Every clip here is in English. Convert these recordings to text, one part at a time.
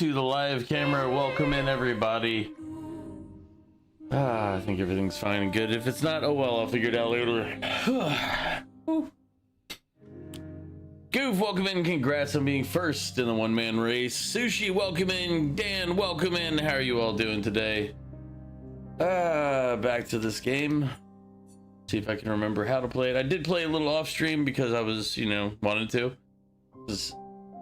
to the live camera. Welcome in, everybody. I think everything's fine and good. If it's not, oh well, I'll figure it out later. Goof, welcome in. Congrats on being first in the one-man race. Sushi, welcome in. Dan, welcome in. How are you all doing today? Back to this game. See if I can remember how to play it. I did play a little off stream because I was, wanted to.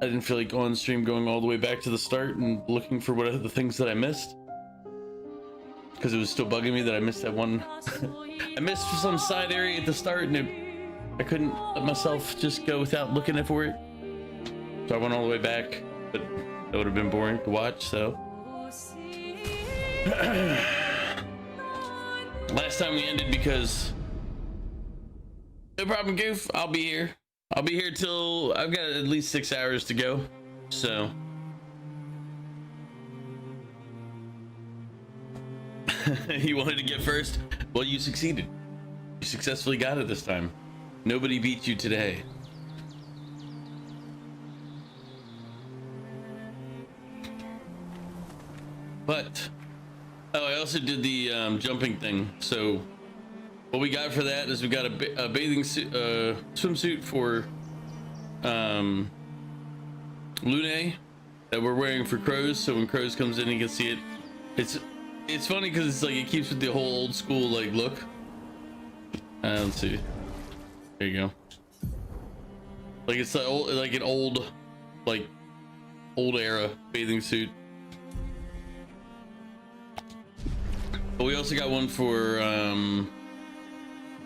I didn't feel like on stream going all the way back to the start and looking for what are the things that I missed. Because it was still bugging me that I missed that one. I missed some side area at the start and I couldn't let myself just go without looking for it. So I went all the way back, but that would have been boring to watch, so. Last time we ended because no problem, Goof. I'll be here. I'll be here till I've got at least 6 hours to go. So you wanted to get first? Well, you succeeded. You successfully got it this time. Nobody beat you today. But I also did the jumping thing. So what we got for that is we got a bathing suit, swimsuit for Lune that we're wearing for Crows. So when Crows comes in, he can see it. It's funny because it's like it keeps with the whole old school like look. Let's see. There you go. Like it's like an old era bathing suit. But we also got one for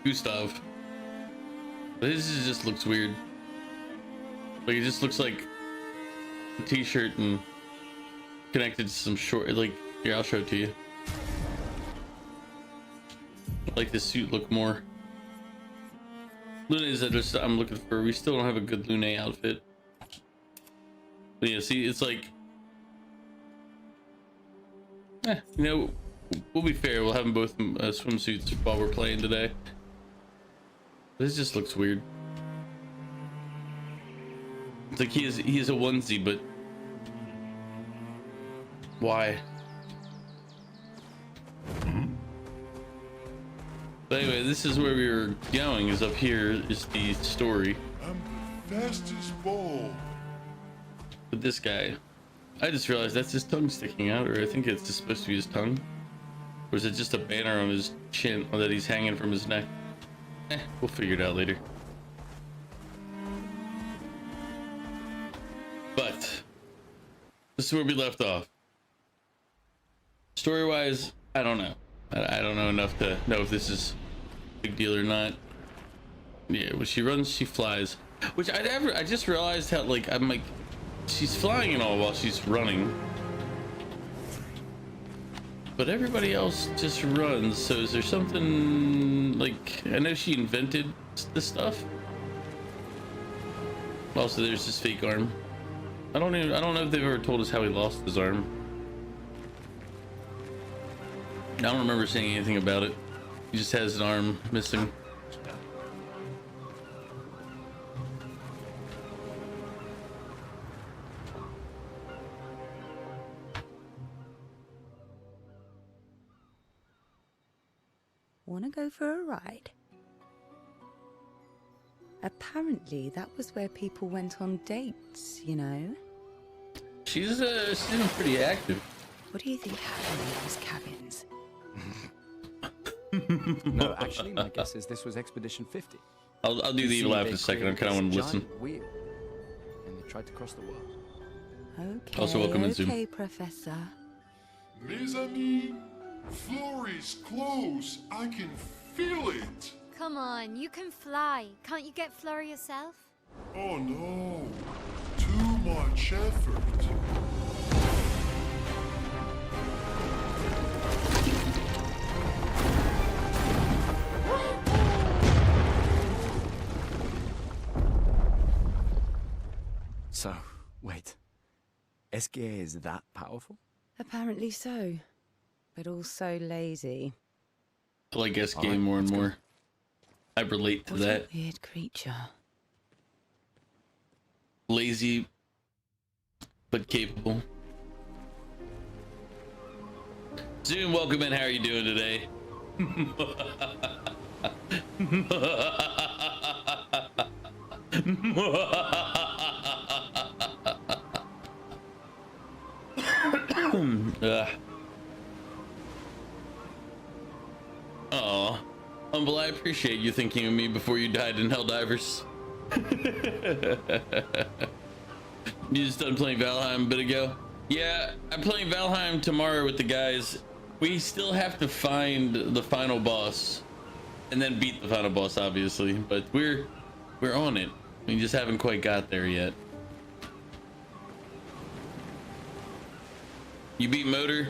Gustav. But this just looks weird. Like it just looks like a t-shirt and connected to some short, like, here, I'll show it to you. I like this suit look more. Lune is that I'm looking for. We still don't have a good Lune outfit. But yeah, see, it's like, we'll be fair. We'll have them both swimsuits while we're playing today. This just looks weird. It's like he is a onesie, but why? But anyway, this is where we were going. Is up here is the story. I'm the fastest ball. But this guy, I just realized that's his tongue sticking out, or I think it's just supposed to be his tongue. Or is it just a banner on his chin that he's hanging from his neck? We'll figure it out later. But this is where we left off. Story-wise, I don't know. I don't know enough to know if this is a big deal or not. Yeah, when she runs, she flies. Which I just realized how, like, I'm like, she's flying and all while she's running. But everybody else just runs, so is there something, like, I know she invented this stuff. Also, there's this fake arm. I don't know if they've ever told us how he lost his arm. I don't remember saying anything about it. He just has an arm missing. Wanna go for a ride? Apparently that was where people went on dates, you know? She's been pretty active. What do you think happened in those cabins? No, actually, my guess is this was Expedition 50. I'll do the evil laugh in a second. I kind of want to listen. Wheel, and they tried to cross the world. Okay, Also, welcome in Zoom. okay, Professor. Mes amis, Florey's close. I can feel it. Come on, you can fly. Can't you get Florey yourself? Oh no, too much effort. So, wait. Esquire is that powerful? Apparently so, but also lazy. I like S game more and more. I relate to What that. a weird creature. Lazy, but capable. Zoom, welcome in. How are you doing today? Oh, Humble, I appreciate you thinking of me before you died in Helldivers. You just done playing Valheim a bit ago? Yeah, I'm playing Valheim tomorrow with the guys. We still have to find the final boss and then beat the final boss, obviously, but we're on it. We just haven't quite got there yet. You beat Motor?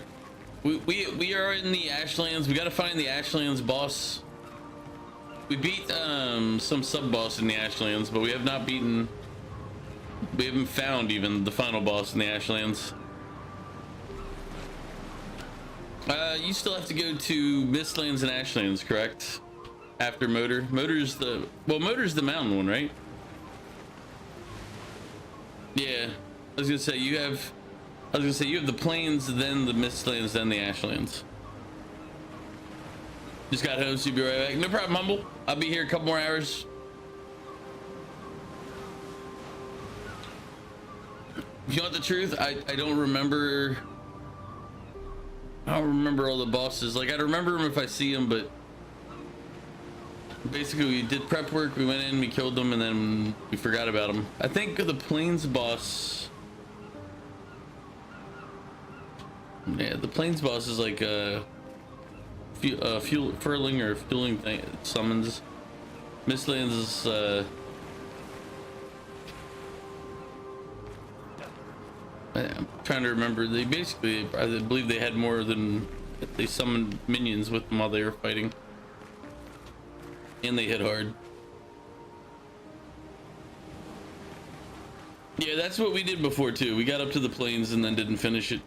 We are in the Ashlands. We got to find the Ashlands boss. We beat some sub boss in the Ashlands, but we have not beaten. We haven't found even the final boss in the Ashlands. You still have to go to Mistlands and Ashlands, correct? After Motor. Motor's the mountain one, right? Yeah. I was gonna say you have the plains, then the Mistlands, then the Ashlands. Just got home, so you'll be right back. No problem, Humble. I'll be here a couple more hours. If you want the truth, I don't remember. I don't remember all the bosses. Like, I remember them if I see them, but basically we did prep work, we went in, we killed them, and then we forgot about them. I think the plains boss. Yeah, the plains boss is like furling or fueling thing. It summons. Mistlands is I'm trying to remember. They basically, I believe they had more than, they summoned minions with them while they were fighting, and they hit hard. Yeah, that's what we did before too. We got up to the plains and then didn't finish it.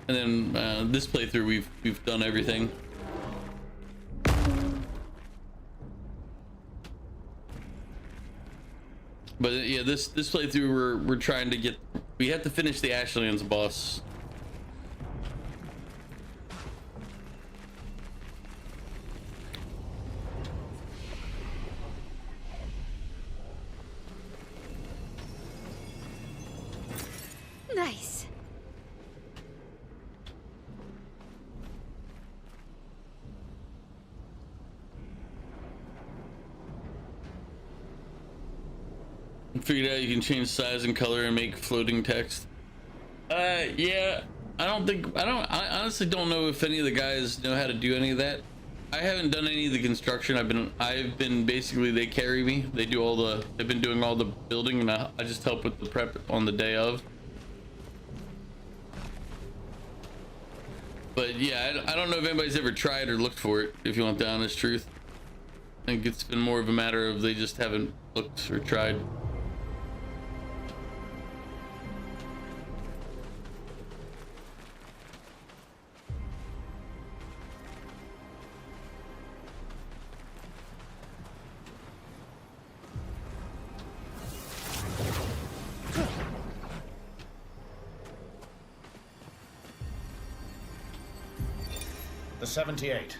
And then this playthrough, we've done everything. But yeah, this playthrough we're trying to get. We have to finish the Ashlands boss. Nice. Figured out you can change size and color and make floating text. Yeah, I honestly don't know if any of the guys know how to do any of that. I haven't done any of the construction. I've been basically, they carry me. They've been doing all the building, and I just help with the prep on the day of. But yeah, I don't know if anybody's ever tried or looked for it, if you want the honest truth. I think it's been more of a matter of they just haven't looked or tried. The 78.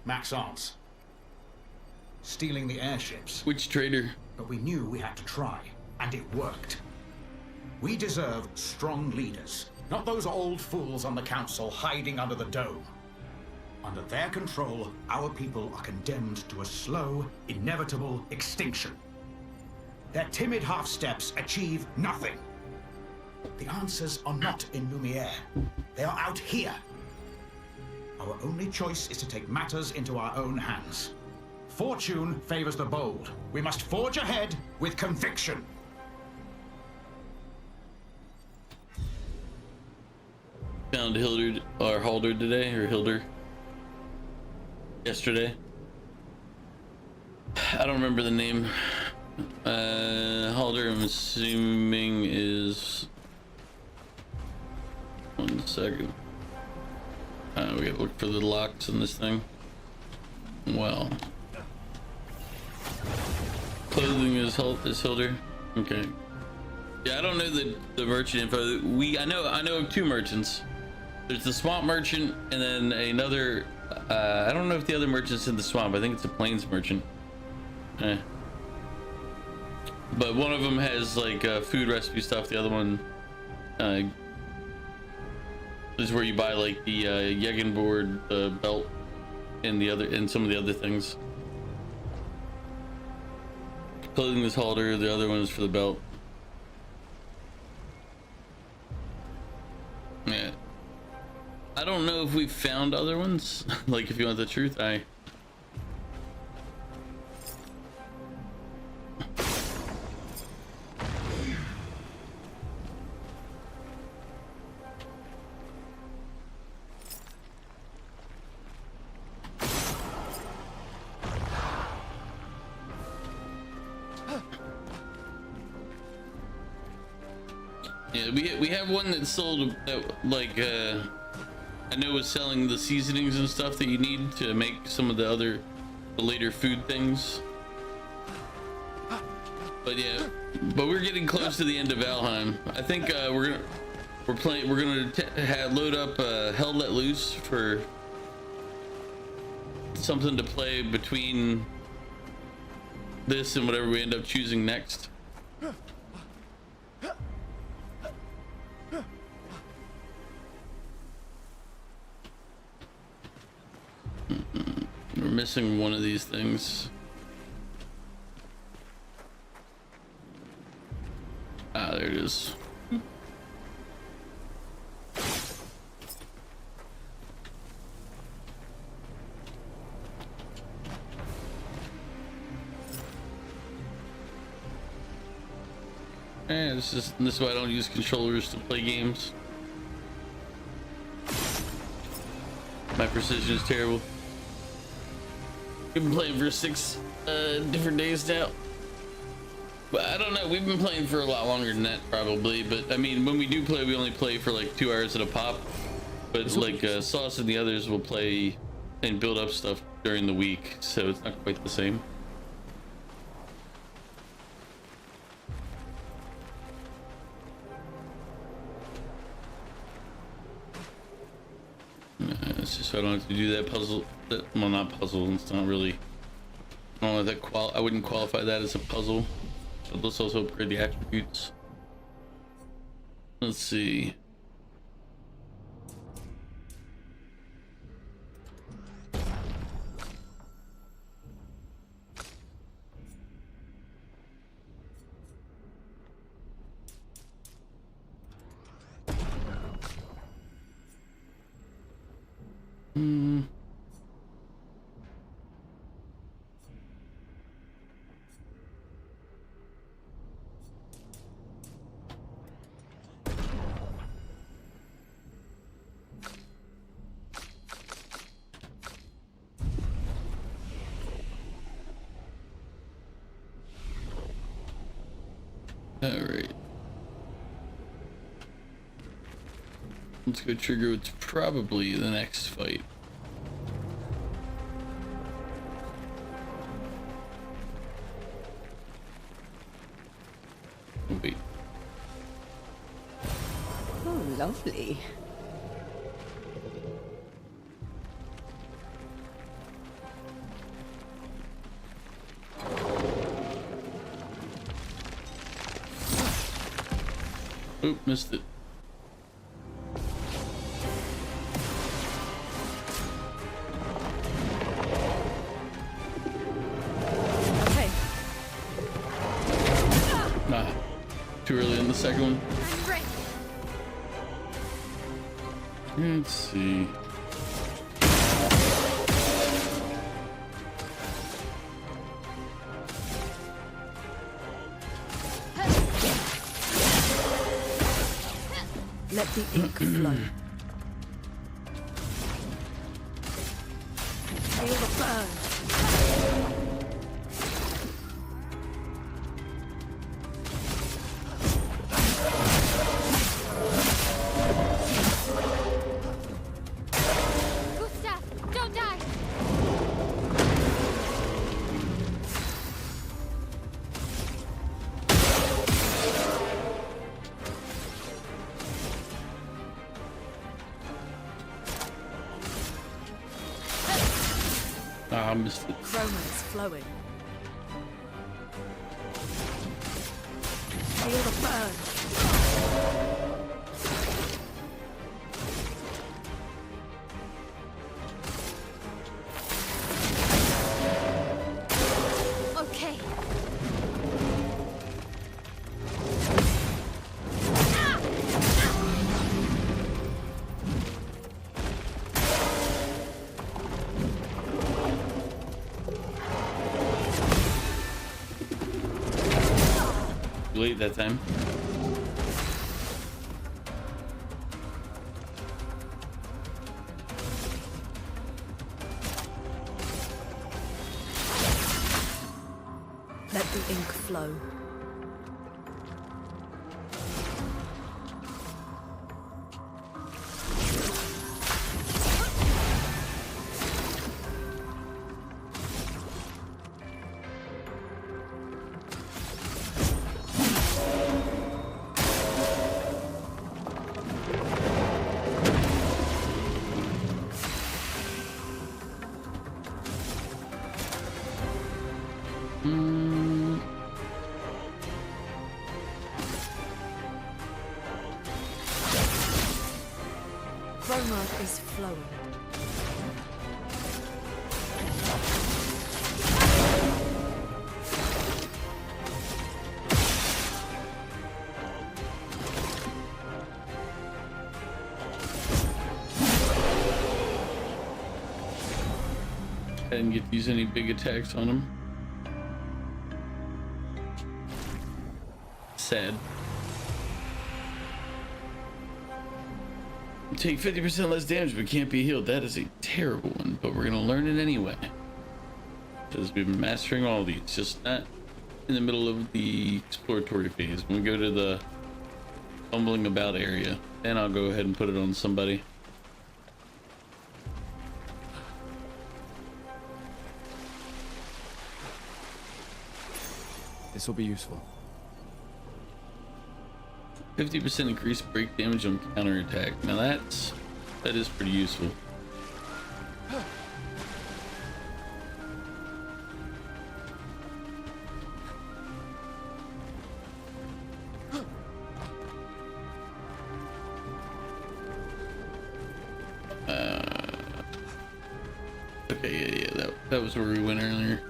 Maxence. Stealing the airships. Which traitor? But we knew we had to try, and it worked. We deserve strong leaders, not those old fools on the council hiding under the dome. Under their control, our people are condemned to a slow, inevitable extinction. Their timid half-steps achieve nothing. The answers are not in Lumiere. They are out here. Our only choice is to take matters into our own hands. Fortune favors the bold. We must forge ahead with conviction. Found Hilder or Halder today, or Hilder yesterday. I don't remember the name. Halder, I'm assuming, is 1 second. We gotta look for the locks in this thing. Well, clothing is Hilder. Okay. Yeah, I don't know the merchant info. I know of 2 merchants. There's the swamp merchant, and then another. I don't know if the other merchant's in the swamp. I think it's a plains merchant. But one of them has like food recipe stuff. The other one is where you buy like the Yeggen board, belt, and some of the other things. Clothing this halter. The other one is for the belt. Yeah. I don't know if we found other ones. Like, if you want the truth, yeah, we have one that sold that, like, I know was selling the seasonings and stuff that you need to make some of the later food things. But yeah, we're getting close to the end of Valheim. I think we're gonna load up Hell Let Loose for something to play between this and whatever we end up choosing next. We're missing one of these things. Ah, there it is. This is why I don't use controllers to play games. My precision is terrible. We've been playing for 6 different days now. But I don't know, we've been playing for a lot longer than that probably. But I mean, when we do play, we only play for like 2 hours at a pop. But like Sauce and the others will play and build up stuff during the week, so it's not quite the same. It's just so I don't have to do that puzzle. Well, not puzzle. It's not really. I don't know that I wouldn't qualify that as a puzzle. But let's also upgrade the attributes. Let's see. Alright. Let's go trigger what's probably the next fight. Wait. Oh, lovely. Oop, missed it. Okay. Nah, too early in the second one. I'm ready. Let's see. Let the ink flow. Feel the burn. Gustav, don't die. Ah, I missed it. Chroma is flowing. Feel the burn. Okay. Too late that time. Let the ink flow. Chroma is flowing. I didn't get to use any big attacks on him. Sad. Take 50% less damage but can't be healed. That is a terrible one, but we're gonna learn it anyway. Because we've been mastering all these, just not in the middle of the exploratory phase. When we go to the fumbling about area, then I'll go ahead and put it on somebody. This will be useful. 50% increased break damage on counterattack. Now that is pretty useful. Okay, yeah, that was where we went earlier.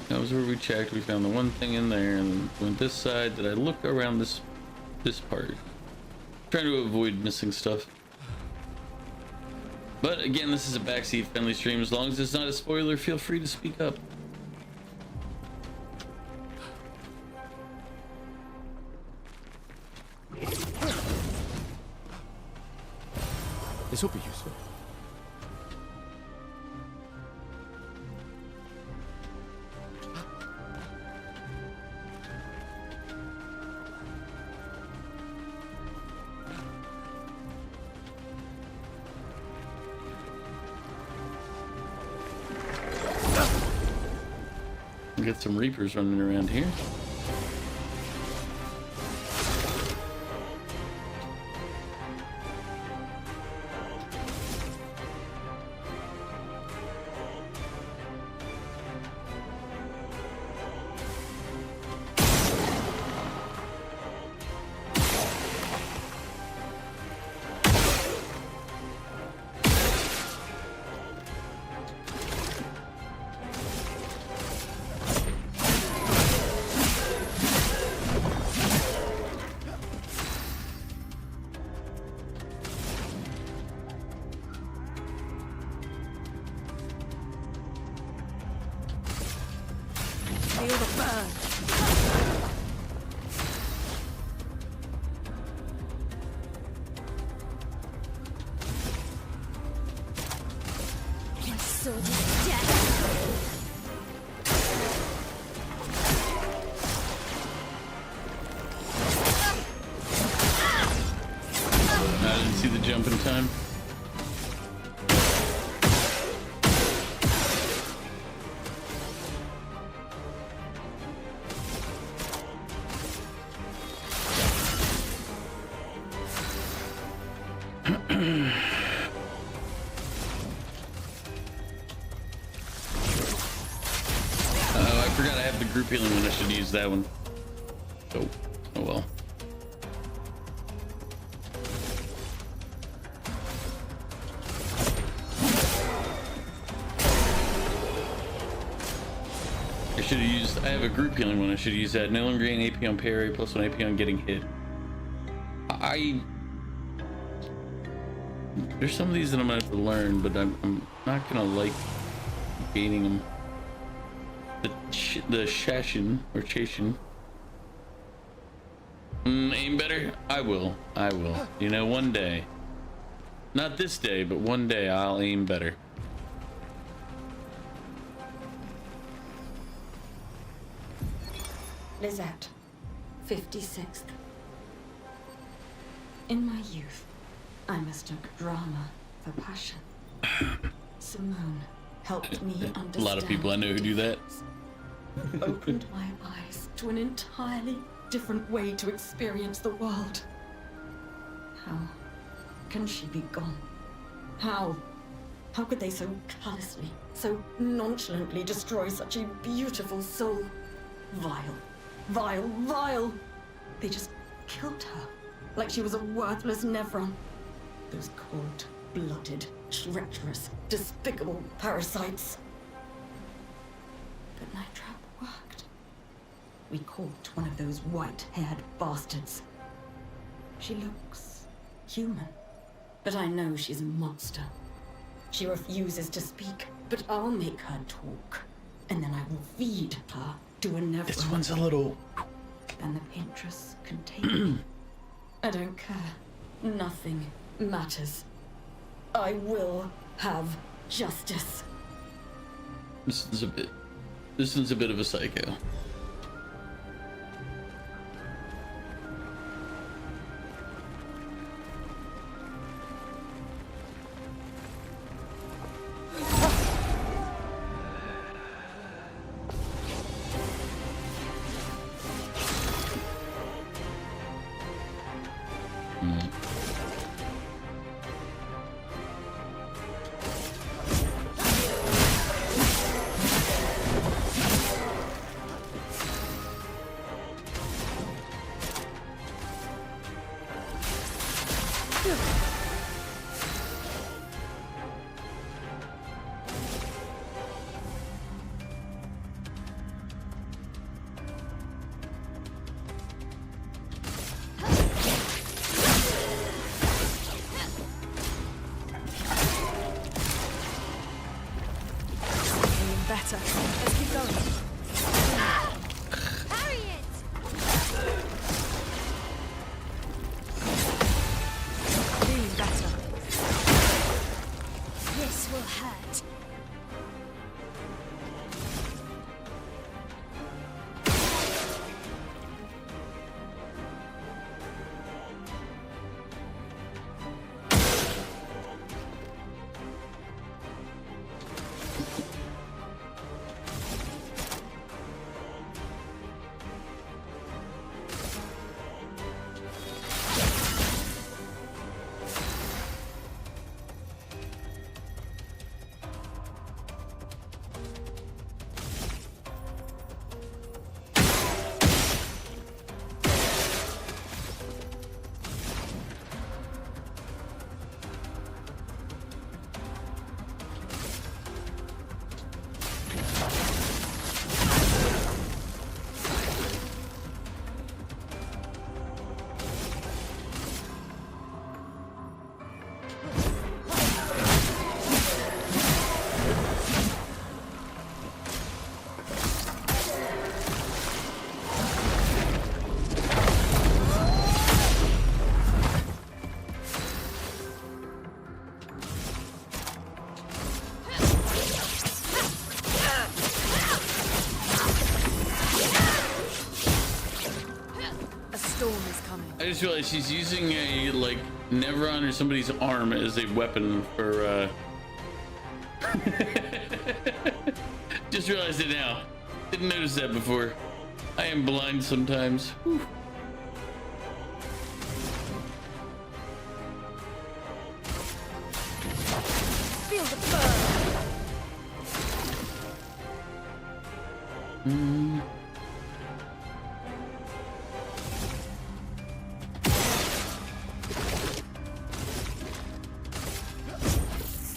That was where we checked. We found the one thing in there and went this side. Did I look around this part? Trying to avoid missing stuff. But again, this is a backseat friendly stream. As long as it's not a spoiler, feel free to speak up. This will be useful. Get some Reapers running around here. Feel the burn. My sword is dead. I didn't see the jump in time. Forgot I have the group healing when I should use that one. Oh well. I should have used, I have a group healing one. I should use that. No longer gain AP on parry, plus 1 AP on getting hit. There's some of these that I'm gonna have to learn, but I'm not gonna like gaining them. The Shashin or Chashin. Aim better? I will. You know, one day. Not this day, but one day I'll aim better. Lizette, 56th. In my youth, I mistook drama for passion. Simone helped me understand. A lot of people I know who do that. Opened my eyes to an entirely different way to experience the world. How can she be gone? How could they so callously, so nonchalantly destroy such a beautiful soul? Vile. They just killed her, like she was a worthless Nevron. Those cold-blooded, treacherous, despicable parasites. But Night Trap worked. We caught one of those white-haired bastards. She looks human, but I know she's a monster. She refuses to speak, but I'll make her talk, and then I will feed her to a Nevron. This one's a little... And the Paintress can take me. I don't care. Nothing matters. I will have justice. This one's a bit of a psycho. Better. Let's keep going. Parry it! Feeling better. This will hurt. I just realized she's using a, like, Nevron or somebody's arm as a weapon for, Just realized it now. Didn't notice that before. I am blind sometimes. Whew. Feel the burn.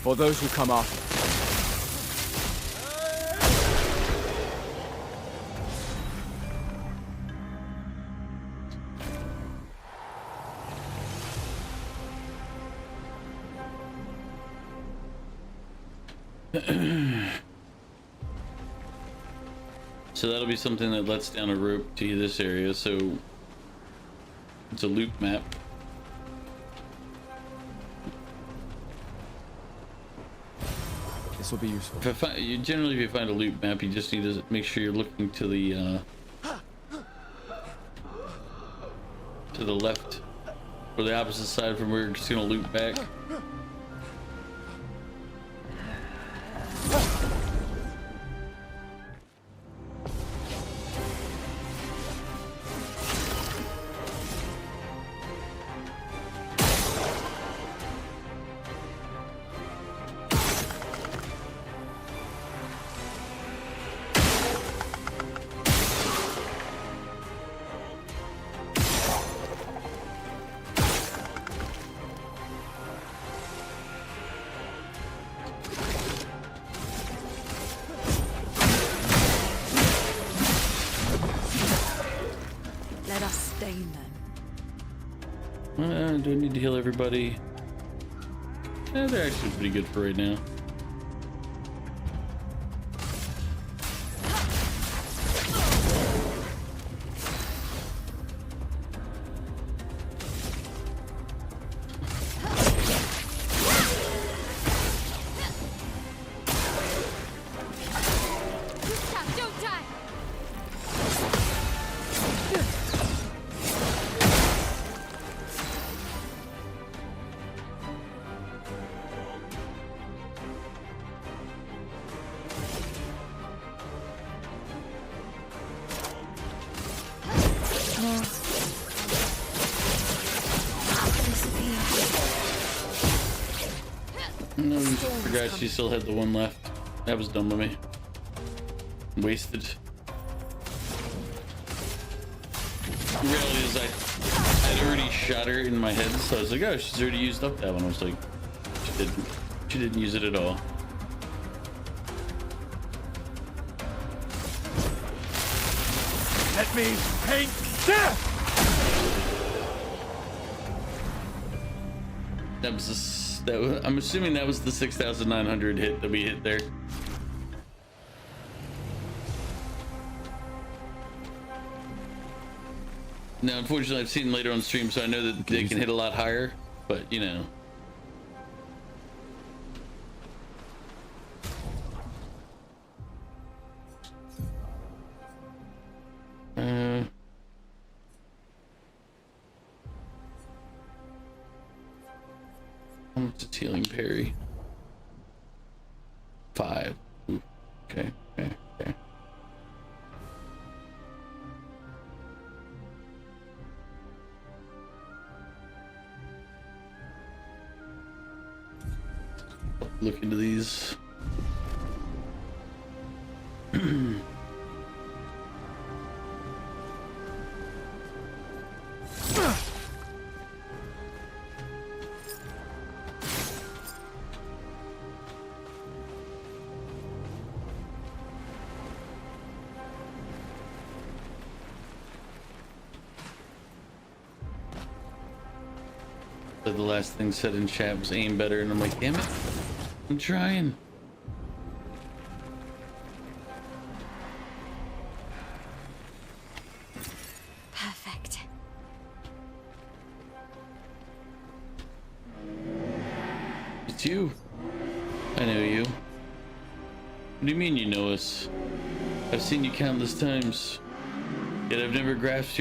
For those who come after. So that'll be something that lets down a rope to this area, so it's a loop map. This will be useful. Generally, if you find a loop map, you just need to make sure you're looking to the left or the opposite side from where you're just gonna loop back. Let us stain them. Do I need to heal everybody? They're actually pretty good for right now. No, I forgot she still had the one left. That was dumb of me. Wasted. The reality is I'd already shot her in my head, so I was like, oh, she's already used up that one. I was like, she didn't use it at all. Let me paint death! That was I'm assuming that was the 6,900 hit that we hit there. Now, unfortunately, I've seen later on stream, so I know that they can hit a lot higher, but you know. It's healing parry. 5. Ooh. Okay. Look into these. The last thing said in chat was aim better, and I'm like, damn it, I'm trying. Perfect. It's you. I know you. What do you mean you know us? I've seen you countless times, yet I've never grasped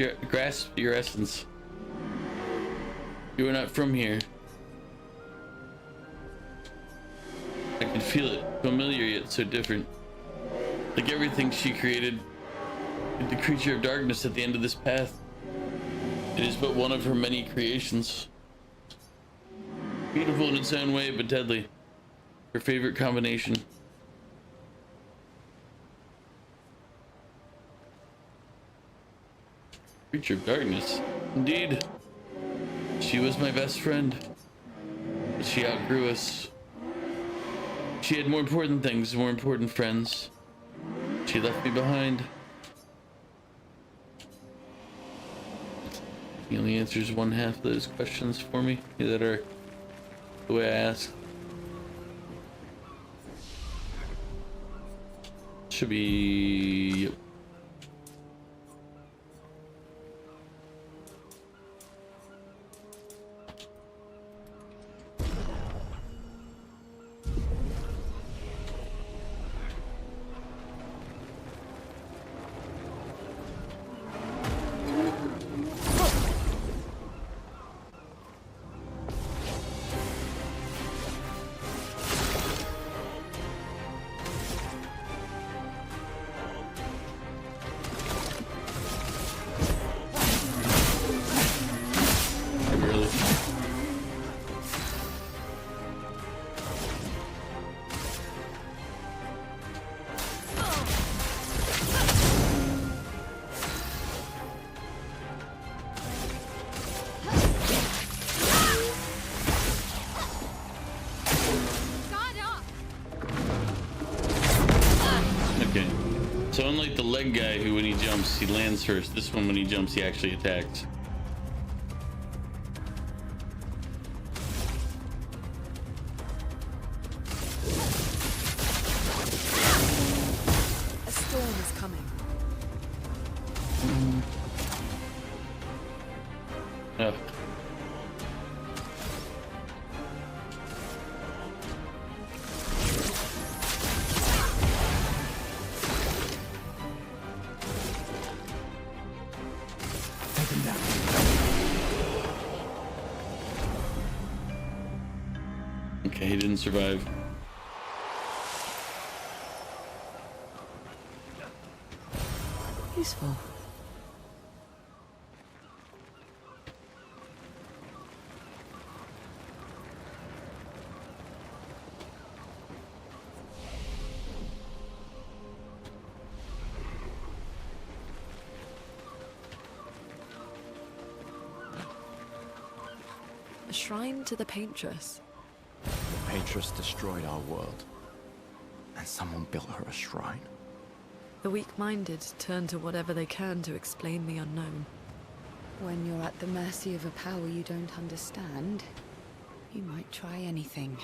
your essence. You are not from here. I can feel it, familiar yet so different. Like everything she created, like the creature of darkness at the end of this path. It is but one of her many creations. Beautiful in its own way, but deadly. Her favorite combination. Creature of darkness. Indeed. She was my best friend. But she outgrew us. She had more important things, more important friends. She left me behind. He only answers one half of those questions for me that are the way I ask. Should be... Yep. So unlike the leg guy who when he jumps, he lands first, this one when he jumps, he actually attacks. A storm is coming. Oh. Okay, he didn't survive. Useful. A shrine to the Paintress. The Paintress destroyed our world. And someone built her a shrine. The weak-minded turn to whatever they can to explain the unknown. When you're at the mercy of a power you don't understand, you might try anything.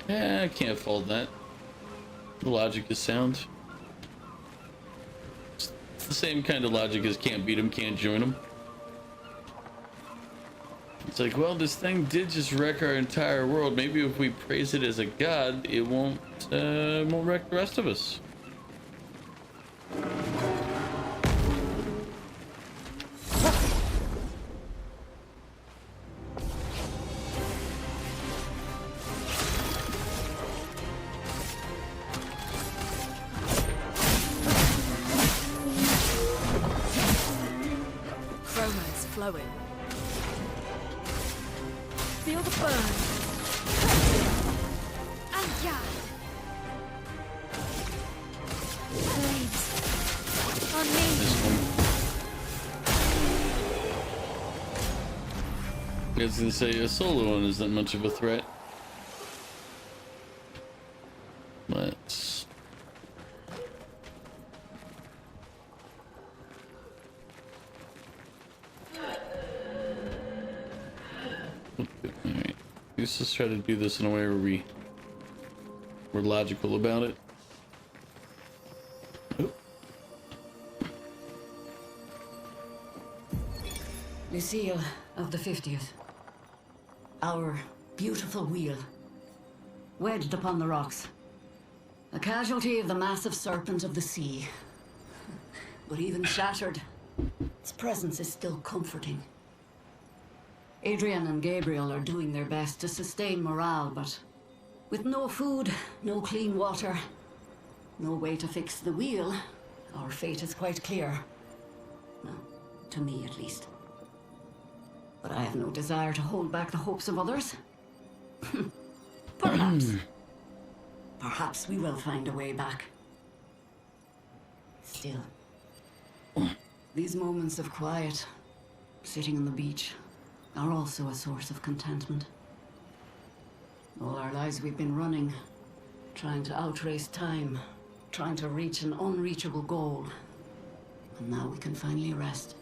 I can't fault that. The logic is sound. It's the same kind of logic as can't beat him, can't join him. It's like, well, this thing did just wreck our entire world. Maybe if we praise it as a god, it won't wreck the rest of us. Chroma is flowing. Feel the burn. And yeah. Blades. On me. This one. I was gonna say a solo one isn't much of a threat. Let's. Alright. Let's just try to do this in a way where we're logical about it. Oop. Lucille of the 50th. Our beautiful wheel. Wedged upon the rocks. A casualty of the massive serpent of the sea. But even shattered, its presence is still comforting. Adrian and Gabriel are doing their best to sustain morale, but with no food, no clean water, no way to fix the wheel, our fate is quite clear. No, to me at least. But I have no desire to hold back the hopes of others. Perhaps. Perhaps we will find a way back. Still, These moments of quiet, sitting on the beach, are also a source of contentment. All our lives we've been running, trying to outrace time, trying to reach an unreachable goal. And now we can finally rest.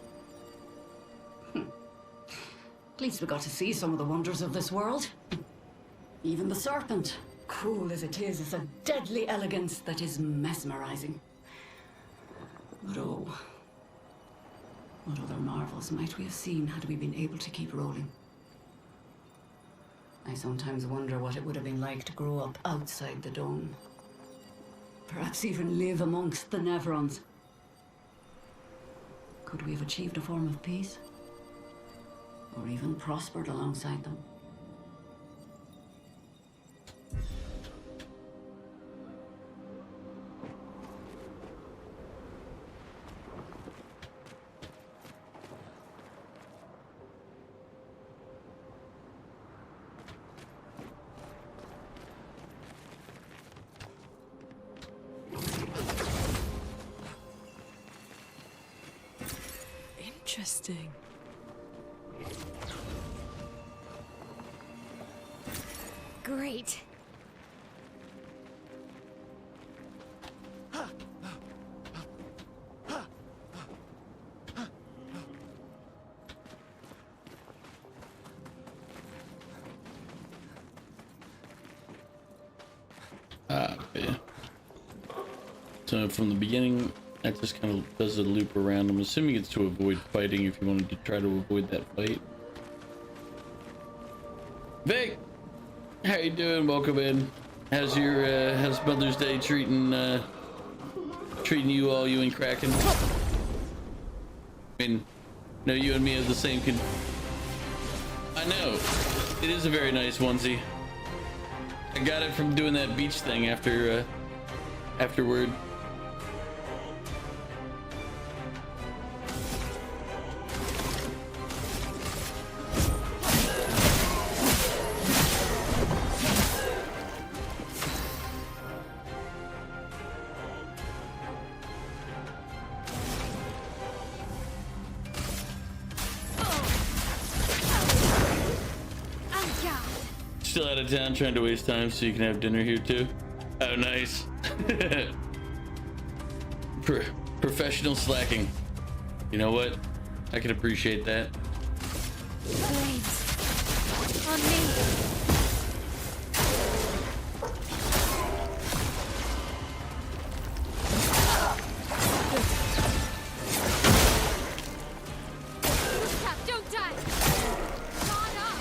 At least we got to see some of the wonders of this world. Even the serpent, cruel as it is a deadly elegance that is mesmerizing. But oh, what other marvels might we have seen had we been able to keep rolling? I sometimes wonder what it would have been like to grow up outside the dome. Perhaps even live amongst the Nevrons. Could we have achieved a form of peace? Or even prospered alongside them? Interesting. Great. Yeah. So from the beginning, that just kind of does a loop around. I'm assuming it's to avoid fighting if you wanted to try to avoid that fight. Vic, how you doing? Welcome in. How's your how's Mother's Day treating you all, you and Kraken? I mean, no, you and me have the same I know. It is a very nice onesie. I got it from doing that beach thing afterward. Still out of town, trying to waste time so you can have dinner here too. Oh, nice. Professional slacking. You know what? I can appreciate that. Flames. On me. Don't die. God up.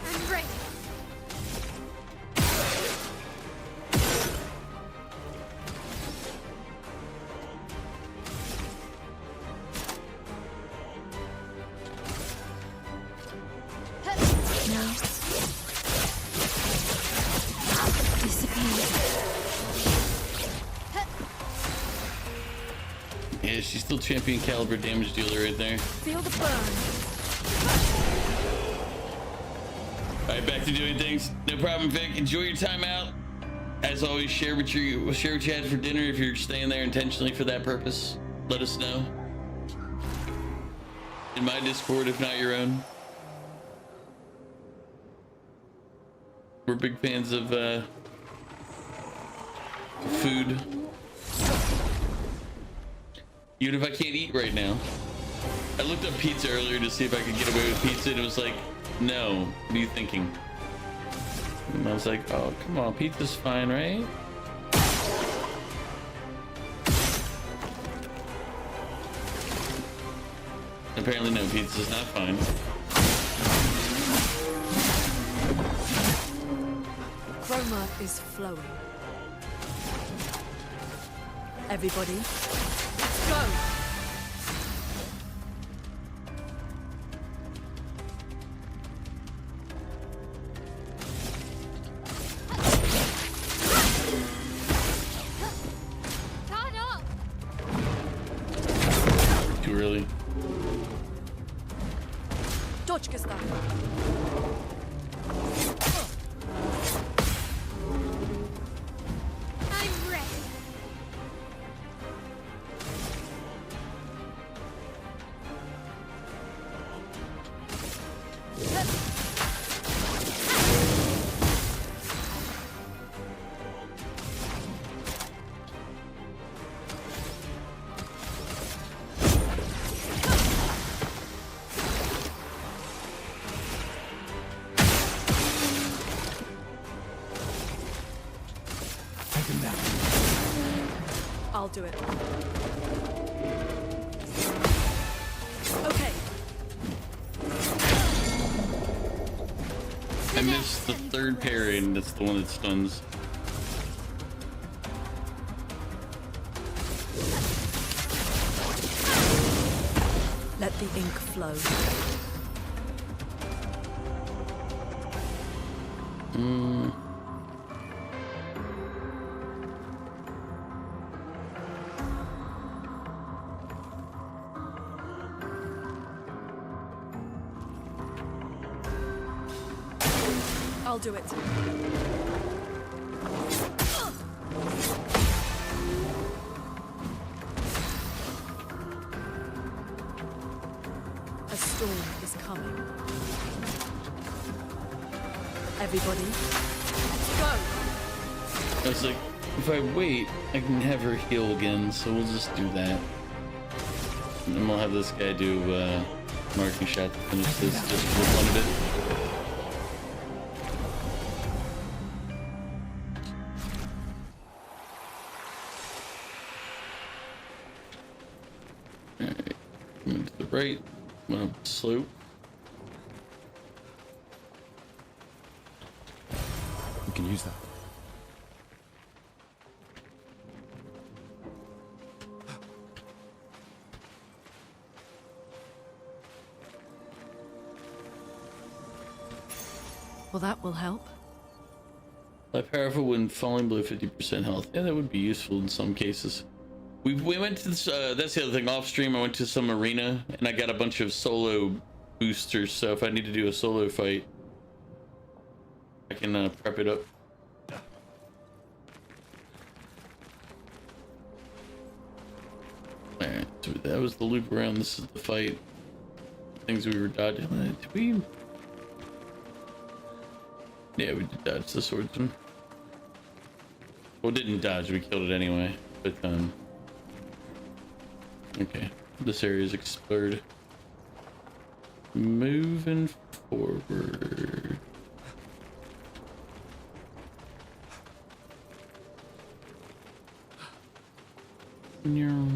I'm ready. Now. Disappear. Yeah, she's still champion caliber damage dealer right there. Feel the burn. All right, back to doing things. No problem, Vic. Enjoy your time out. As always, share what you had for dinner. If you're staying there intentionally for that purpose, let us know. In my Discord, if not your own. We're big fans of food. Even if I can't eat right now. I looked up pizza earlier to see if I could get away with pizza, and it was like, no, what are you thinking? And I was like, oh, come on, pizza's fine, right? Apparently no, pizza's not fine. Chroma is flowing. Everybody, let's go! God up. Too early. Точка ста. him down. I'll do it. Okay. I missed the third parry, and that's the one that stuns. Let the ink flow. I'll do it. A storm is coming. Everybody, let's go! I was like, if I wait, I can have her heal again, so we'll just do that. And then we'll have this guy do marking shot to finish this just for fun of it. Alright, move to the right, went up the slope. We can use that. Well, that will help. Light powerful when falling below 50% health. Yeah, that would be useful in some cases. We went to this, that's the other thing, off stream I went to some arena and I got a bunch of solo boosters, so if I need to do a solo fight I can prep it up. Alright, so that was the loop around, this is the fight. Things we were dodging. Did we? Yeah, we did dodge the swordsman. Well, didn't dodge, we killed it anyway, but okay, this area is explored. Moving forward. No.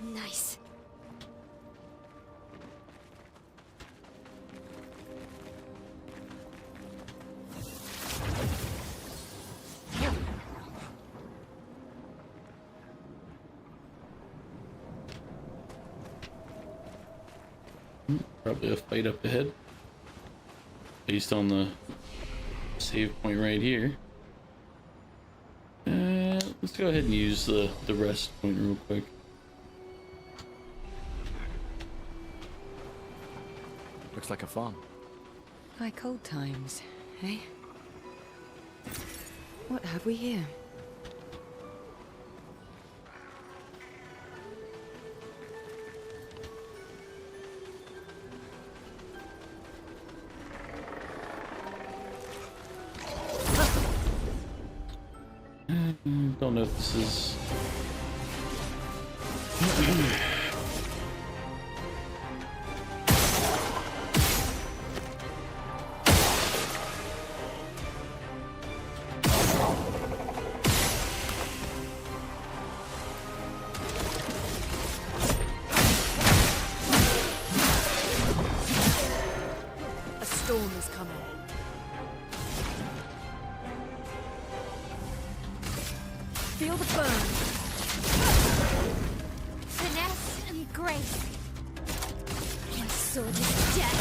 Nice. Probably a fight up ahead. Based on the save point right here. Let's go ahead and use the rest point real quick. Looks like a farm. Like old times, eh? What have we here? Don't know if this is... A storm is coming. Feel the burn. Finesse and grace. My sword is dead.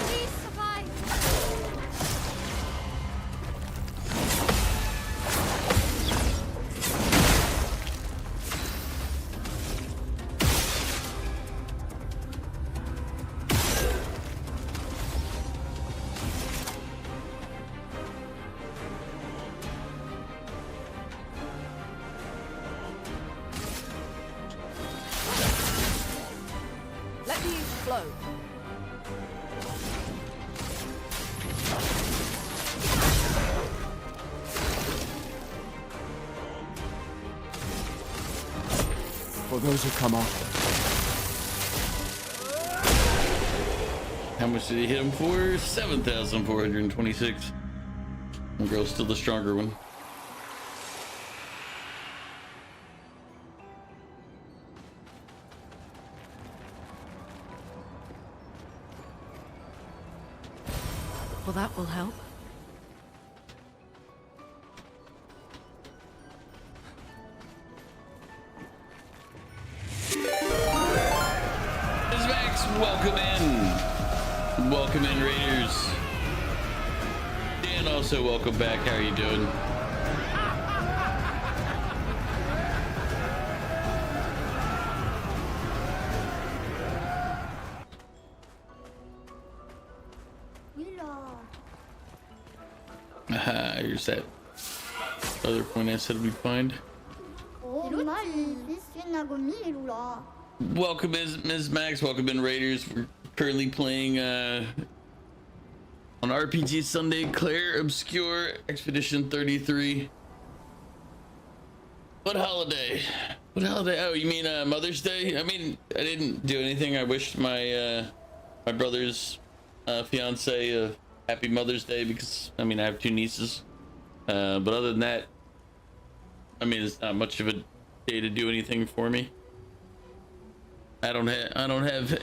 Please survive. flow. For those who come after. How much did he hit him for? 7,426. The girl's still the stronger one. Well, that will help. Ms. Max, welcome in. Welcome in, Raiders. Dan, also welcome back. How are you doing? Here's that other point I said we'd find. Welcome, Ms. Max. Welcome in, Raiders. We're currently playing on RPG Sunday, Clair, Obscur, Expedition 33. What holiday? What holiday? Oh, you mean Mother's Day? I mean, I didn't do anything. I wished my my brother's fiance a happy Mother's Day because I mean I have two nieces. But other than that, I mean it's not much of a day to do anything for me. I don't have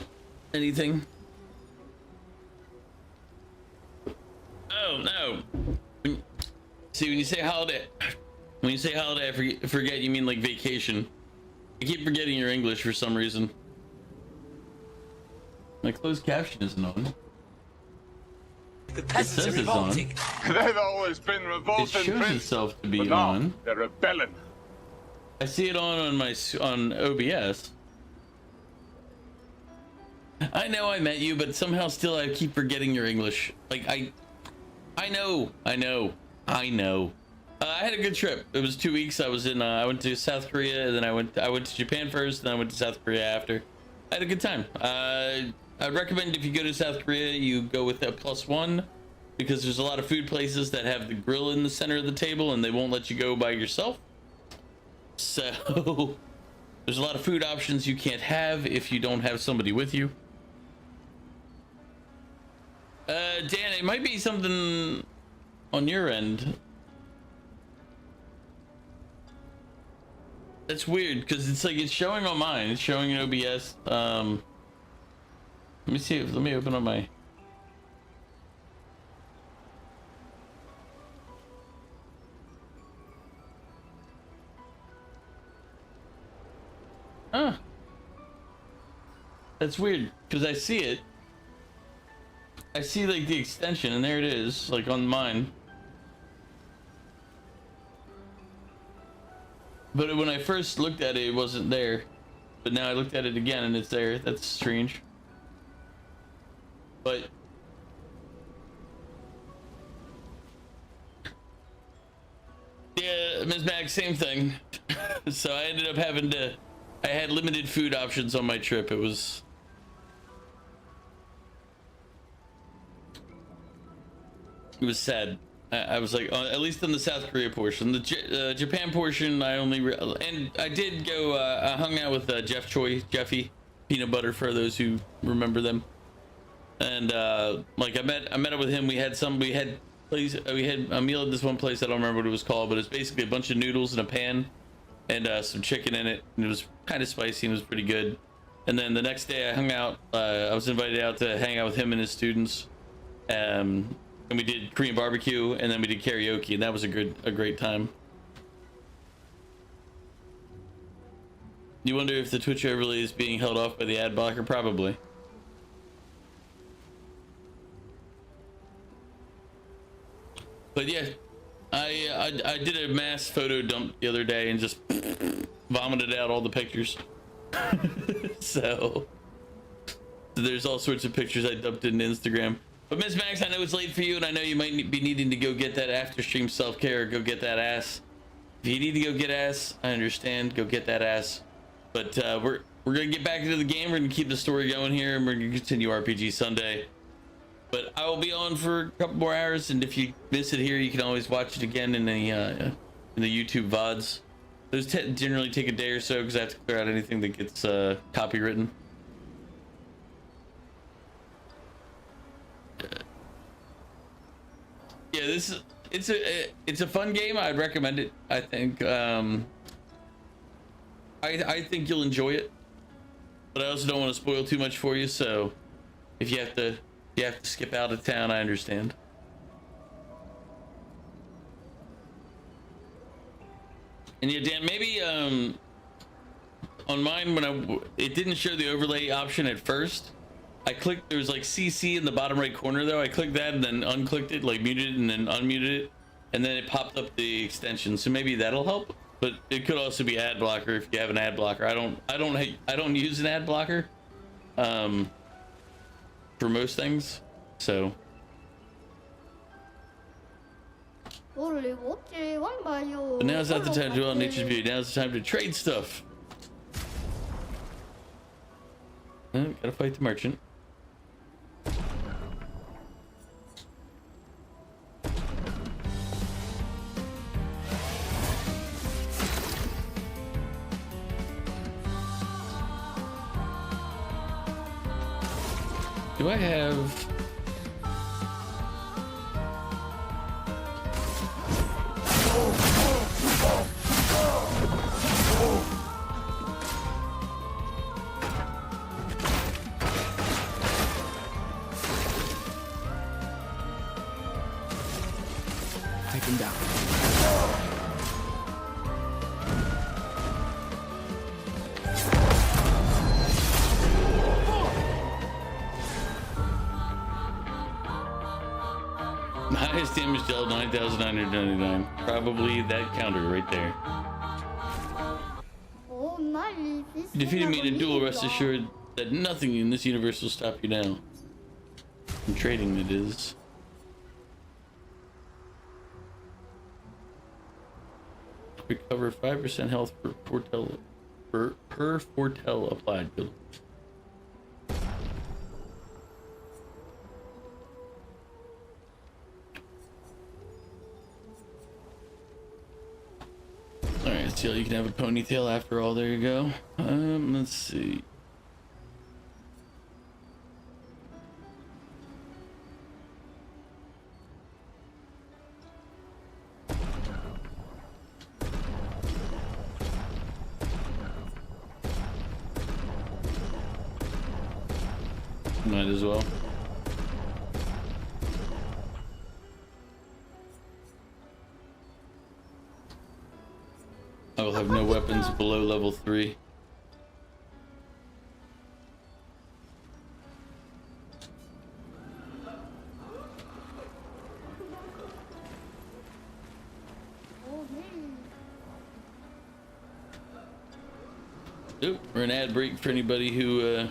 anything. Oh no! See, when you say holiday, I forget you mean like vacation. I keep forgetting your English for some reason. My closed caption isn't on. The peasants are revolting. They've always been revolting. It shows Prince. itself to be But now, on. they're rebelling. I see it on OBS. I know I met you, but somehow still I keep forgetting your English. Like I know. I had a good trip. It was 2 weeks. I was in. I went to South Korea, and then I went to Japan first, then I went to South Korea after. I had a good time. I'd recommend if you go to South Korea, you go with a +1 because there's a lot of food places that have the grill in the center of the table and they won't let you go by yourself. So there's a lot of food options you can't have if you don't have somebody with you. Dan, it might be something on your end. That's weird because it's like it's showing on mine. It's showing in OBS. Let me see. Let me open up my. Huh. That's weird because I see it. I see like the extension and there it is, like on mine. But when I first looked at it, it wasn't there. But now I looked at it again and it's there. That's strange. But yeah, Ms. Max, same thing. So I ended up having to. I had limited food options on my trip. It was. It was sad. I was like, at least in the South Korea portion, the Japan portion, I only and I did go. I hung out with Jeffy, Peanut Butter for those who remember them. And like I met up with him. We had a meal at this one place. I don't remember what it was called, but it's basically a bunch of noodles in a pan and some chicken in it. And it was kind of spicy and it was pretty good. And then the next day I hung out. I was invited out to hang out with him and his students. And we did Korean barbecue and then we did karaoke, and that was a great time. You wonder if the Twitch overlay is being held off by the ad blocker? Probably. But yeah, I did a mass photo dump the other day and just vomited out all the pictures. So there's all sorts of pictures I dumped into Instagram. But Ms. Max, I know it's late for you, and I know you might be needing to go get that after stream self-care, go get that ass. If you need to go get ass, I understand, go get that ass. But we're gonna get back into the game. We're gonna keep the story going here, and we're gonna continue RPG Sunday. But I will be on for a couple more hours, and if you miss it here, you can always watch it again in the YouTube VODs. Those generally take a day or so because I have to clear out anything that gets copywritten. Yeah, it's a fun game. I'd recommend it. I think I think you'll enjoy it, but I also don't want to spoil too much for you. So if you have to skip out of town, I understand. And yeah, Dan, maybe on mine when it didn't show the overlay option at first. I clicked, there was like CC in the bottom right corner though. I clicked that and then unclicked it, like muted it and then unmuted it, and then it popped up the extension. So maybe that'll help. But it could also be ad blocker if you have an ad blocker. I don't use an ad blocker for most things. So but now's not the time to dwell on nature's beauty. Now's the time to trade stuff. Gotta fight the merchant. Do I have... Take him down. Highest damage dealt 9,999. Probably that counter right there. You defeated me in a duel, rest assured that nothing in this universe will stop you now. From trading, it is. Recover 5% health per foretell per foretell applied. Good. Alright, so you can have a ponytail after all. There you go. Let's see. Might as well. I will have no weapons below level 3. Oop, we're an ad break for anybody who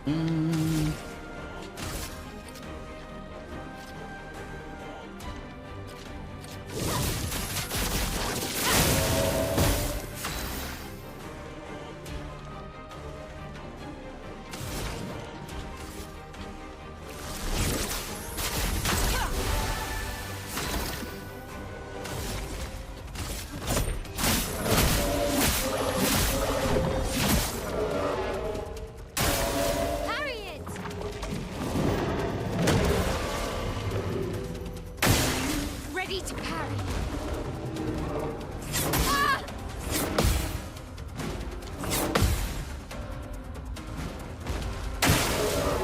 Parry it! Ready to parry. Ah!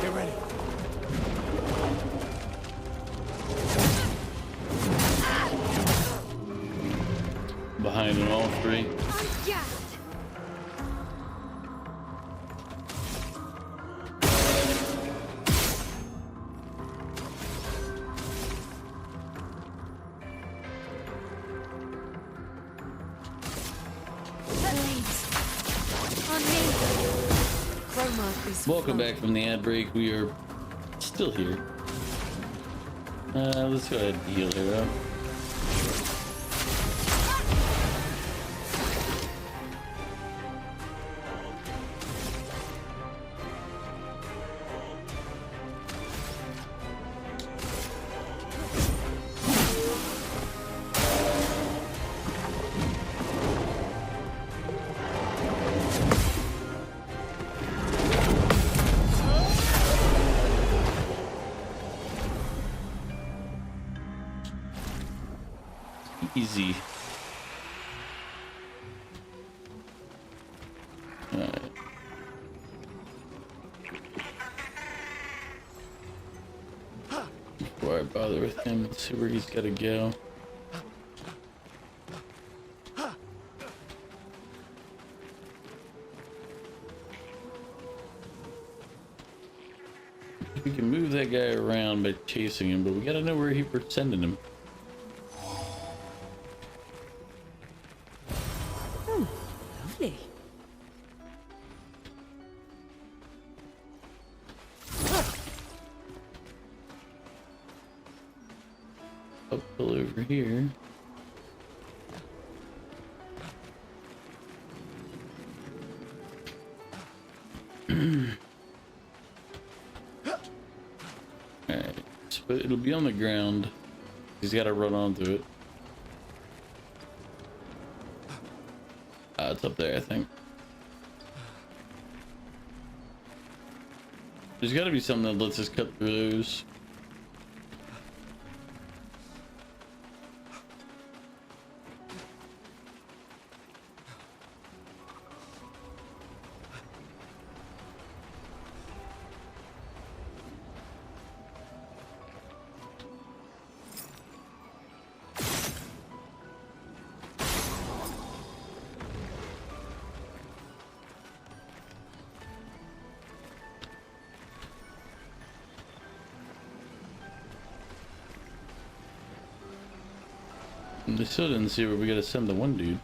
Get ready. Behind on all three. Yeah. On me. Chroma is Welcome flooded. back from the ad break. We are still here. Let's go ahead and heal her up. Easy. Alright. Before I bother with him, let's see where he's gotta go. We can move that guy around by chasing him, but we gotta know where we're sending him. Lovely. Up over here. Alright, so it'll be on the ground. He's got to run onto it. It's up there, I think. There's got to be something that lets us cut through those. They still didn't see where we gotta send the one dude.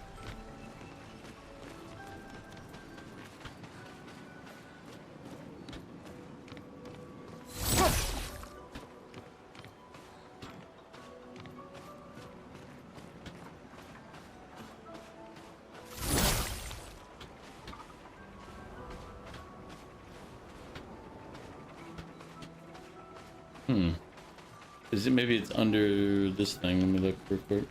Is it, maybe it's under this thing? Let me look real quick.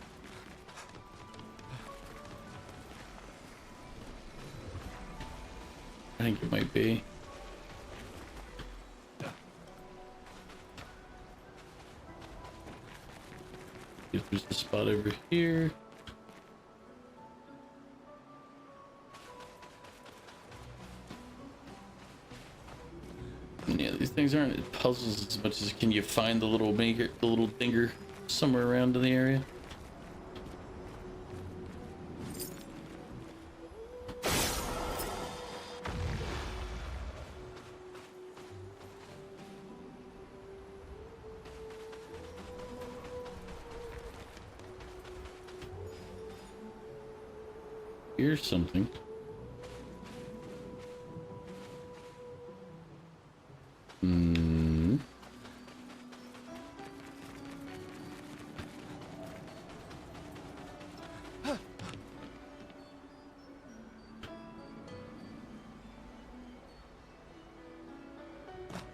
I think it might be. If there's a spot over here. Yeah, these things aren't puzzles as much as can you find the little maker, the little dinger somewhere around in the area. Here's something. Hmm.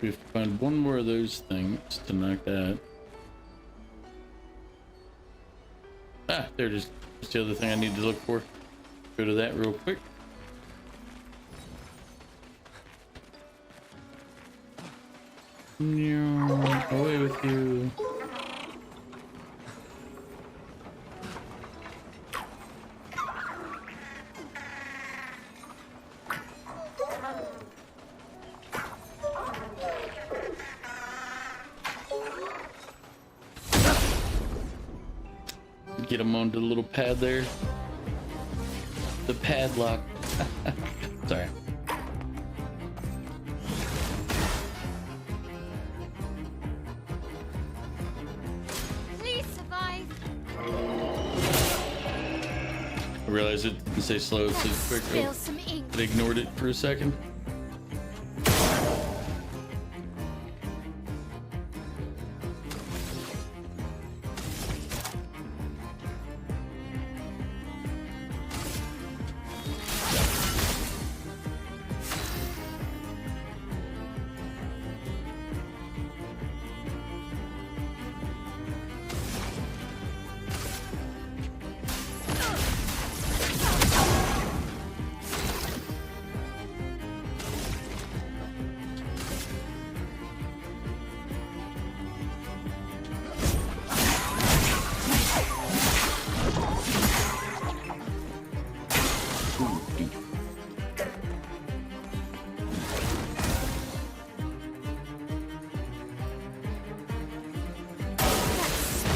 We have to find one more of those things to knock that. Ah, there it is. That's the other thing I need to look for. Go to that real quick. No, away with you. Get him onto the little pad there. The padlock. Sorry. Please survive. I realized it didn't say slow, it said quick. Spill some ink. I ignored it for a second.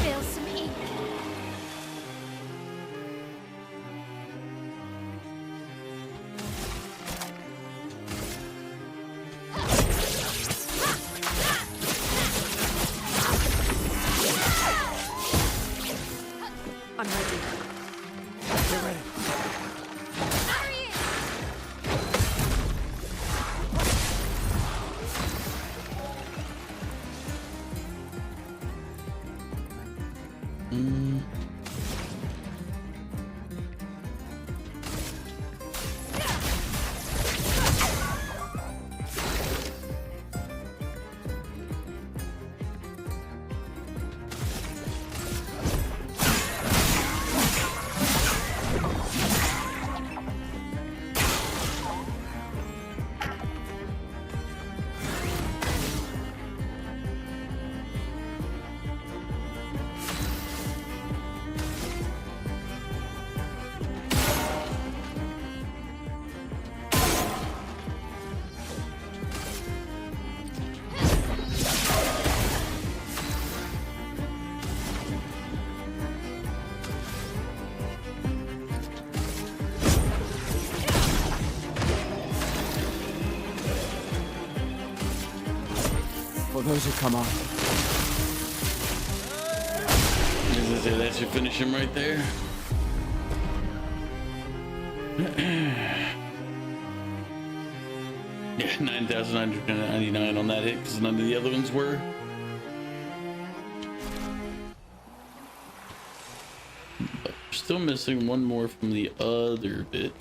Spill some ink. I'm ready. You're ready. Hurry it. For those who come after. That should finish him right there. Yeah, 9,999 on that hit because none of the other ones were. But we're still missing one more from the other bit.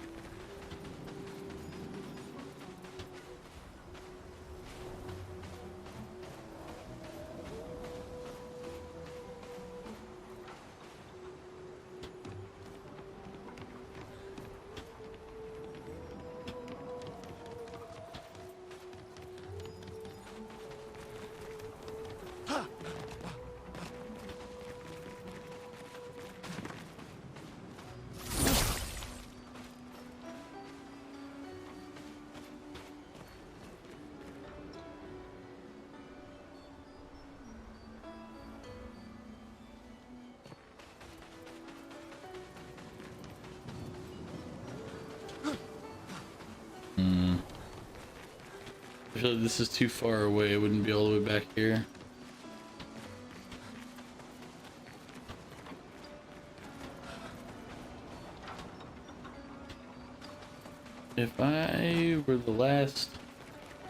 I feel like this is too far away. It wouldn't be all the way back here. If I were the last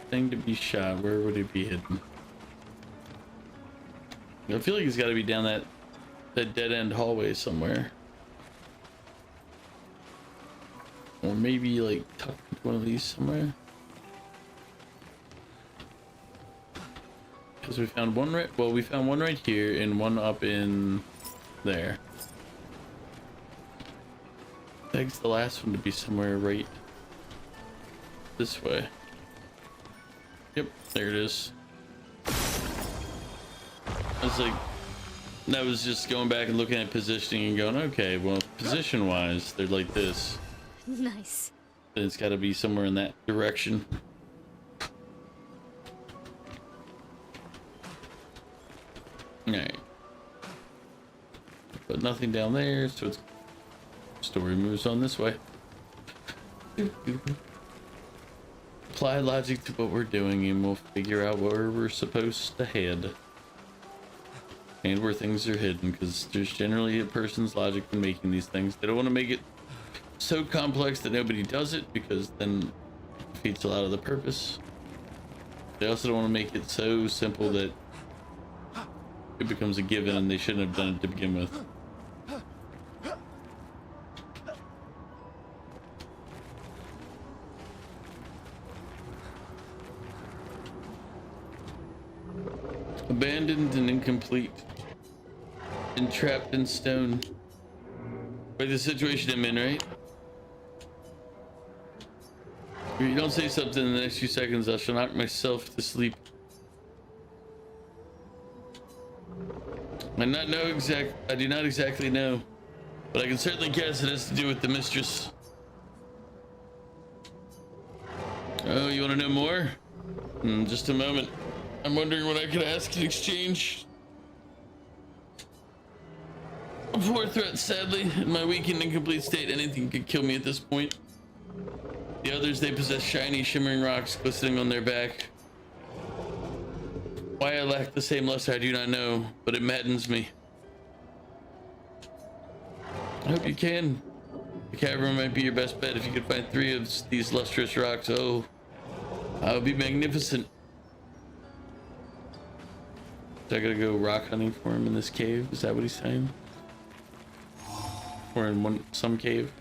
thing to be shot, where would it be hidden? I feel like it's got to be down that dead end hallway somewhere, or maybe like tucked into one of these somewhere. Because we found one right. Well, we found one right here and one up in there. Begs the last one to be somewhere right this way. Yep, there it is. I was like, that was just going back and looking at positioning and going, okay, well, position wise, they're like this. Nice. Then it's got to be somewhere in that direction. Alright. But nothing down there, so it's story moves on this way. Apply logic to what we're doing and we'll figure out where we're supposed to head. And where things are hidden, because there's generally a person's logic in making these things. They don't want to make it so complex that nobody does it, because then it defeats a lot of the purpose. They also don't want to make it so simple that it becomes a given and they shouldn't have done it to begin with. Abandoned and incomplete. Entrapped in stone. By the situation I'm in, right? If you don't say something in the next few seconds, I shall knock myself to sleep. I do not exactly know, but I can certainly guess it has to do with the mistress. Oh, you want to know more? Just a moment. I'm wondering what I could ask in exchange. A poor threat, sadly. In my weak and incomplete state, anything could kill me at this point. The others, they possess shiny, shimmering rocks glistening on their back. Why I lack the same luster, I do not know, but it maddens me. I hope you can. The cavern might be your best bet if you could find 3 of these lustrous rocks. Oh, that would be magnificent. So I gotta go rock hunting for him in this cave? Is that what he's saying? Or in some cave?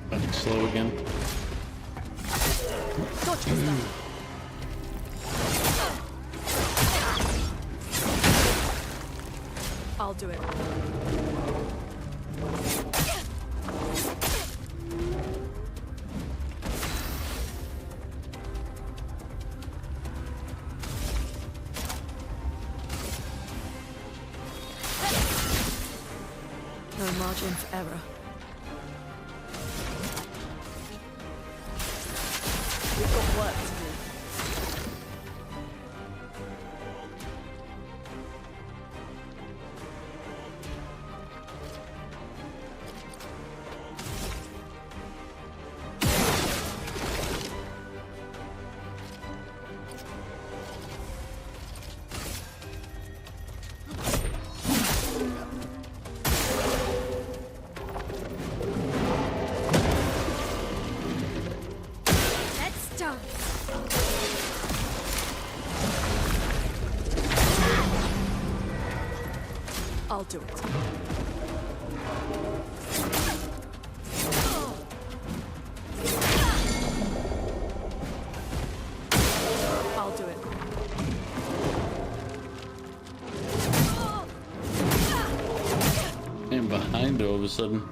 Fucking slow again. I'll do it. No margin for error. We've got work to do. I'll do it. I'll do it. And behind all of a sudden.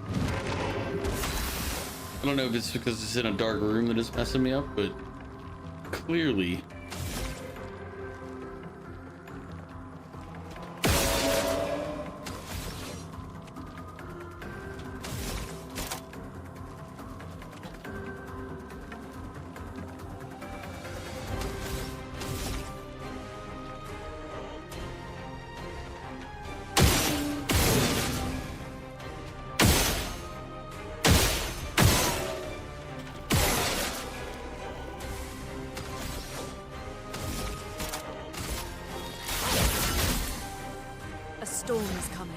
I don't know if it's because it's in a dark room that is messing me up, but clearly. A storm is coming.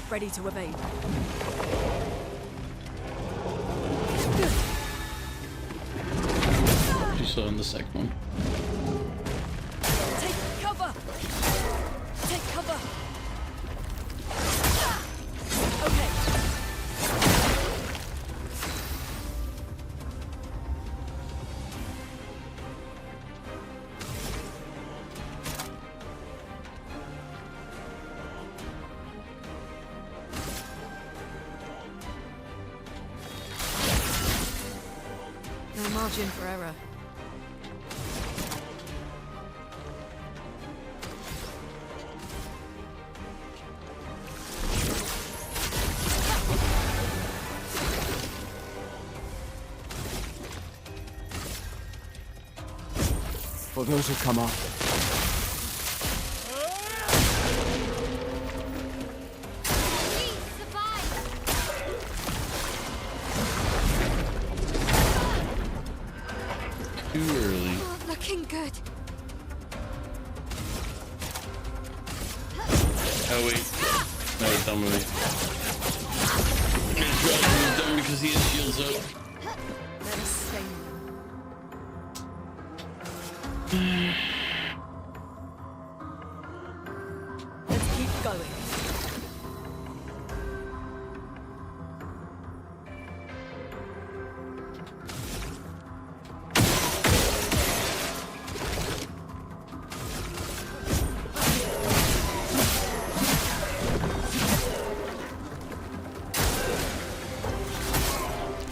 Ready to evade. You saw in the second one. Take cover! Take cover! Okay. No margin for error. For those who come after. Too early. Oh, looking good. Oh wait. No, it's done with me. He's done because he has shields up. Let us stain them. Let's keep going.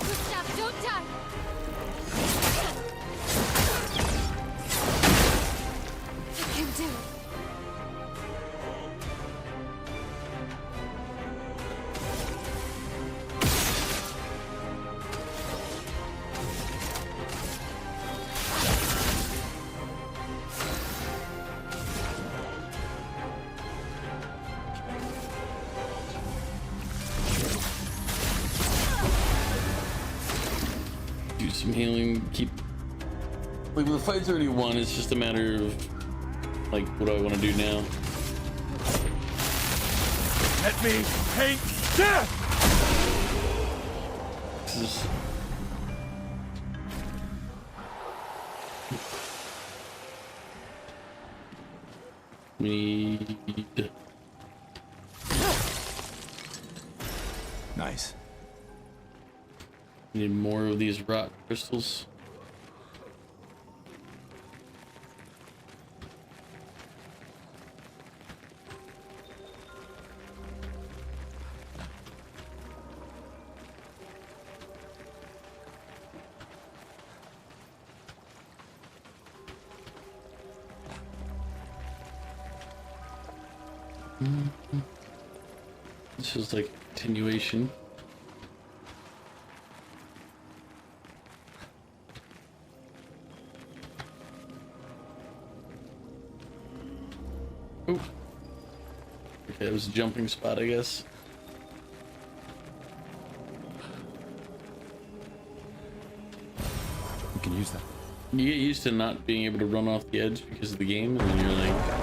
Gustav, don't die. I can do it. Do some healing. Keep. Like the fight's already won. It's just a matter of like what do I want to do now. Let me paint death! boxes. We need... Nice. Need more of these rock crystals. This is like a continuation. Oh. Okay, it was a jumping spot, I guess. We can use that. You get used to not being able to run off the edge because of the game, and then you're like...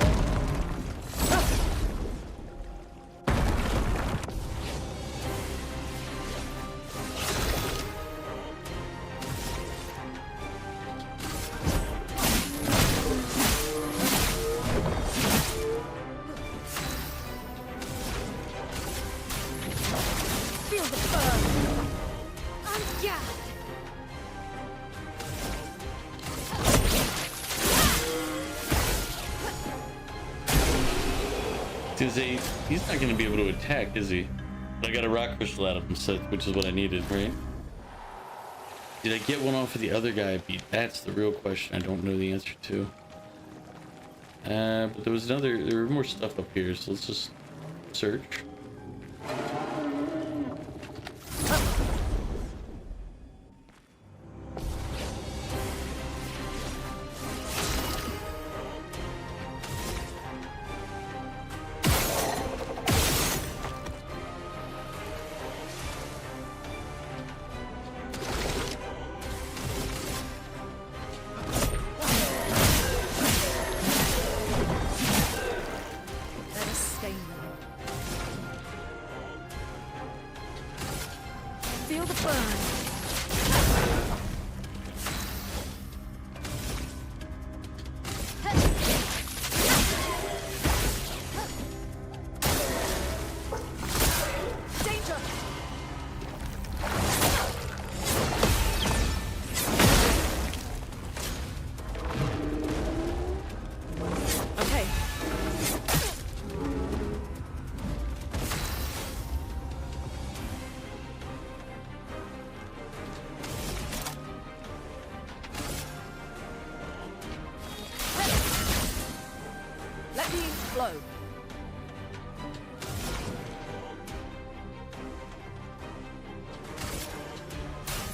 He's not going to be able to attack, is he? But I got a rock crystal out of him, so, which is what I needed, right? Did I get one off of the other guy I beat? That's the real question I don't know the answer to. But there was there was more stuff up here, so let's just search.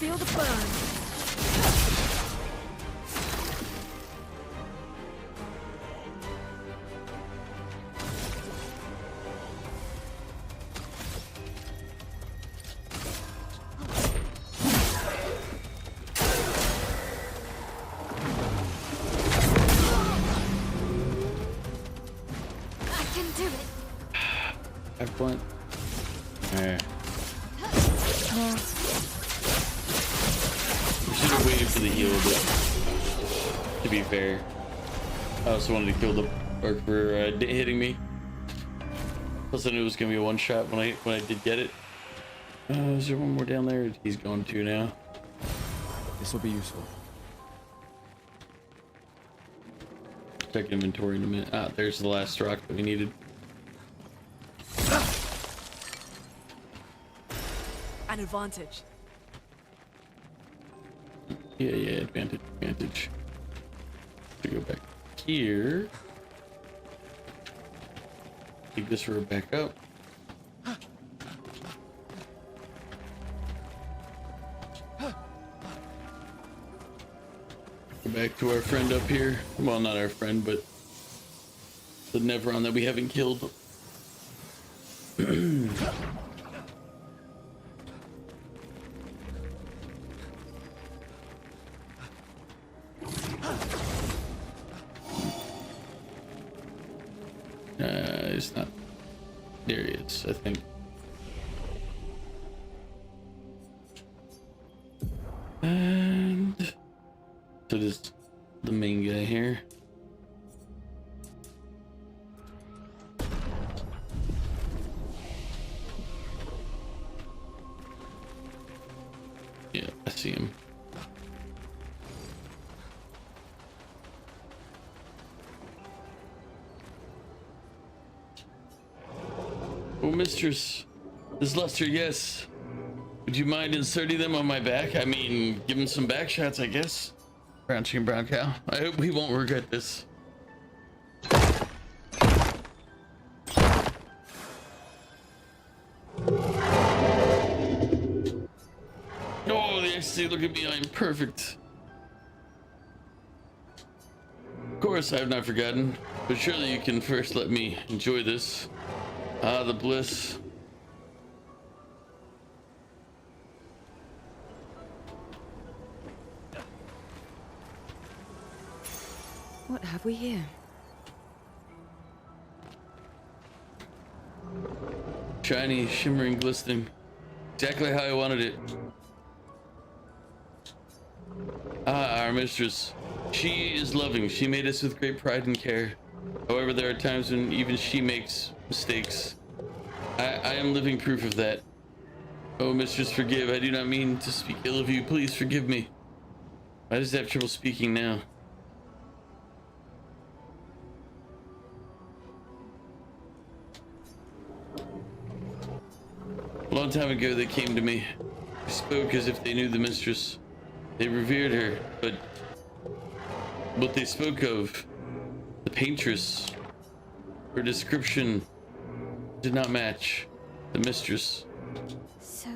Feel the burn. I can do it. I've won. Alright. We should have waited for the heal, but to be fair, I also wanted to kill the orc for hitting me. Plus I knew it was gonna be a one shot when I did get it. Is there one more down there? He's going to now. This will be useful. Check inventory in a minute. Ah, there's the last rock that we needed. An advantage. Yeah, advantage. To go back here. Take this road back up. Go back to our friend up here. Well, not our friend, but the Nevron that we haven't killed. It's not. There he is, I think. And so this the main guy here. Yeah, I see him. Oh, mistress. This luster, yes. Would you mind inserting them on my back? I mean, give him some back shots, I guess. Brown chicken, brown cow. I hope we won't regret this. Oh, they actually look at me. I'm perfect. Of course, I have not forgotten. But surely you can first let me enjoy this. Ah, the bliss. What have we here? Shiny, shimmering, glistening. Exactly how I wanted it. Ah, our mistress. She is loving. She made us with great pride and care. However, there are times when even she makes mistakes. I am living proof of that. Oh, mistress, forgive. I do not mean to speak ill of you. Please forgive me. I just have trouble speaking now. A long time ago, they came to me. They spoke as if they knew the mistress. They revered her, but what they spoke of, the paintress, her description did not match the mistress. So,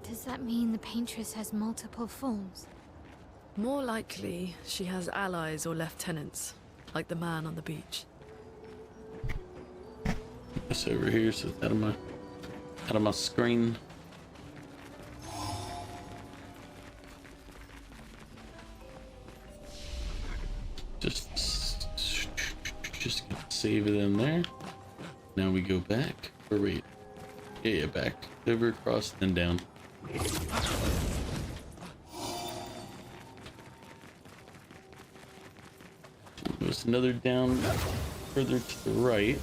does that mean the paintress has multiple forms? More likely, she has allies or lieutenants, like the man on the beach. It's over here, so it's out of my screen. Just save it in there. Now we go back. Or wait. Yeah, back. Over, across, then down. There's another down further to the right.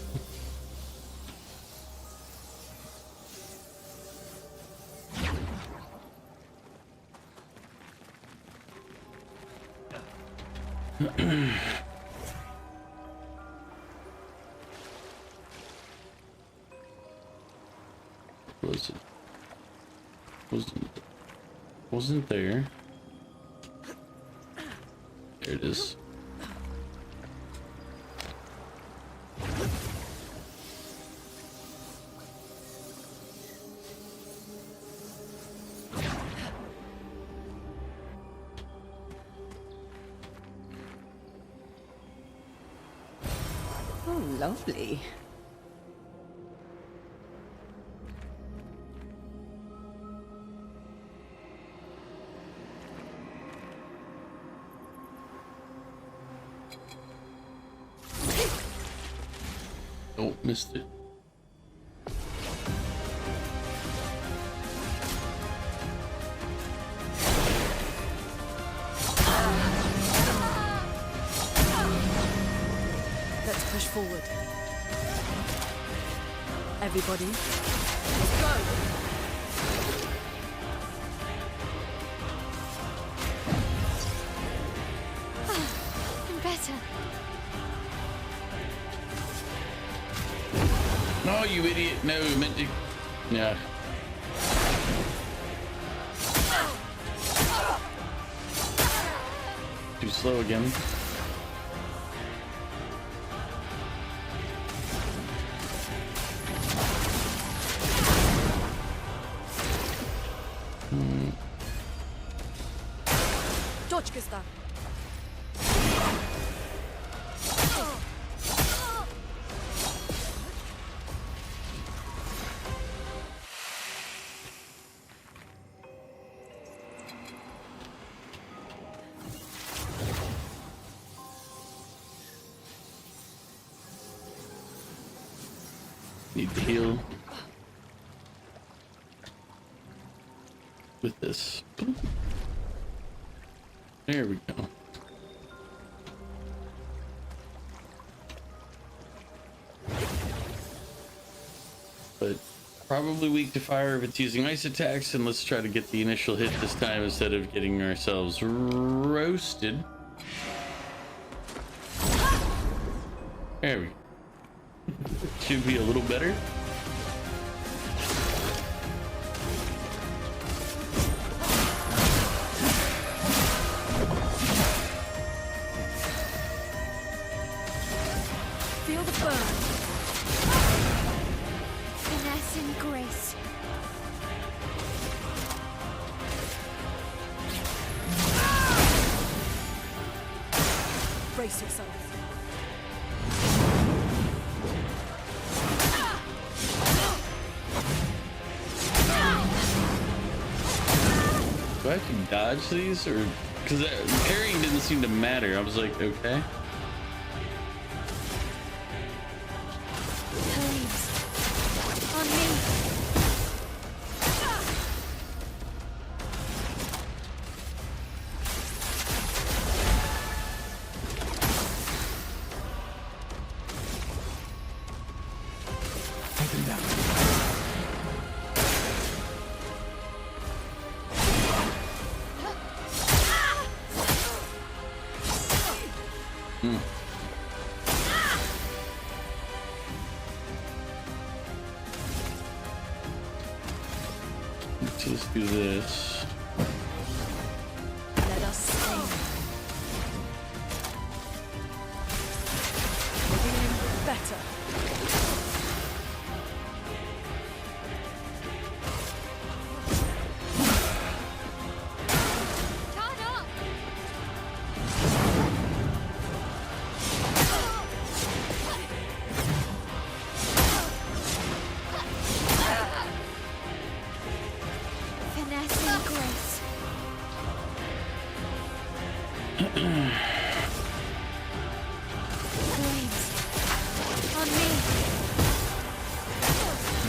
Wasn't there. There it is. Oh, lovely. Oh, missed it. Let's push forward. Everybody, let's go! I'm better. No, you idiot. No, we meant to. Yeah. Too slow again. Точка ста. Need to heal with this. There we go. But probably weak to fire if it's using ice attacks, and let's try to get the initial hit this time instead of getting ourselves roasted. There we go. Should be a little better. Feel the burn. Finesse and grace. Brace yourself. Do I have to dodge these, or because parrying didn't seem to matter? I was like, okay. Please. On me. Take him down. Let's do this. Let us sing. Feeling better. Turn up. Finesse and grace. Flames. On me.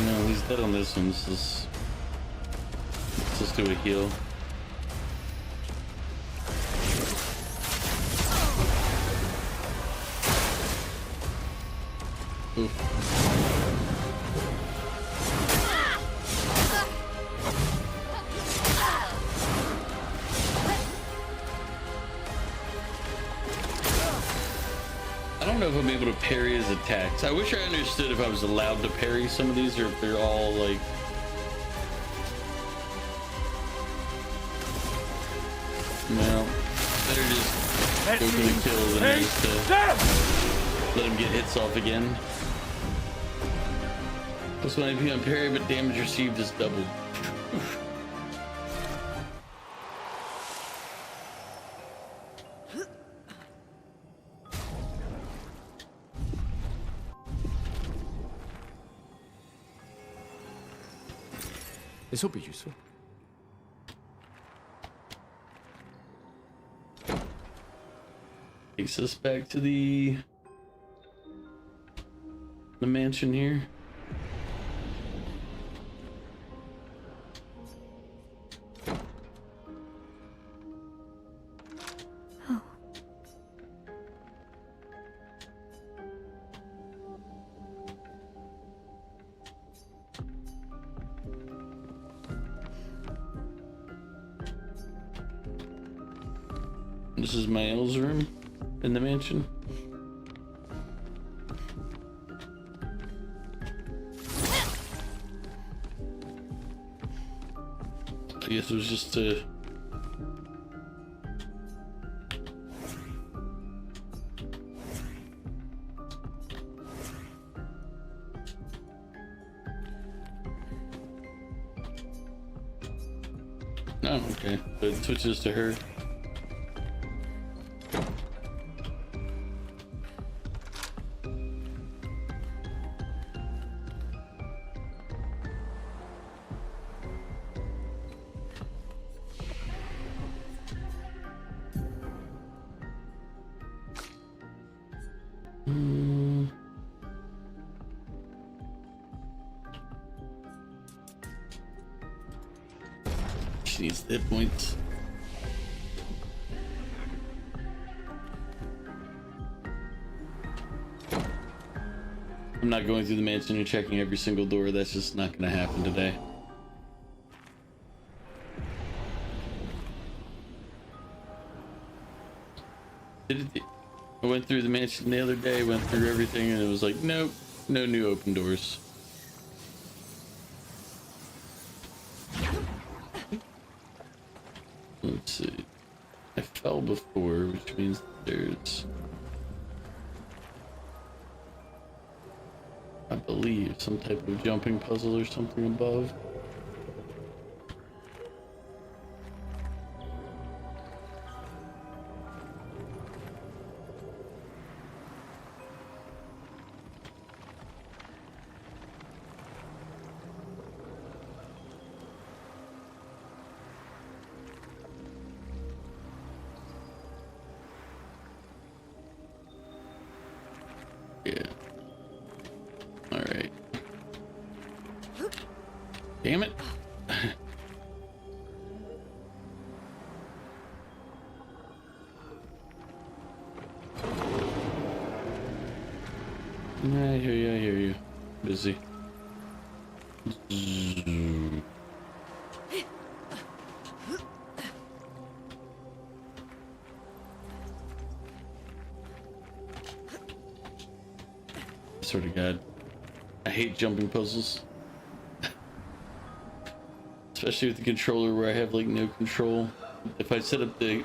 No, he's dead on this one. Let's just do a heal. Oof. I don't know if I'm able to parry his attacks. I wish I understood if I was allowed to parry some of these, or if they're all like... No, better just go for the kill than it is to let him get hits off again. Plus 1 AP on parry, but damage received is doubled. This will be useful. Takes us back to the mansion here. This is Mael's room in the mansion. I guess it was just to... Oh, okay. So it switches to her. She needs hit points. I'm not going through the mansion and checking every single door. That's just not going to happen today. I went through the mansion the other day, went through everything, and it was like, nope, no new open doors. Let's see. I fell before, which means there's, I believe, some type of jumping puzzle or something above. Yeah. All right. Damn it. I hear you, I hear you. Busy. Swear to God, I hate jumping puzzles. Especially with the controller where I have like no control. If I set up the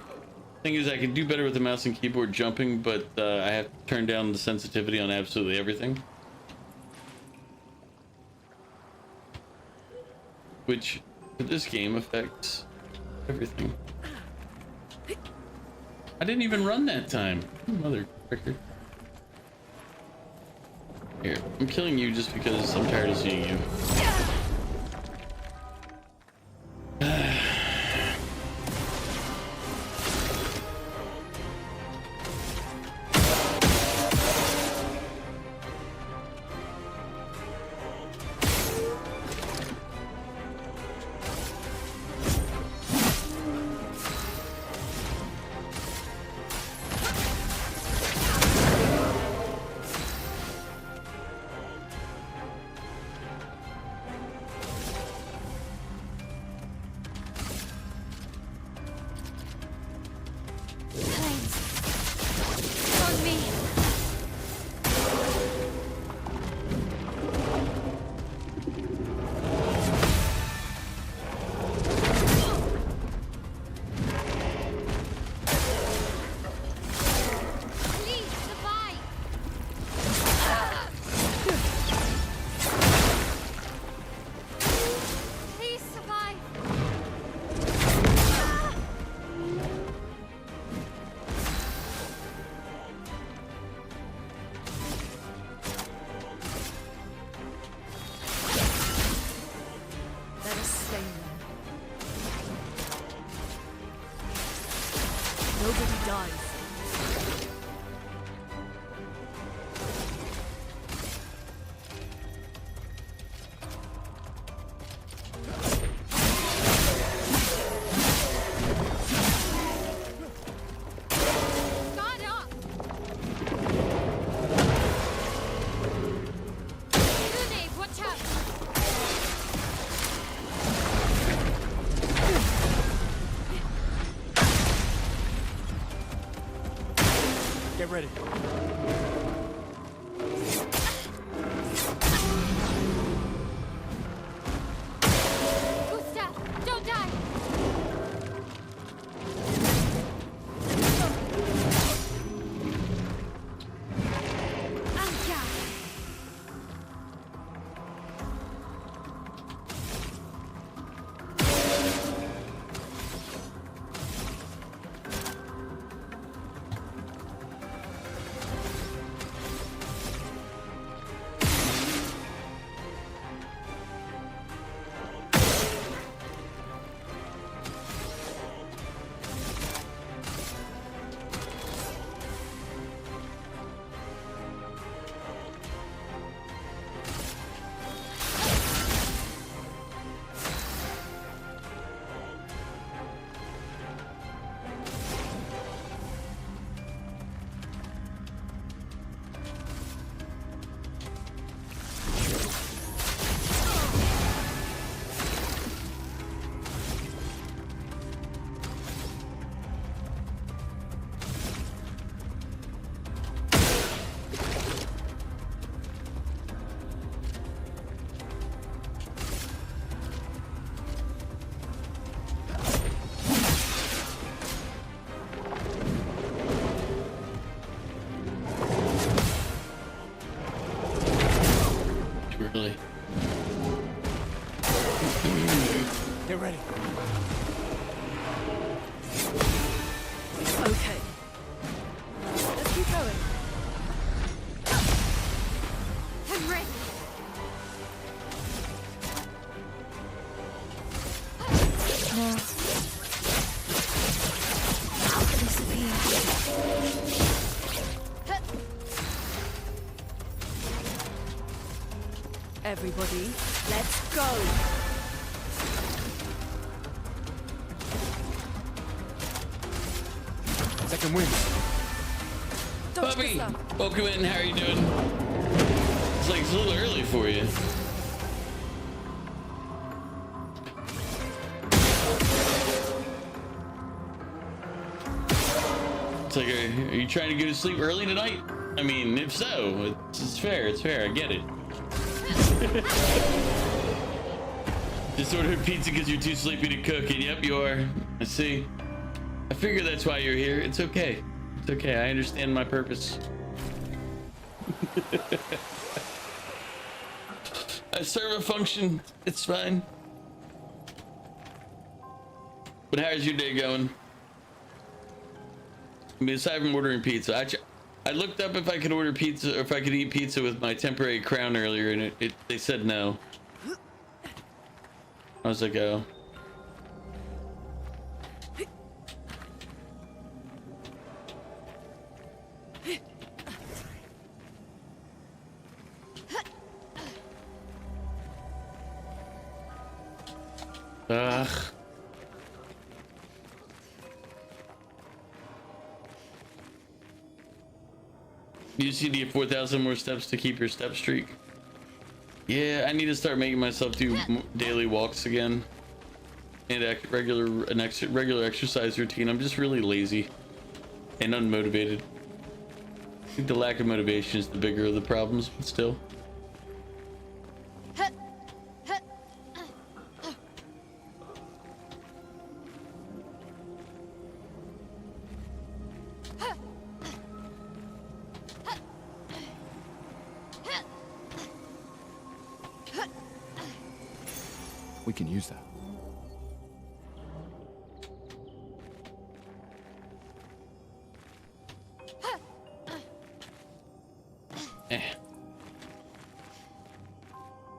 thing is I can do better with the mouse and keyboard jumping, but I have to turn down the sensitivity on absolutely everything. Which for this game affects everything. I didn't even run that time. Mother fricker. Here, I'm killing you just because I'm tired of seeing you. Nobody dies. Get ready. Gustav, don't die! everybody. Let's go! Second wind. Puppy, welcome in. How are you doing? It's like it's a little early for you. It's like, are you trying to go to sleep early tonight? I mean, if so, it's fair. It's fair. I get it. Just ordered pizza because you're too sleepy to cook, and yep, you are. I see. I figure that's why you're here. It's okay. It's okay. I understand my purpose. I serve a function. It's fine. But how's your day going? I mean, aside from ordering pizza, I looked up if I could order pizza, or if I could eat pizza with my temporary crown earlier, and they said no. I was like, oh. Ugh. You just need to get 4,000 more steps to keep your step streak. Yeah, I need to start making myself do daily walks again, and regular exercise routine. I'm just really lazy and unmotivated. I think the lack of motivation is the bigger of the problems, but still. We can use that.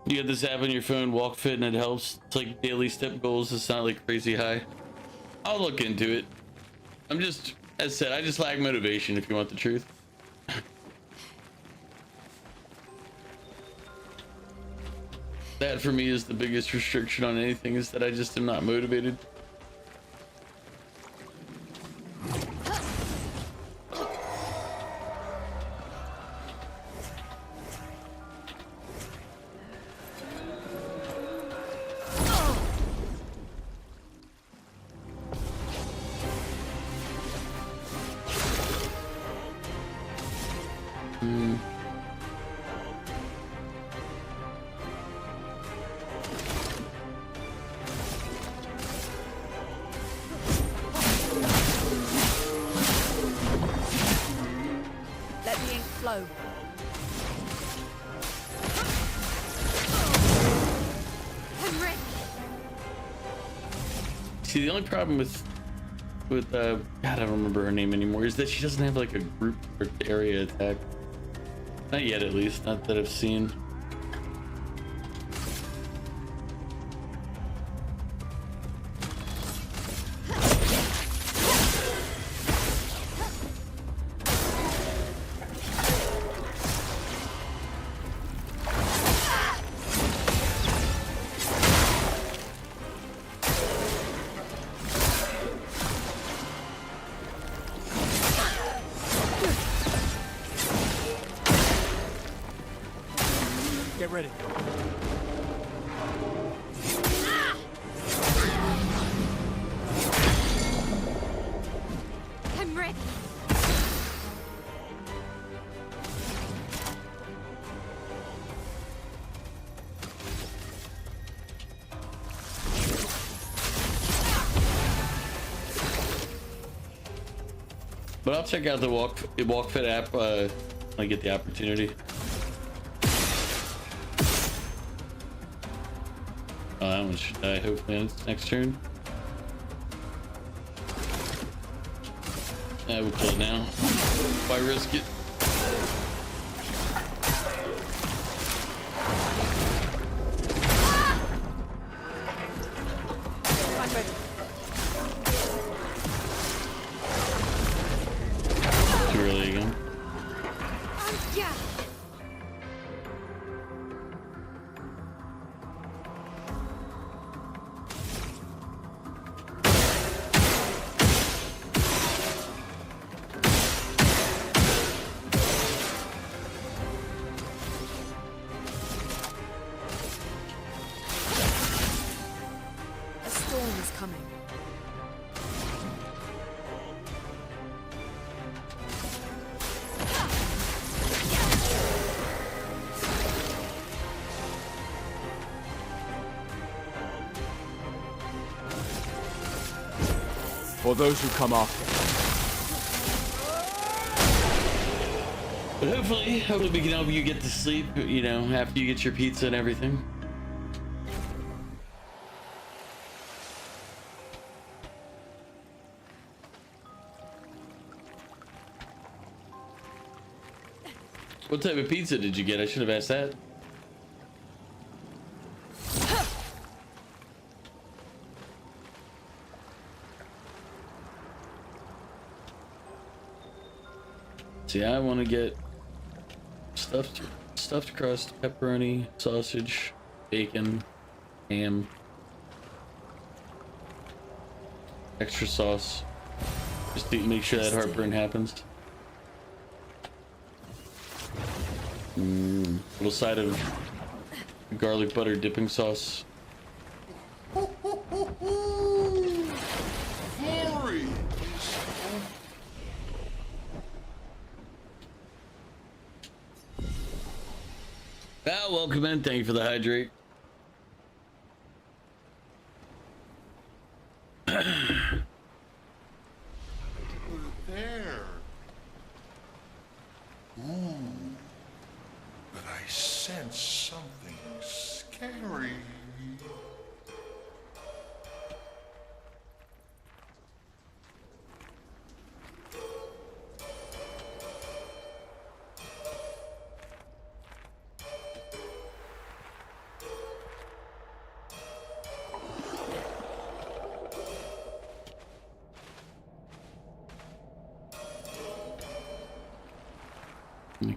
You get this app on your phone, Walk Fit, and it helps. It's like daily step goals. It's not like crazy high. I'll look into it. I'm just, as I said, I just lack motivation, if you want the truth. That for me is the biggest restriction on anything, is that I just am not motivated. See, the only problem with God, I don't remember her name anymore, is that she doesn't have like a group or area attack. Not yet, at least. Not that I've seen. Get ready. I'm ready. But I'll check out the Walk Fit app when I get the opportunity. That one should die hopefully on its next turn. I would kill it now. Why risk it? Too early again. for those who come after. But hopefully we can help you get to sleep, you know, after you get your pizza and everything. What type of pizza did you get? I should have asked that. See, I want to get stuffed crust, pepperoni, sausage, bacon, ham, extra sauce, just to make sure that heartburn happens. Little side of garlic butter dipping sauce. Glory! Ah, welcome in. Thank you for the hydrate. There. Ooh. But I sense something scary.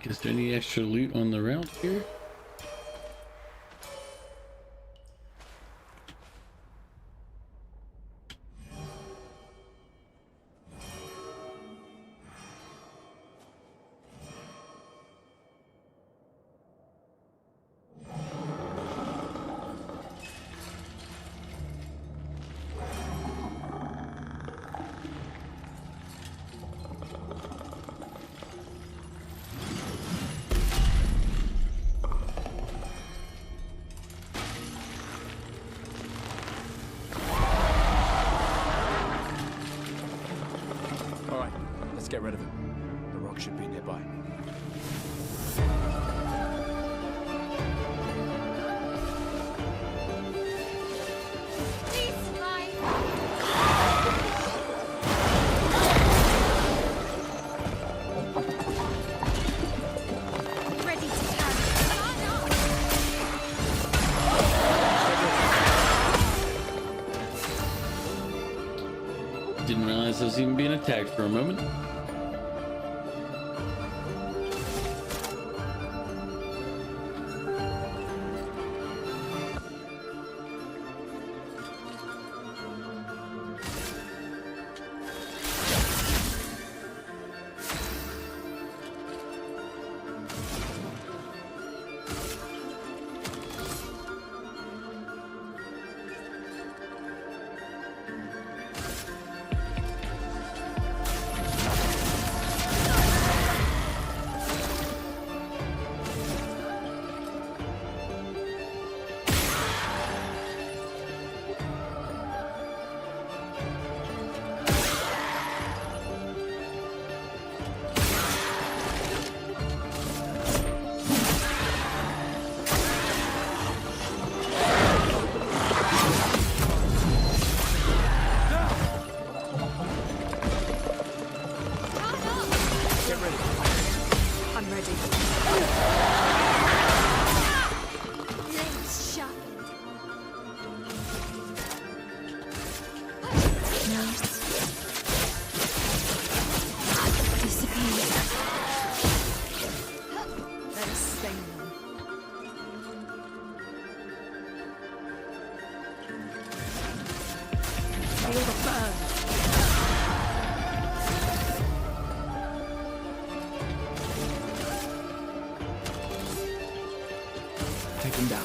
Is there any extra loot on the route here? Let's get rid of him. The rock should be nearby. Didn't realize I was even being attacked for a moment. Take him down.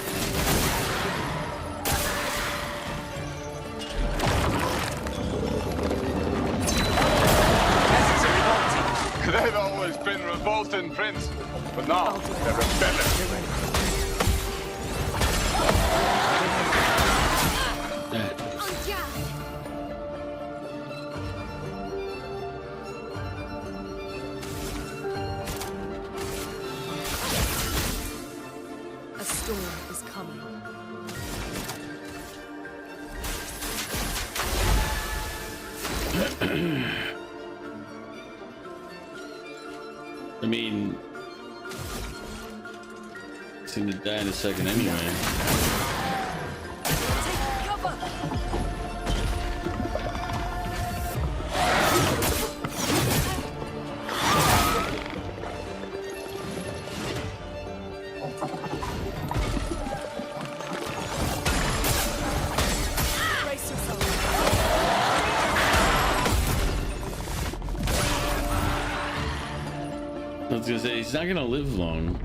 They've always been revolting, Prince, but now they're rebelling. I mean, seem to die in a second anyway. I was gonna say, he's not gonna live long.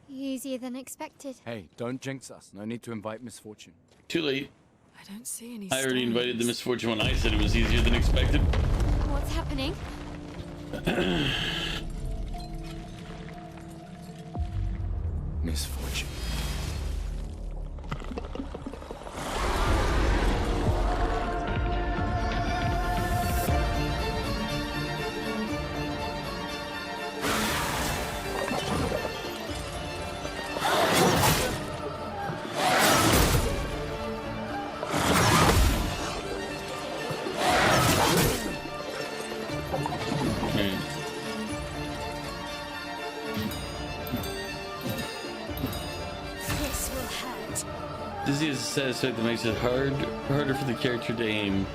Easier than expected. Hey, don't jinx us. No need to invite misfortune. Too late. I don't see any I already invited the stones. misfortune when I said it was easier than expected. What's happening? Misfortune. Right. This will hurt. Dizzy is a side effect that makes it harder for the character to aim.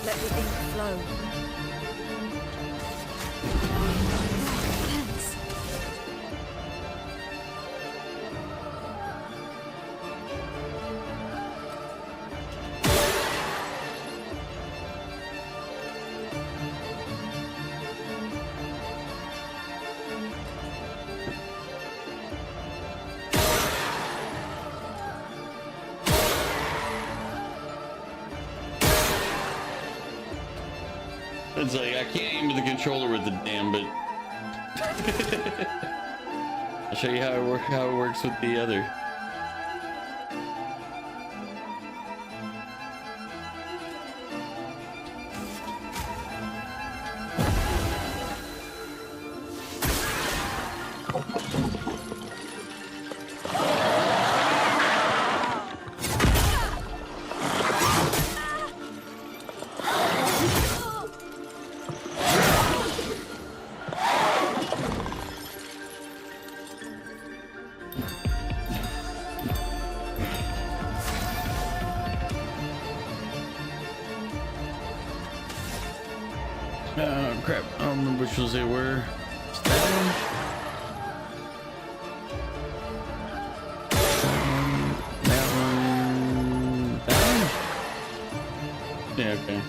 Let the ink flow. Pants. It's like, I can't aim with the controller with the damn bit. I'll show you how it works with the other. Oh crap, I don't remember which ones they were. Is that one? That one. That one? Yeah, okay.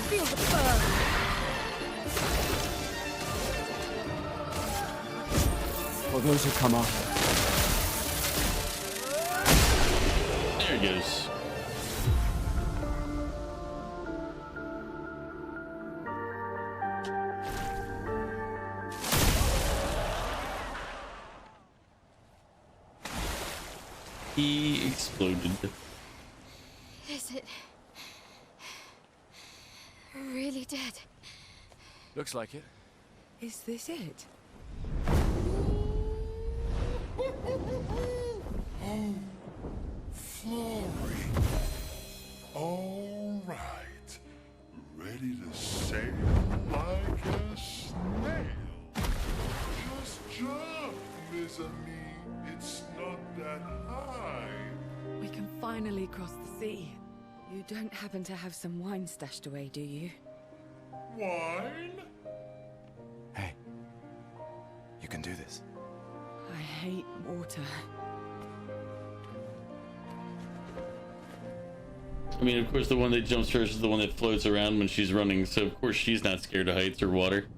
Feel the burn. For those who come after. There it goes. He exploded. Is it really dead? Looks like it. Is this it? Oh, Florrie. All right. Ready to sail like a snail. Just jump, mes amis. It's not that high. We can finally cross the sea. You don't happen to have some wine stashed away, do you? Wine? Hey, you can do this. I hate water. I mean, of course, the one that jumps first is the one that floats around when she's running, so of course she's not scared of heights or water.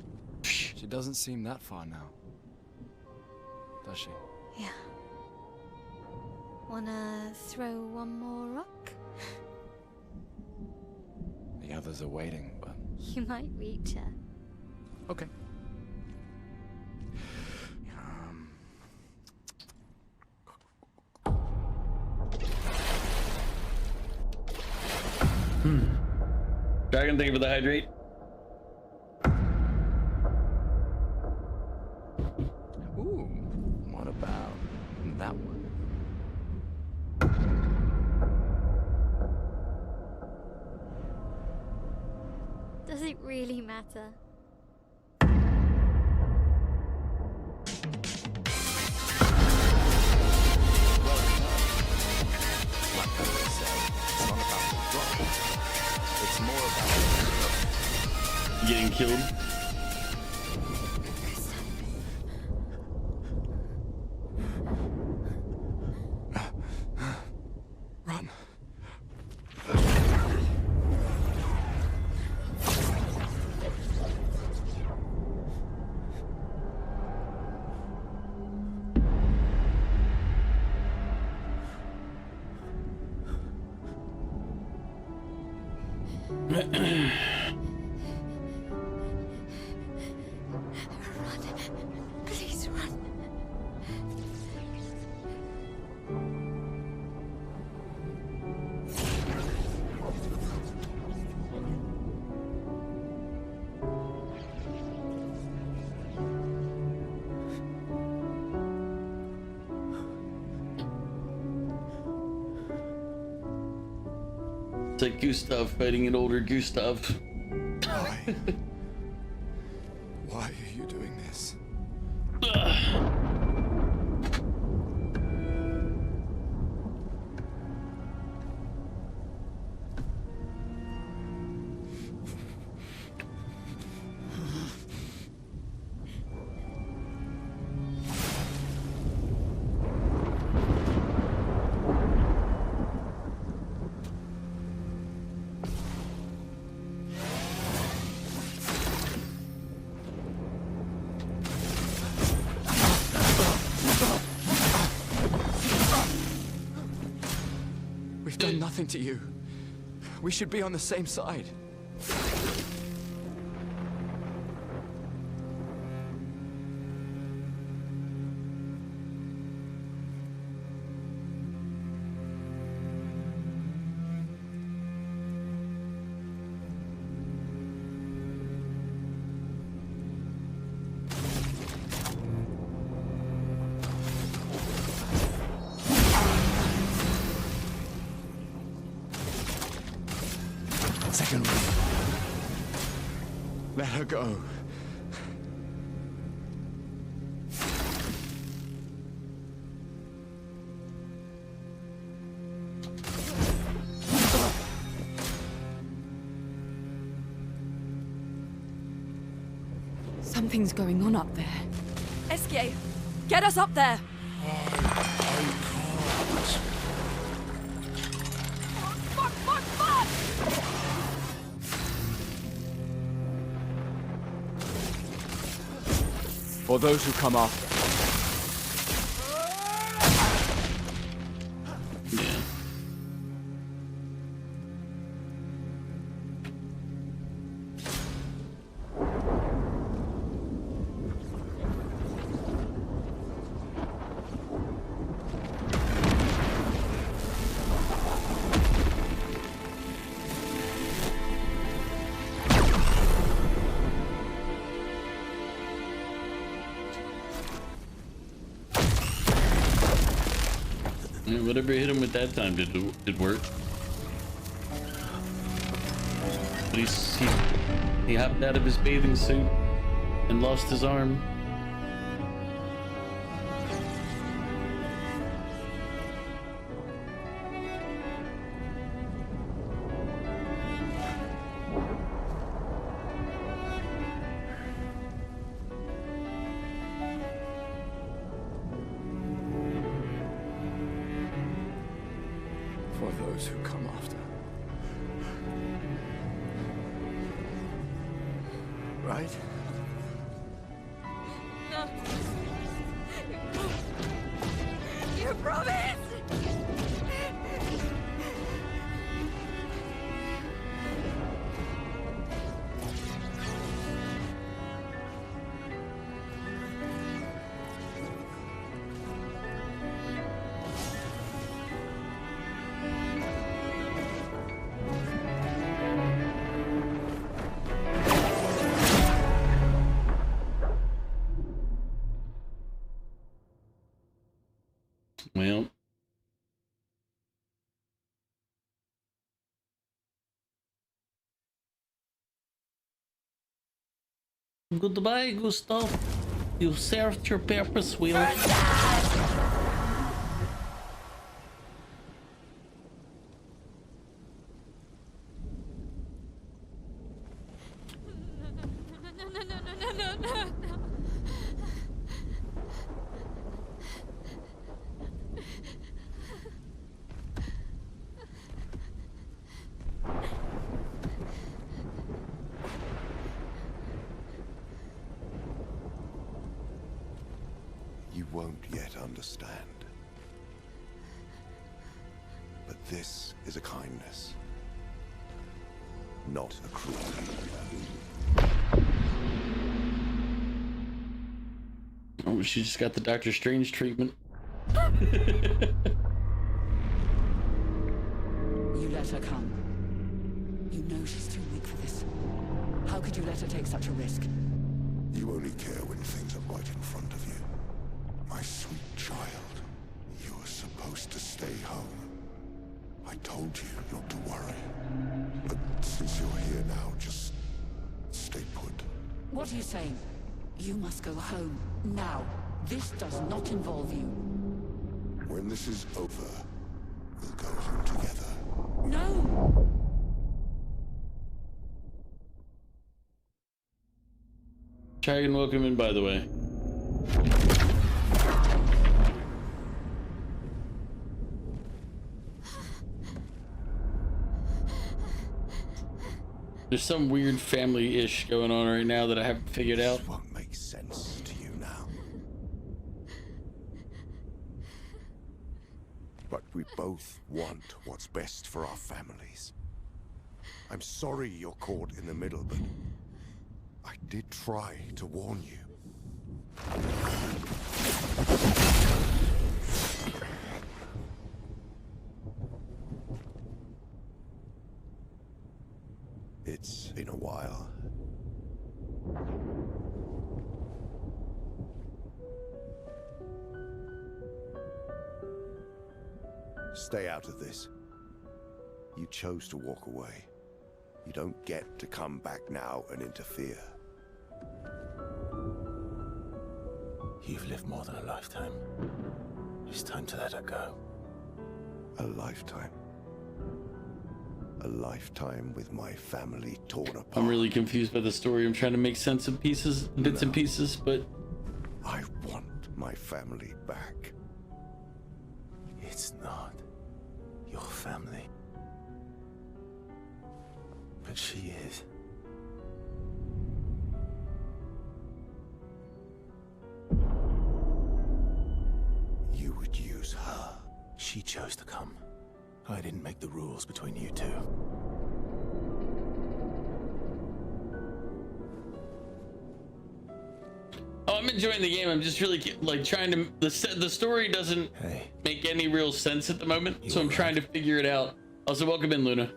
She doesn't seem that far now, does she? Yeah. Wanna throw one more rock? The others are waiting, but... You might reach her. Okay. Dragon, thank you for the hydrate. Ooh, what about that one? Does it really matter? It's more about Getting killed. run. Run. Please run. It's like Gustav fighting an older Gustav. Why? Why are you doing this? We've done nothing to you. We should be on the same side. Second one. Let her go. Something's going on up there. Esquier, get us up there! Fuck, fuck, fuck! For those who come after. Yeah. Yeah, whatever hit him with that time did work. But he hopped out of his bathing suit and lost his arm. For those who come after. Right? No. You promised! Well, goodbye, Gustav. You served your purpose well. No. You won't yet understand. But this is a kindness, not a cruelty. Oh, she just got the Doctor Strange treatment. You let her come. You know she's too weak for this. How could you let her take such a risk? You only care when things are right in front of you. My sweet child, you were supposed to stay home. I told you not to worry. But since you're here now, just stay put. What are you saying? You must go home, now. This does not involve you. When this is over, we'll go home together. No! Try and welcome in, by the way. There's some weird family-ish going on right now that I haven't figured out. This won't make sense to you now. But we both want what's best for our families. I'm sorry you're caught in the middle, but I did try to warn you. It's been a while. Stay out of this. You chose to walk away. You don't get to come back now and interfere. You've lived more than a lifetime. It's time to let her go. A lifetime. A lifetime with my family torn apart. I'm really confused by the story. I'm trying to make sense of pieces, bits and pieces, but I want my family back. It's not your family. But she is. You would use her. She chose to come. I didn't make the rules between you two. oh, I'm enjoying the game. I'm just really like trying to. The story doesn't make any real sense at the moment, so I'm trying to figure it out. Also, welcome in, Luna.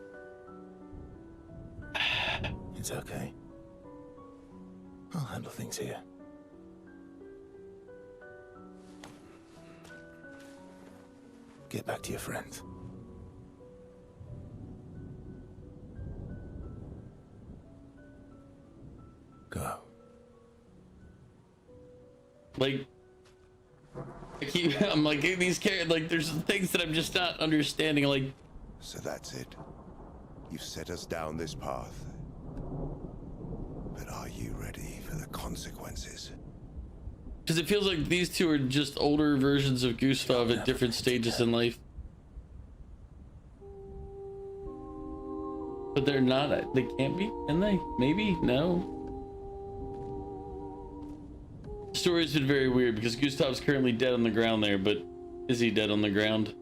It's okay. I'll handle things here. Get back to your friends. Go. Like, I'm like, these characters, like, there's things that I'm just not understanding. Like, so that's it. You've set us down this path. But are you ready for the consequences? because it feels like these two are just older versions of Gustav at different stages in life. But they're not. They can't be, can they? Maybe? No. The story's been very weird because Gustav's currently dead on the ground there, but is he dead on the ground?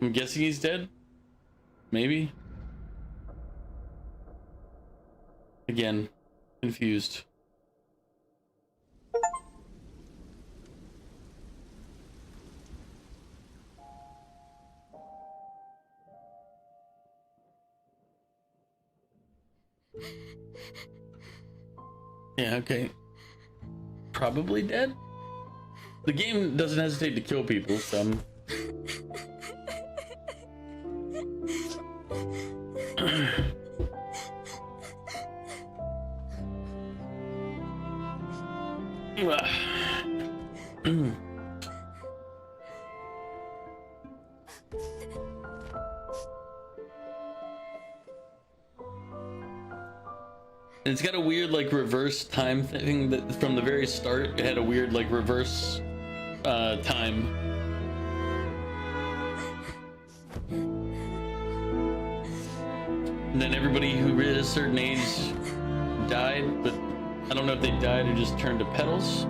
I'm guessing he's dead. Maybe. Again, confused. Yeah, okay. Probably dead? The game doesn't hesitate to kill people, so I'm... It's got a weird like reverse time thing that from the very start it had a weird like reverse time. And then everybody who reached a certain age died, but I don't know if they died or just turned to petals,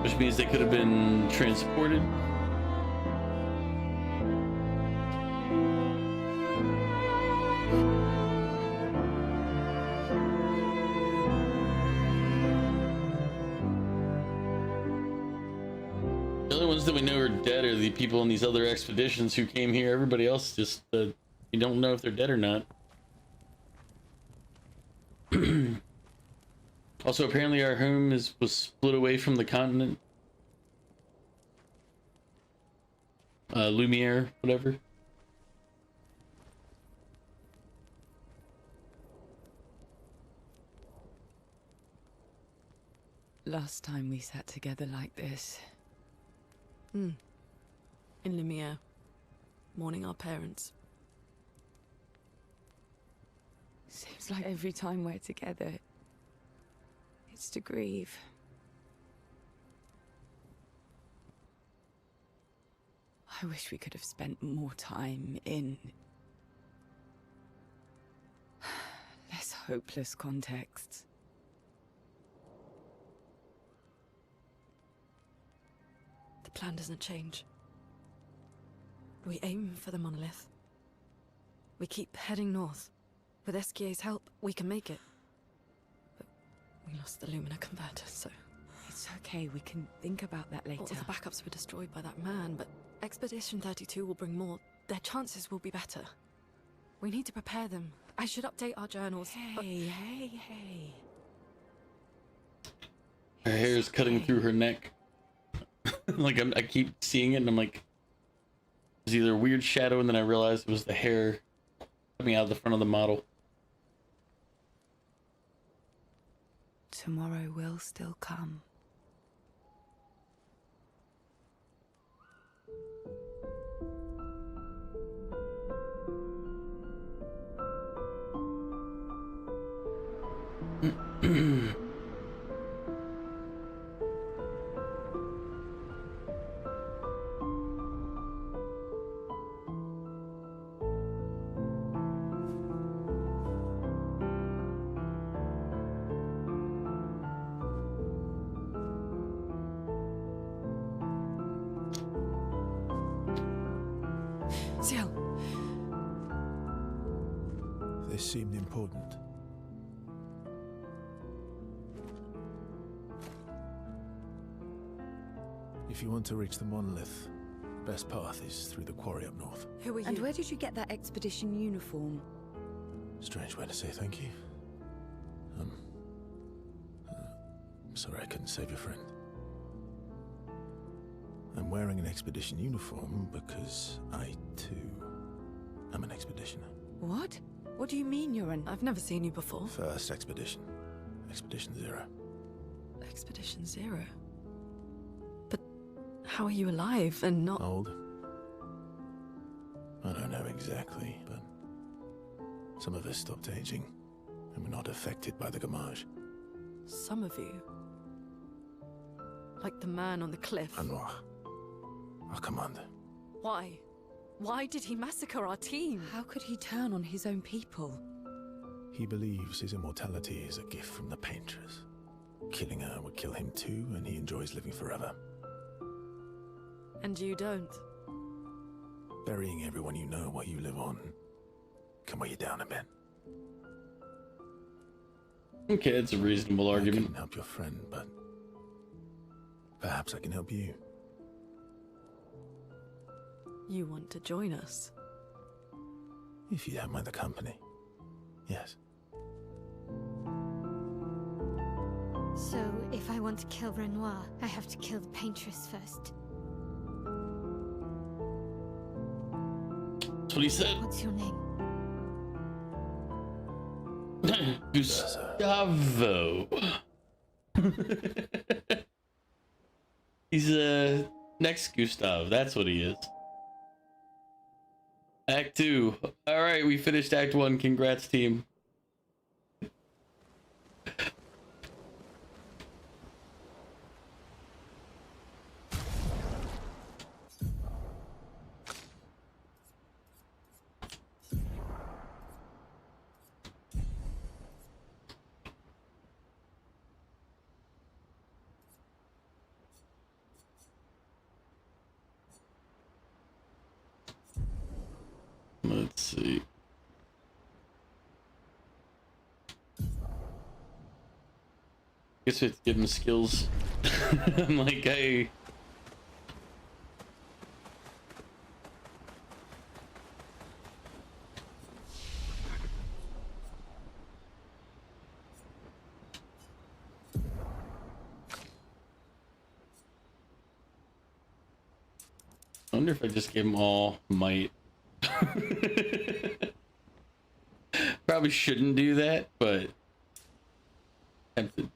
which means they could have been transported. The only ones that we know are dead are the people in these other expeditions who came here. Everybody else just you don't know if they're dead or not. Also, apparently our home was split away from the continent. Lumiere, whatever. Last time we sat together like this. In Lumiere, mourning our parents. Seems like every time we're together, it's to grieve. I wish we could have spent more time in less hopeless contexts. The plan doesn't change. We aim for the monolith. We keep heading north. With SKA's help, we can make it. But we lost the Lumina converter, so... It's okay, we can think about that later. All the backups were destroyed by that man, but Expedition 32 will bring more. Their chances will be better. We need to prepare them. I should update our journals. Hey. Her hair is cutting through her neck. Like I keep seeing it and I'm like, there's either a weird shadow and then I realized it was the hair coming out of the front of the model. Tomorrow will still come. Ciel. This seemed important. If you want to reach the monolith, best path is through the quarry up north. Who are you? And where did you get that expedition uniform? Strange way to say thank you. I'm sorry I couldn't save your friend. I'm wearing an expedition uniform because I, too, am an expeditioner. What? What do you mean you're an... I've never seen you before. First expedition. Expedition 0. Expedition 0? But how are you alive and not... Old? I don't know exactly, but some of us stopped aging, and we're not affected by the gamage. Some of you? Like the man on the cliff? Anwar, our commander. Why? Why did he massacre our team? How could he turn on his own people? He believes his immortality is a gift from the Paintress. Killing her would kill him too, and he enjoys living forever. And you don't? Burying everyone you know while you live on can weigh you down a bit. Okay, it's a reasonable I argument. couldn't help your friend, but perhaps I can help you. You want to join us? If you don't mind the company. Yes. So, if I want to kill Renoir, I have to kill the Paintress first. That's what he said. What's your name? Gustavo. He's next Gustav. That's what he is. Act 2. All right, we finished Act 1. Congrats, team. Let's see. Guess we have to give him skills. I'm like, hey. I wonder if I just gave him all might. Probably shouldn't do that, but tempted.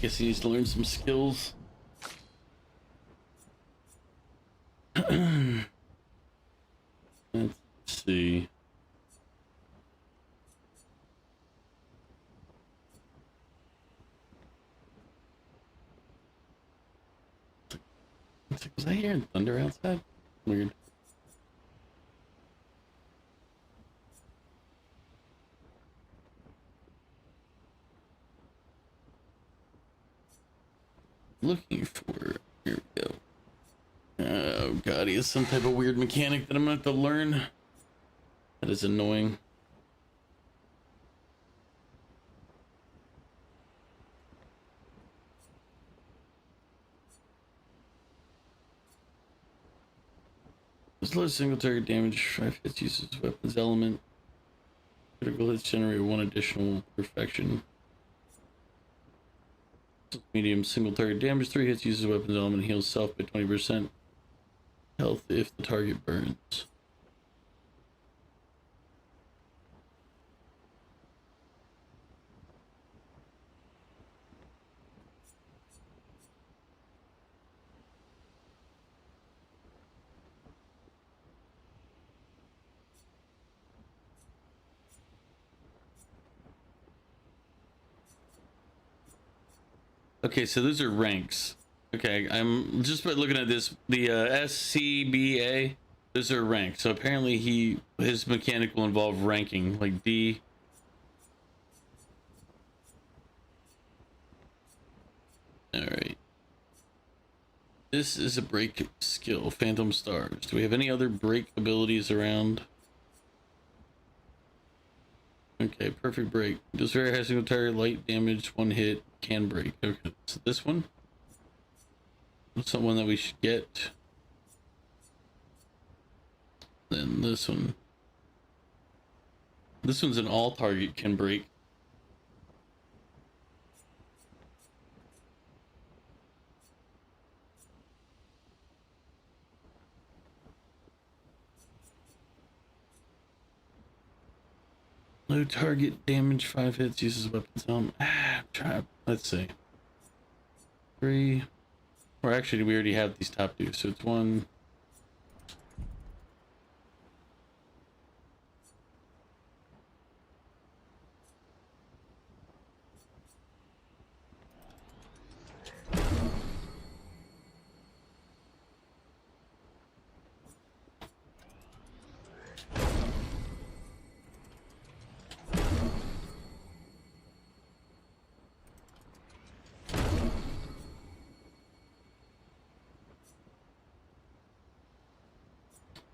Guess he needs to learn some skills. Let's see. Was I hearing thunder outside? Weird. Looking for, here we go. Oh god, he has some type of weird mechanic that I'm gonna have to learn. That is annoying. There's low single target damage, 5 hits uses weapons element. Critical hits generate 1 additional perfection. Medium single target damage, 3 hits uses weapons element, heals self by 20% health if the target burns. Okay, so those are ranks. Okay, I'm just looking at this. The SCBA Those are ranked. So apparently his mechanic will involve ranking, like D. All right. This is a break skill, Phantom Stars. Do we have any other break abilities around? Okay, perfect break. Does very high single target, light damage, one hit, can break. Okay, so this one. That's the one that we should get. Then this one. This one's an all target can break. Low target damage, 5 hits, uses weapons helm. Trap. Let's see. 3. Or actually, we already have these top two, so it's 1.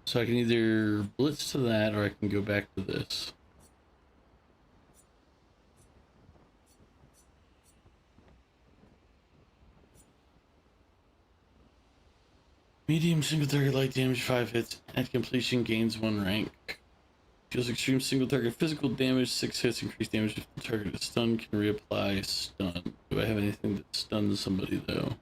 So I can either blitz to that or I can go back to this. Medium single target light damage, 5 hits. At completion gains 1 rank. Deals extreme single target physical damage, 6 hits. Increased damage if the target is stunned. Can reapply stun. Do I have anything that stuns somebody though?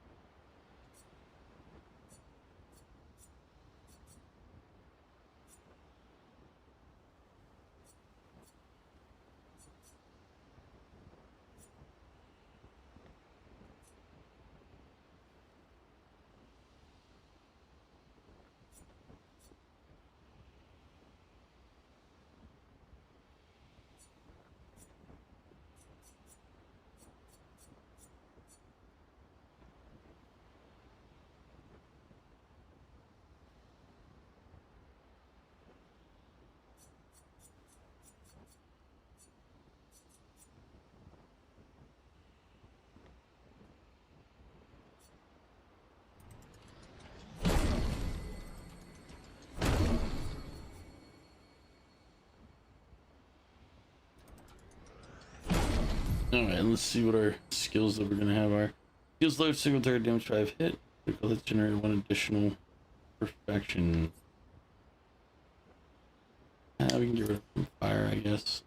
Alright, let's see what our skills that we're gonna have are. Deals low single target damage, 5 hit. Let's generate 1 additional perfection. We can get rid of fire, I guess.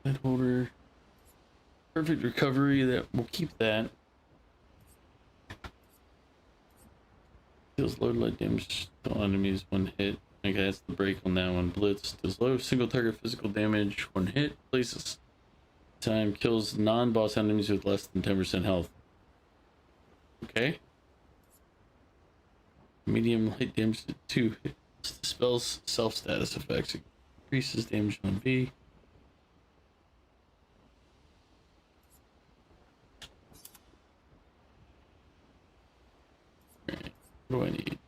Head holder. Perfect recovery, that we'll keep that. Deals low light damage to all enemies, 1 hit. Okay, that's the break on that one. Blitz does low single target physical damage, 1 hit. Places time, kills non-boss enemies with less than 10% health. Okay. Medium light damage to 2 hits. Dispels self-status effects. Increases damage on B. What do I need?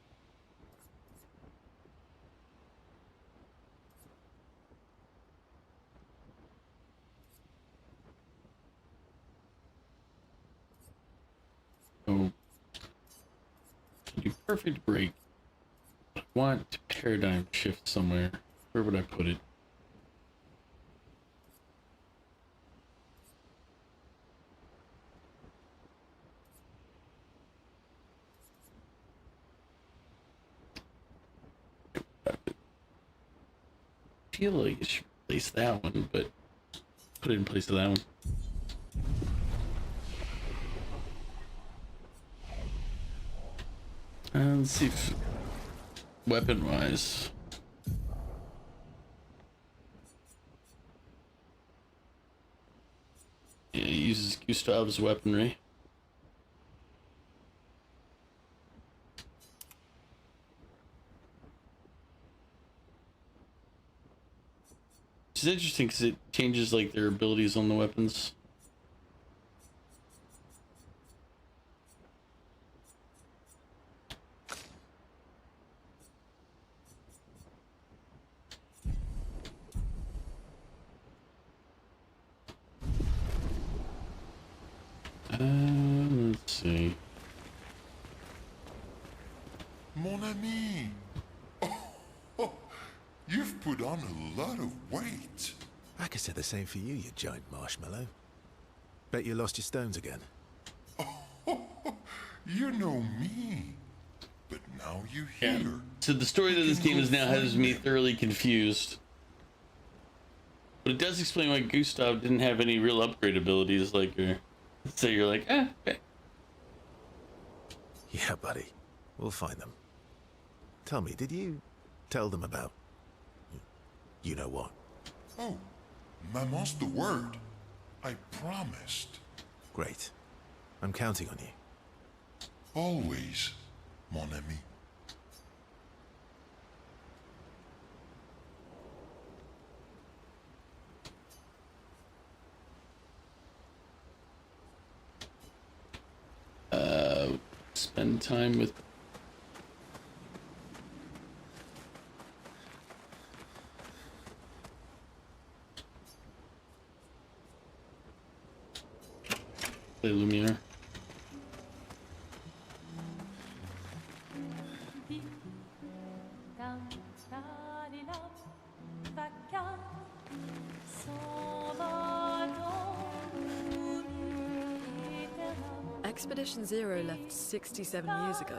Oh, do perfect break. I want to paradigm shift somewhere. Where would I put it? I feel like it should replace that one, but put it in place of that one. Let's see if weapon-wise. Yeah, he uses Gustav's weaponry. Which is interesting because it changes like their abilities on the weapons. Let's see. Mon ami. Oh, you've put on a lot of weight. I could say the same for you, you giant marshmallow. Bet you lost your stones again. You know me. But now you're here. Yeah. So the story that this game is now has me thoroughly confused. But it does explain why Gustav didn't have any real upgrade abilities, like, so you're like, okay. Yeah, buddy. We'll find them. Tell me, did you tell them about... you know what? Oh, Maman's the word. I promised. Great. I'm counting on you. Always, mon ami. Spend time with... play Lumiere. Expedition Zero left 67 years ago,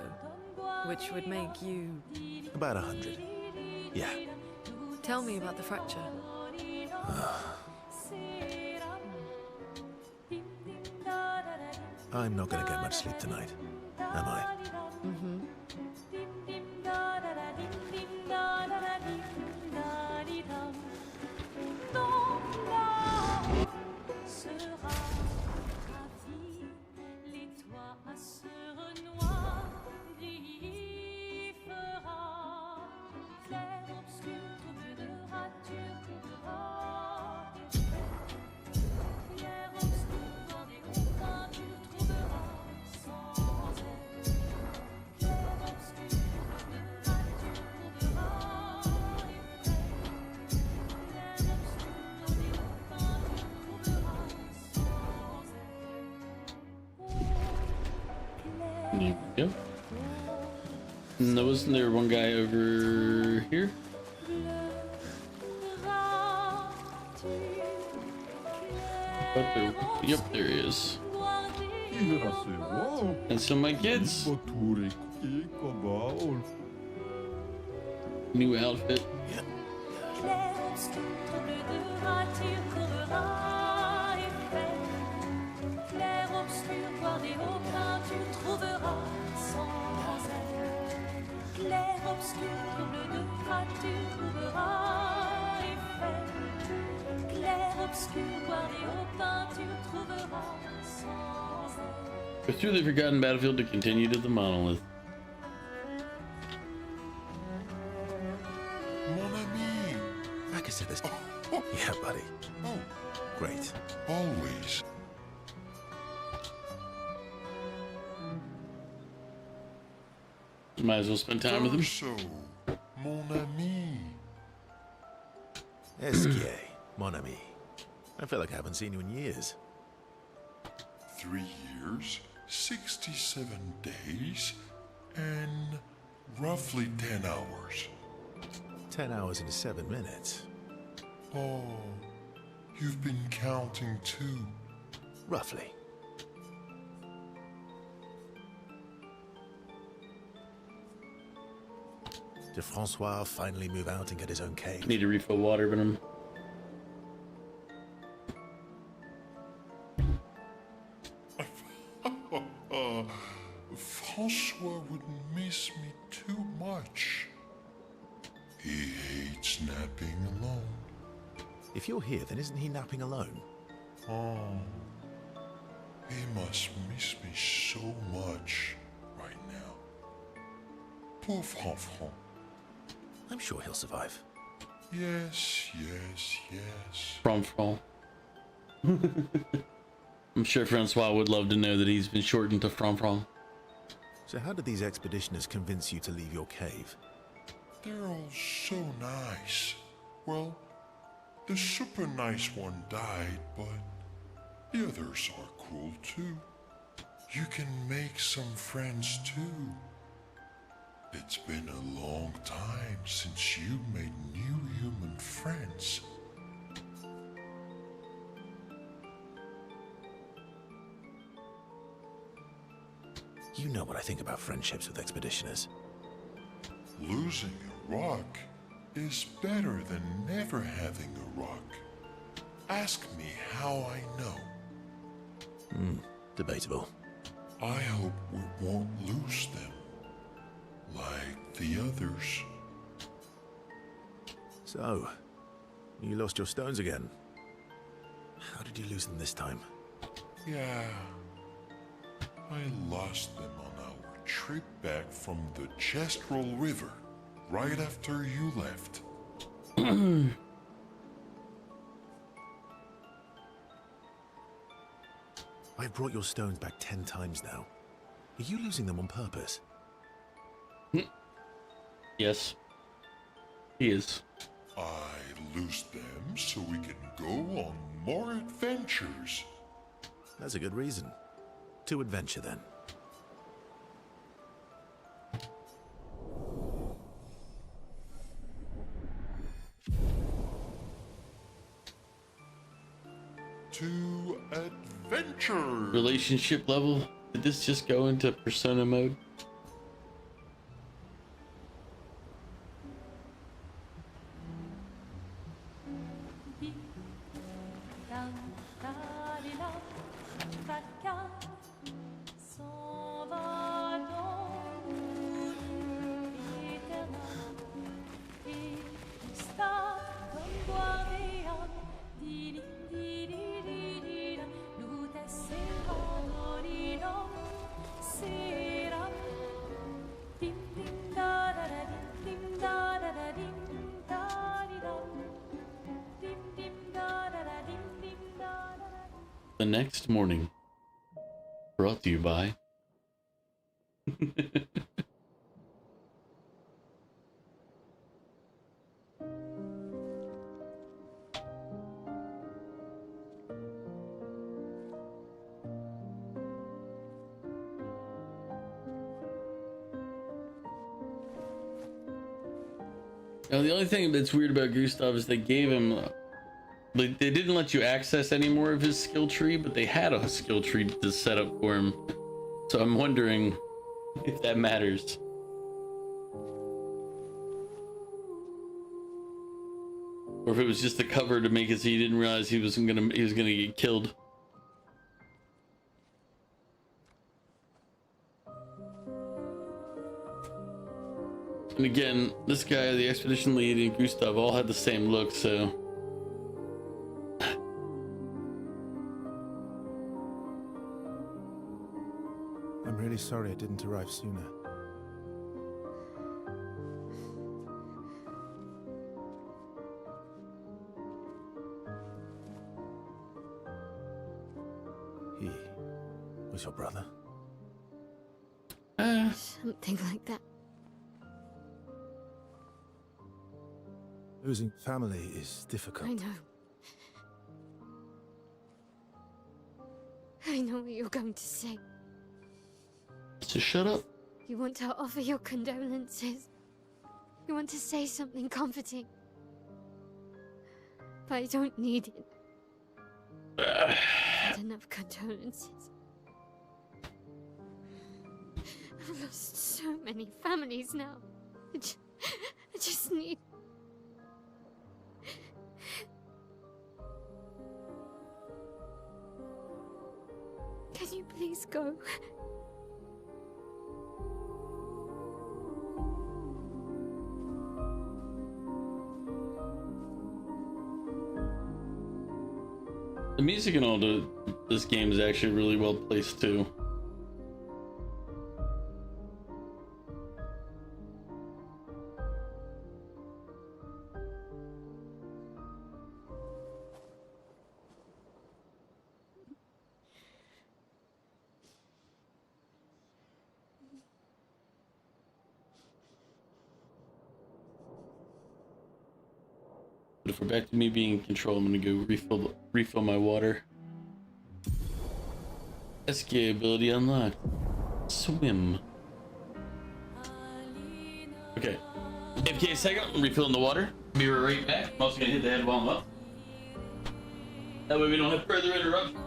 which would make you... About 100. Yeah. Tell me about the fracture. I'm not gonna get much sleep tonight, am I? Mm-hmm. Yep. No, wasn't there one guy over here? Yep, there he is. And some of my kids. New outfit. Yep. Clair, obscur, bleu de rature, trouveras effet. Clair, obscur, guardé aux peintures, trouveras sans aide. Go through the forgotten battlefield to continue to the monolith. Mon ami. I could say this. Yeah, buddy. Oh, Great. always. Might as well spend time with him. So, mon ami. Esquier, mon ami. I feel like I haven't seen you in years. 3 years, 67 days, and roughly 10 hours. 10 hours and 7 minutes. Oh, you've been counting too. Roughly. Did Francois finally move out and get his own cave? Need to refill water, but I'm... Francois would miss much. He hates napping alone. If you're here, then isn't he napping alone? Oh, he must miss me so much right now. Pauvre enfant. I'm sure he'll survive. Yes, yes, yes. Francois. I'm sure Francois would love to know that he's been shortened to Francois. So how did these expeditioners convince you to leave your cave? They're all so nice. Well, the super nice one died, but the others are cool too. You can make some friends too. It's been a long time since you made new human friends. You know what I think about friendships with expeditioners. Losing a rock is better than never having a rock. Ask me how I know. Debatable. I hope we won't lose them, like the others. So, you lost your stones again. How did you lose them this time? Yeah, I lost them on our trip back from the Chestrel River, right after you left. I've brought your stones back 10 times now. Are you losing them on purpose? Yes, he is. I lose them so we can go on more adventures. That's a good reason. To adventure, then. To adventure! Relationship level? Did this just go into persona mode? The next morning, brought to you by Now, the only thing that's weird about Gustav is they gave him, like, they didn't let you access any more of his skill tree, but they had a skill tree to set up for him. So I'm wondering if that matters. Or if it was just a cover to make it so you didn't realize he was gonna get killed. And again, this guy, the expedition lead, and Gustav all had the same look, so. I'm really sorry I didn't arrive sooner. He was your brother? Something like that. Losing family is difficult. I know. I know what you're going to say. So shut up. You want to offer your condolences. You want to say something comforting. But I don't need it. I've had enough condolences. I've lost so many families now. I just need... Can you please go? The music in all this game is actually really well placed too. But if we're back to me being in control, I'm gonna go refill my water. SK ability unlocked. Swim. Okay. AFK a second, I'm refilling the water. Be right back. I'm also gonna hit the head while I'm up. That way we don't have further interruptions.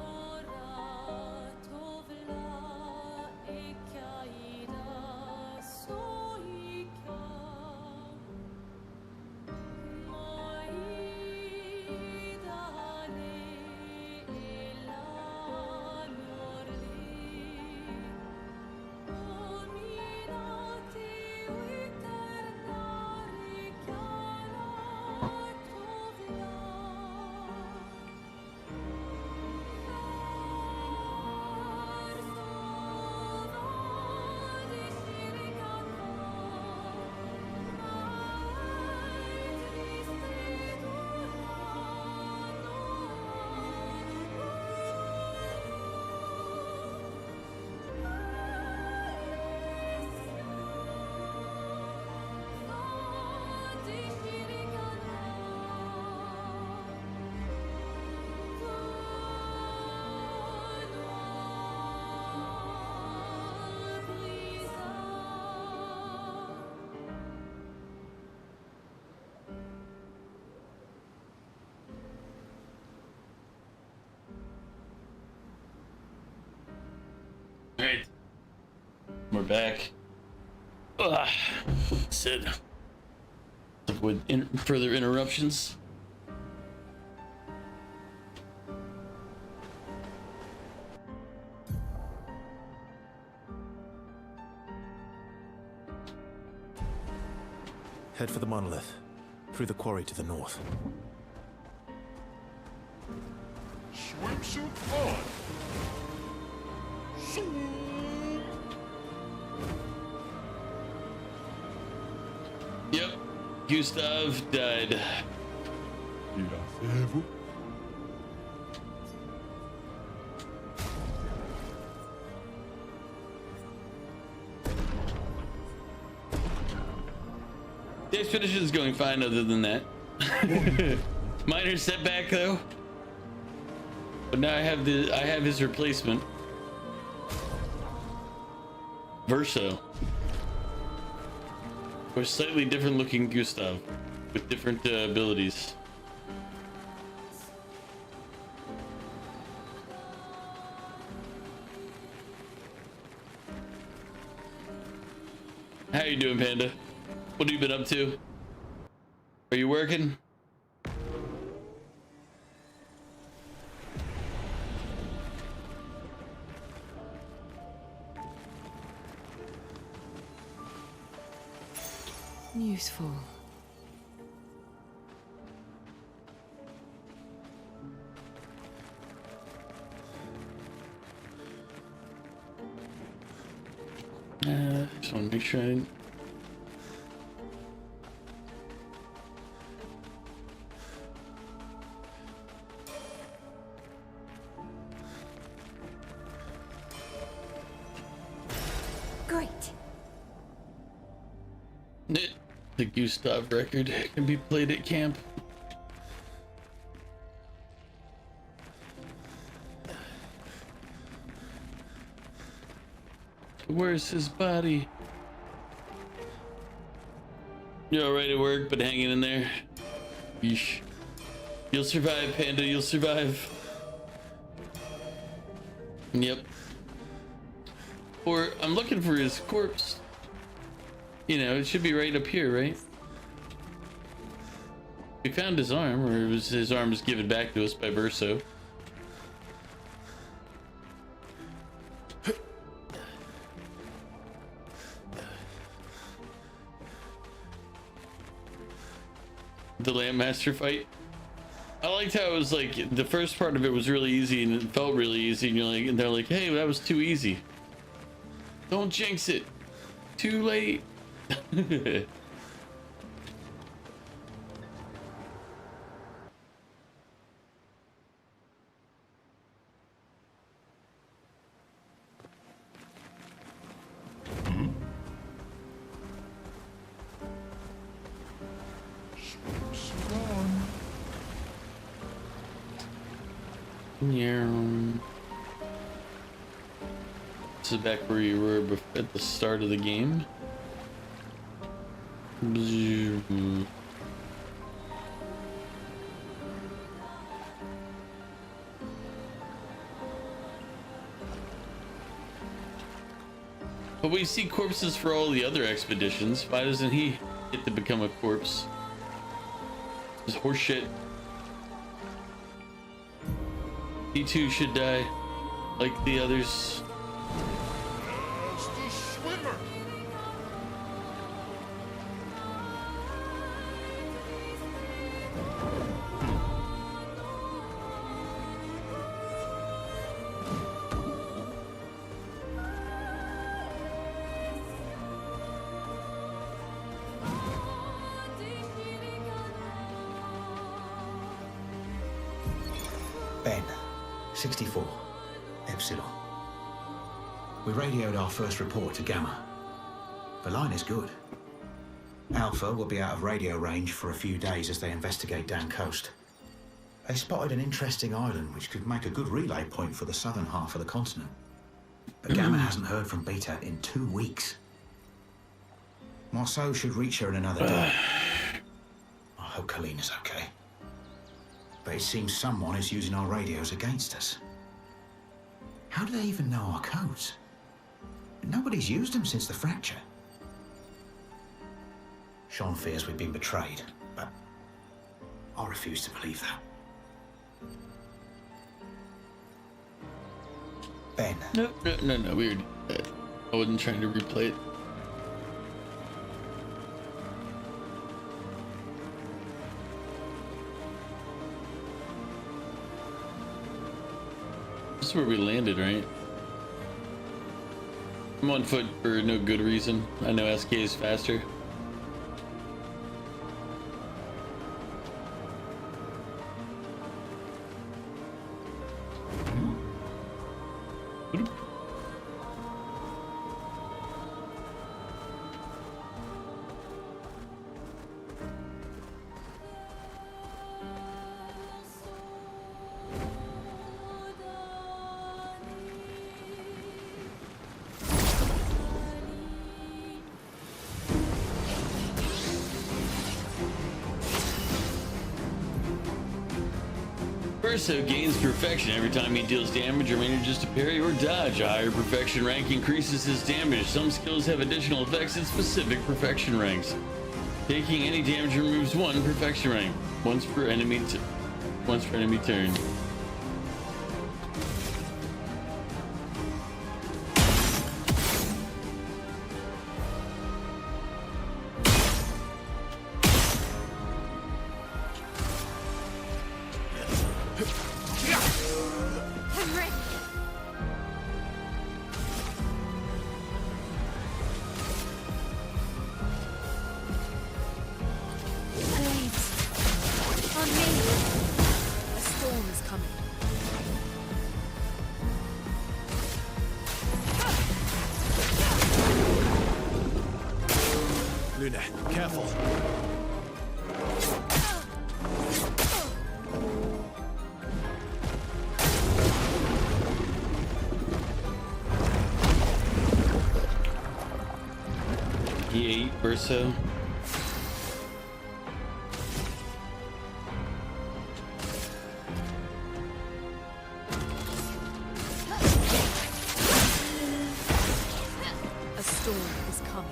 Alright. We're back. Ugh. Sid. Avoid further interruptions. Head for the monolith. Through the quarry to the north. Swimsuit on! Yep. Gustav died. The expedition is going fine other than that. Minor setback though. But now I have his replacement. Verso. Or slightly different looking Gustav with different abilities. How you doing, Panda? What have you been up to? Are you working? Useful. Just want to make sure I didn't. Great. The Gustav record can be played at camp. Where's his body? You're alright at work, but hanging in there. Yeesh. You'll survive, Panda, you'll survive. Yep. Or I'm looking for his corpse. You know, it should be right up here, right? We found his arm, or his arm was given back to us by Verso. The Landmaster fight. I liked how it was like the first part of it was really easy and it felt really easy, and you're like, and they're like, hey, that was too easy. Don't jinx it. Too late. Yeah. This is back where you were at the start of the game. But we see corpses for all the other expeditions. Why doesn't he get to become a corpse? It's horseshit. He too should die, like the others. It's the swimmer. Ben, 64, Epsilon. We radioed our first report to Gamma. The line is good. Alpha will be out of radio range for a few days as they investigate down coast. They spotted an interesting island which could make a good relay point for the southern half of the continent. But Gamma hasn't heard from Beta in 2 weeks. Marceau should reach her in another day. I hope Kalina's okay. But it seems someone is using our radios against us. How do they even know our codes? Nobody's used them since the fracture. Sean fears we've been betrayed, but I refuse to believe that. Ben. No, we already did that. I wasn't trying to replay it. This is where we landed, right? I'm on foot for no good reason. I know SK is faster. Verso gains perfection every time he deals damage or manages to parry or dodge. A higher perfection rank increases his damage. Some skills have additional effects in specific perfection ranks. Taking any damage removes 1 perfection rank, once per enemy turn. Careful. He ate Verso. A storm is coming.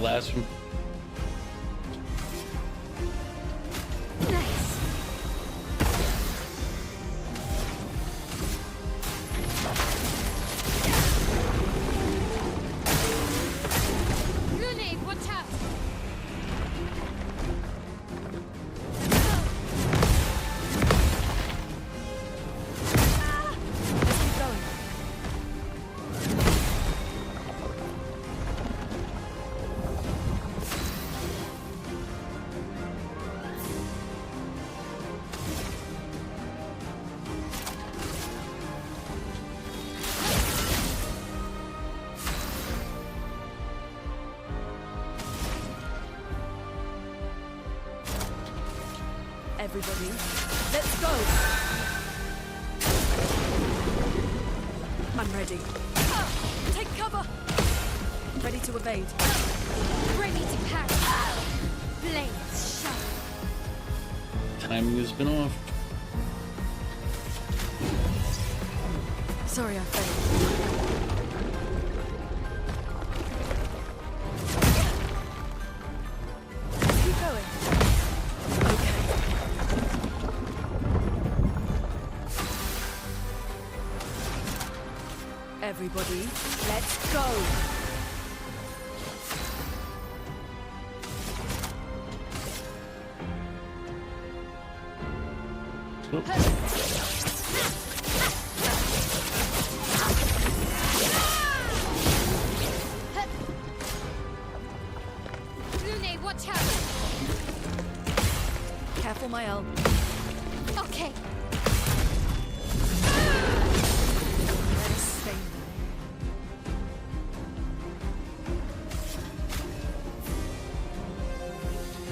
that last one. Everybody, let's go! I'm ready. Take cover! Ready to evade. Ready to parry. Blades sharp. Timing has been off. Sorry, I failed. Keep going. Okay. Everybody, let's go! Lune, watch out! Careful, my L. Okay. Let us stay there.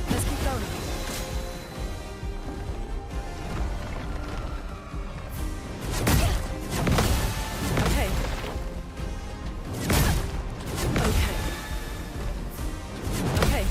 Let's keep going. Okay. Okay. Okay.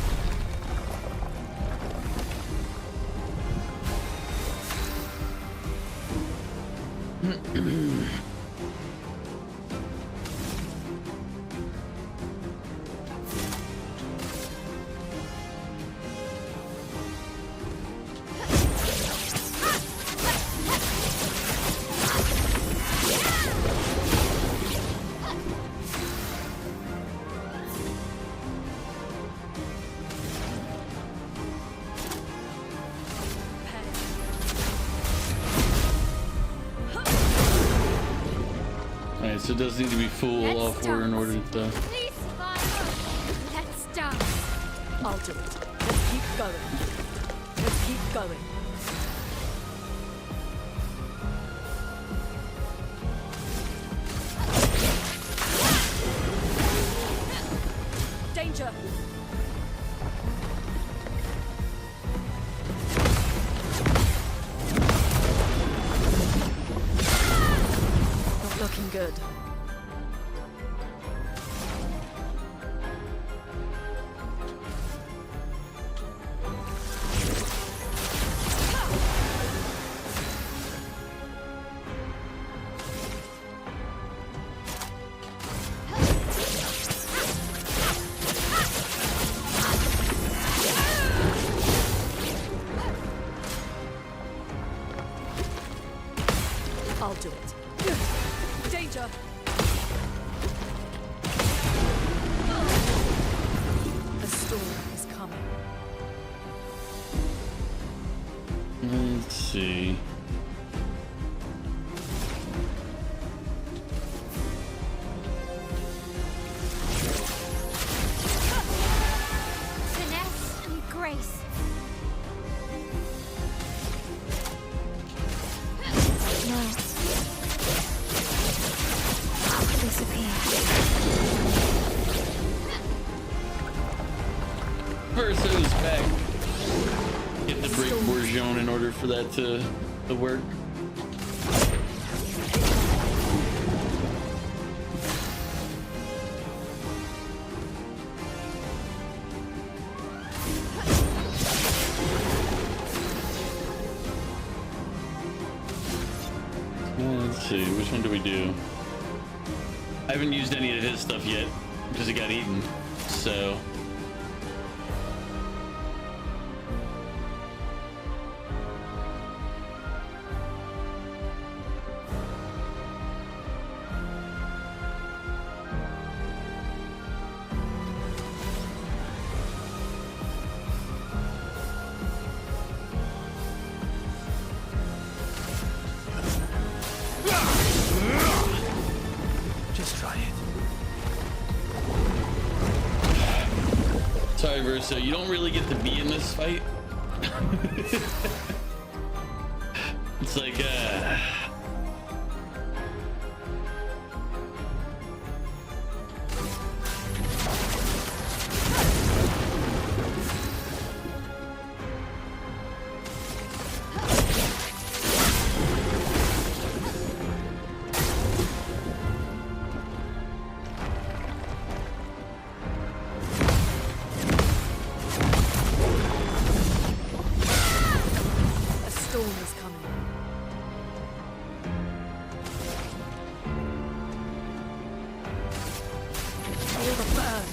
Alright, so it does need to be full off order in order to. Please survive. Let's dance. I'll do it. Let's keep going. Let's keep going. Danger! Not looking good. I'll do it. Danger! A storm is coming. Let's see. Finesse and grace. No. Disappear. Versus back. Get the break bourgeon in order for that to work. Let's see, which one do we do? I haven't used any of his stuff yet because it got eaten, so so you don't really get to be in this fight. It's like, A storm is coming. Feel the burn.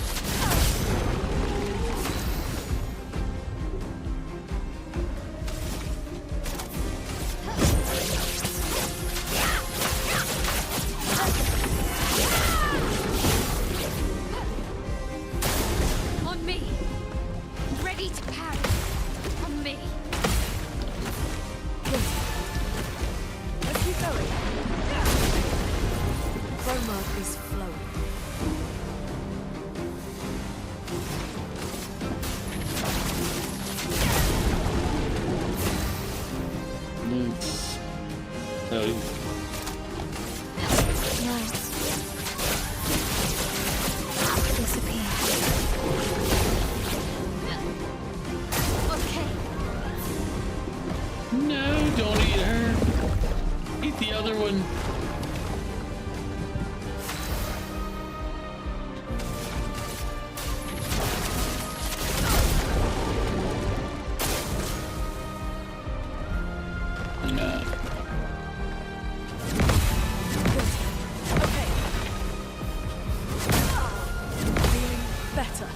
On me! Ready to parry! On me! Let's keep going. Chroma is flowing. no, don't eat her. Eat the other one. Feeling better.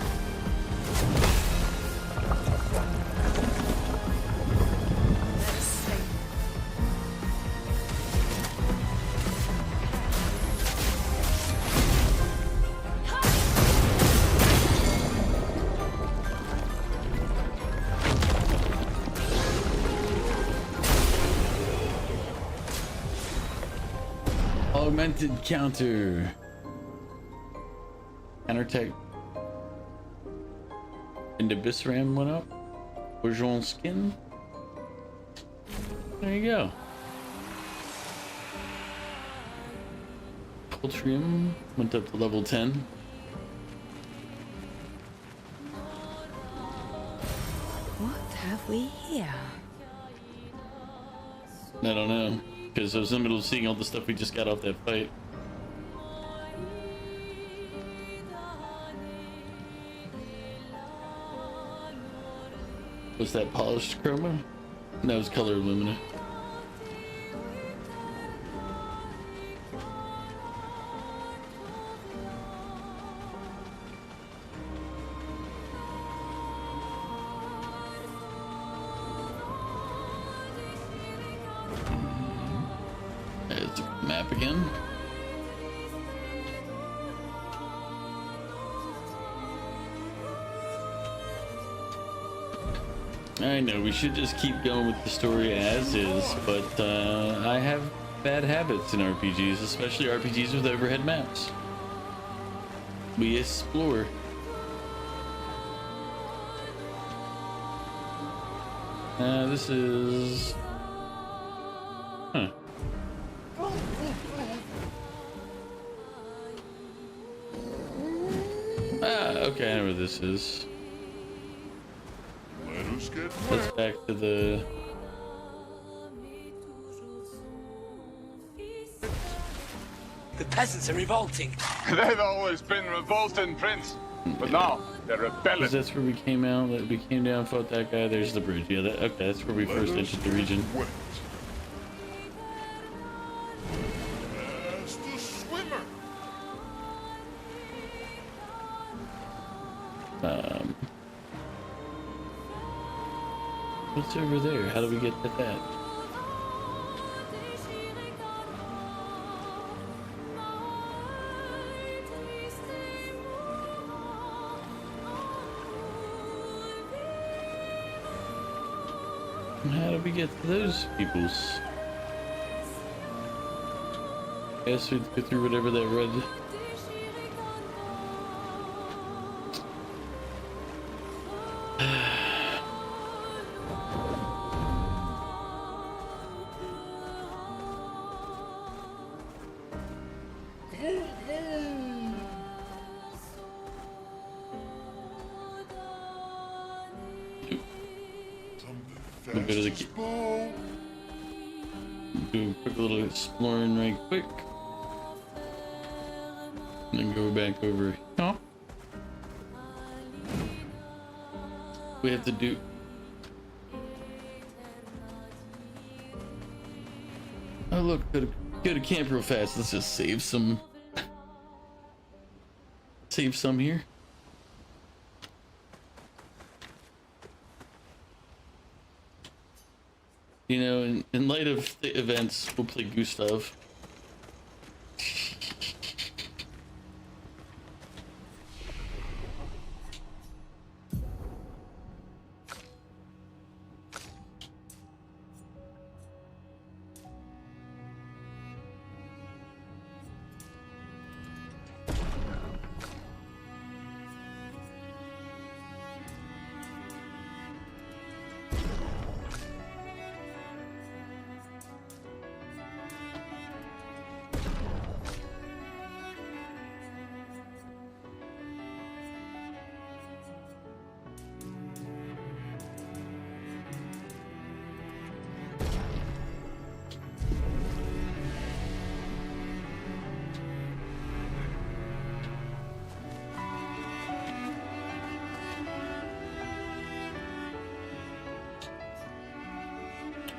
Let us stay. Augmented counter. Counterattack. And the Bisram went up. Bourgeon skin. There you go. Cultrium went up to level 10. What have we here? I don't know. Because I was in the middle of seeing all the stuff we just got off that fight. Was that polished chroma? No, it was color lumina. There's the map again. I know we should just keep going with the story as is, but I have bad habits in RPGs, especially RPGs with overhead maps. We explore. This is... Huh. Ah, okay, I know where this is. Let's back to the... The peasants are revolting. They've always been revolting, Prince. But now, they're rebelling. Because that's where we came out, we came down, fought that guy, there's the bridge. Yeah, that, okay, that's where we first entered the region. There's the swimmer. What's over there? How do we get to that? How do we get to those peoples? Guess we'd go through whatever that red... We'll go to the do a quick little exploring right quick. And then go back over here. We have to do. Oh look, go to camp real fast. Let's just save some. Save some here. You know, in light of the events, we'll play Gustav.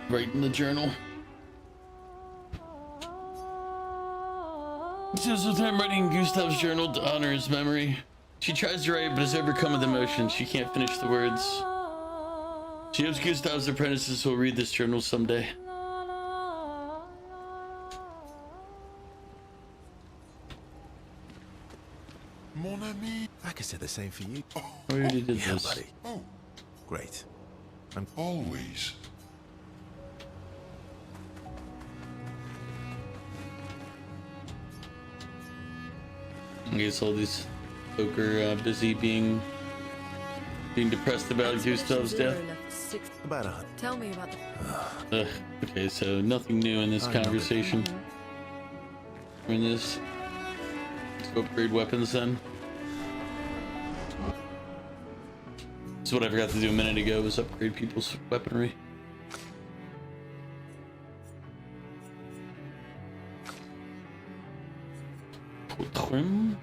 Write in the journal. This is time writing in Gustav's journal to honor his memory. She tries to write, but is overcome with emotion. She can't finish the words. She hopes Gustav's apprentices will read this journal someday. Mon ami. I could say the same for you. I already did Yeah, this. buddy. Oh, Great. always. I guess all these folk are busy being depressed about Gustav's death. About 100. Tell me about the... Okay, so nothing new in this conversation. We're in this. Let's go upgrade weapons then. That's what I forgot to do a minute ago, was upgrade people's weaponry. Trim.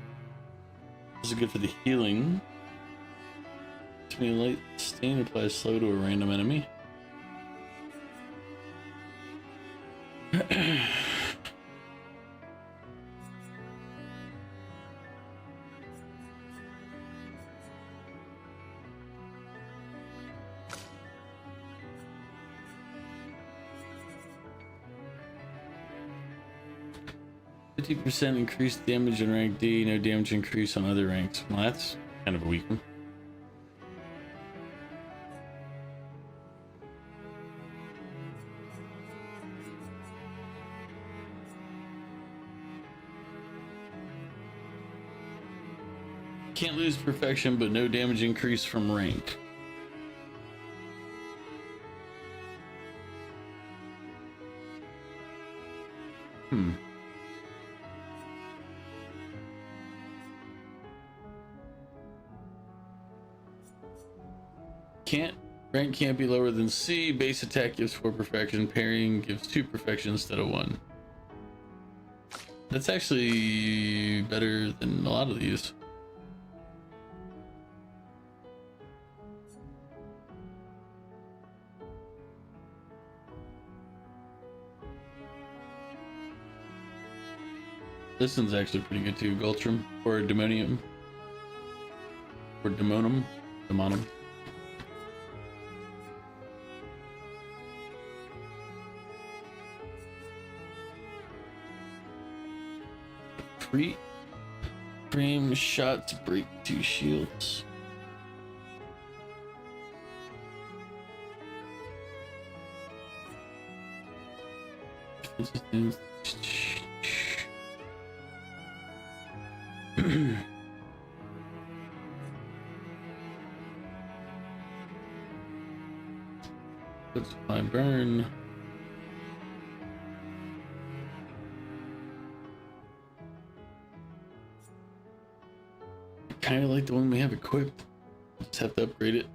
This is good for the healing. To me, light stain applies slow to a random enemy. 50% increased damage on rank D, no damage increase on other ranks. Well, that's kind of a weak one. Can't lose perfection, but no damage increase from rank. Rank can't be lower than C. Base attack gives 4 perfection. Parrying gives 2 perfection instead of 1. That's actually better than a lot of these. This one's actually pretty good too. Gultrum or Demonium or Demonum. Frame shot to break 2 shields. That's my burn. Kind of like the one we have equipped. Just have to upgrade it.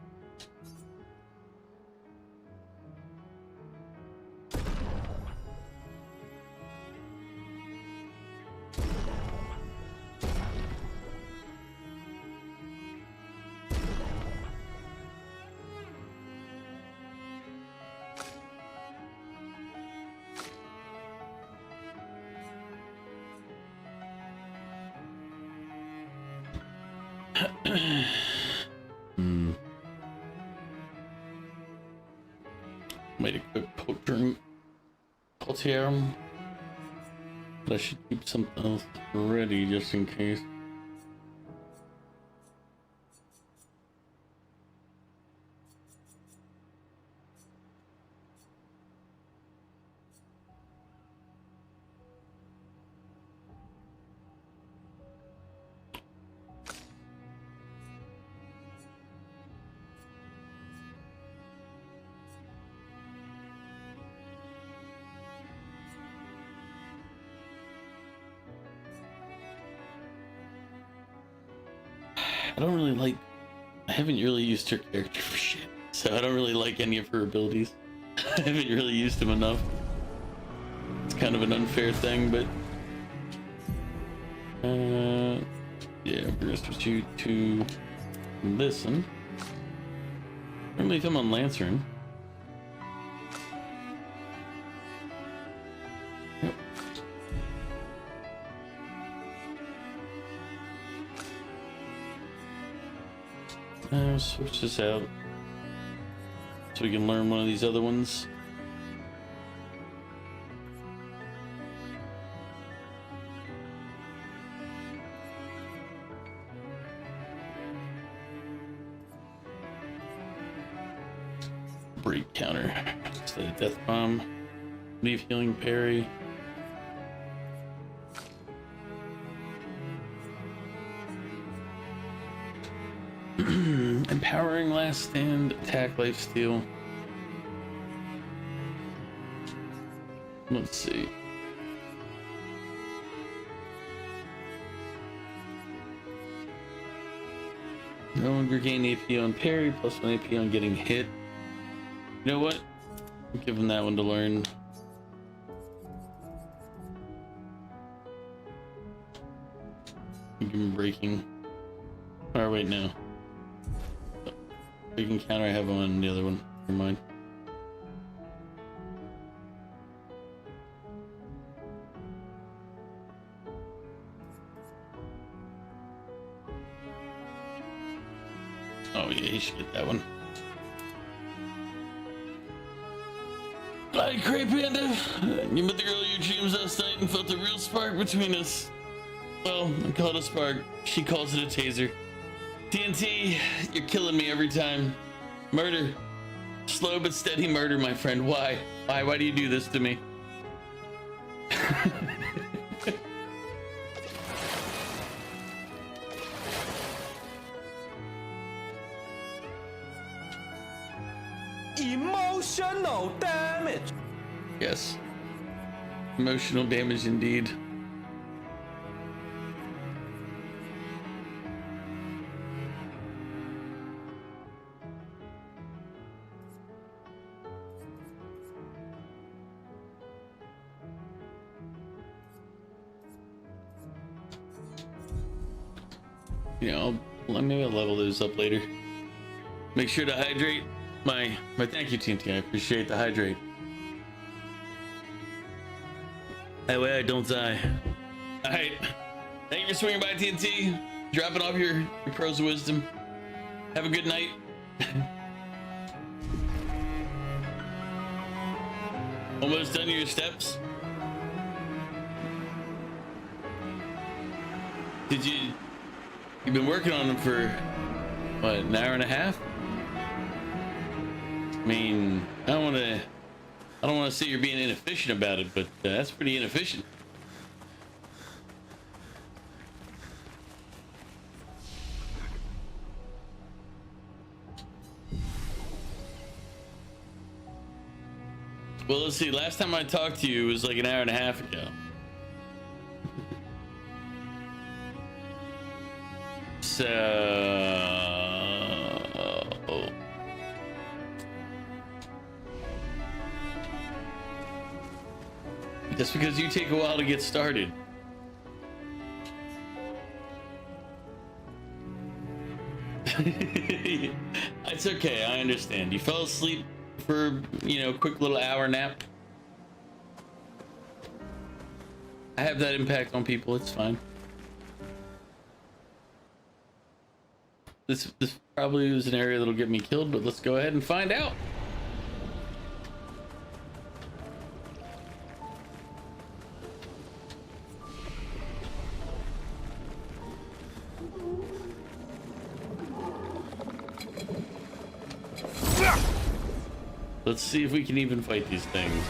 Made a quick potium. But I should keep something else ready just in case. I don't really like. I haven't really used her character for shit, so I don't really like any of her abilities. I haven't really used them enough. It's kind of an unfair thing, but yeah, we're gonna switch you to listen. Normally, if I'm on Lancering. Yep. Switch this out so we can learn one of these other ones. Break counter instead of death bomb. Leave healing parry. Empowering last stand, attack, life steal. Let's see. No longer gain AP on parry, plus 1 AP on getting hit. You know what? I'll give him that one to learn. Give him breaking. Or wait, no. Breaking counter I have on the other one. Never mind. Oh yeah, he should get that one. Hi, Cray Panda. You met the girl of your dreams last night and felt a real spark between us. Well, I call it a spark. She calls it a taser. TNT, you're killing me every time. Murder. Slow but steady murder, my friend. Why? Why do you do this to me? Emotional damage. Yes. Emotional damage indeed. You know, maybe I'll level those up later. Make sure to hydrate. My thank you, TNT. I appreciate the hydrate. That way I don't die. All right. Thank you for swinging by, TNT. Dropping off your pearls of wisdom. Have a good night. Almost done your steps. You've been working on them for what, an hour and a half? I mean, I don't want to say you're being inefficient about it, but that's pretty inefficient. Well, let's see. Last time I talked to you was like an hour and a half ago. So just because you take a while to get started. It's okay, I understand. You fell asleep for, a quick little hour nap. I have that impact on people, it's fine. This probably is an area that'll get me killed, but let's go ahead and find out. Let's see if we can even fight these things.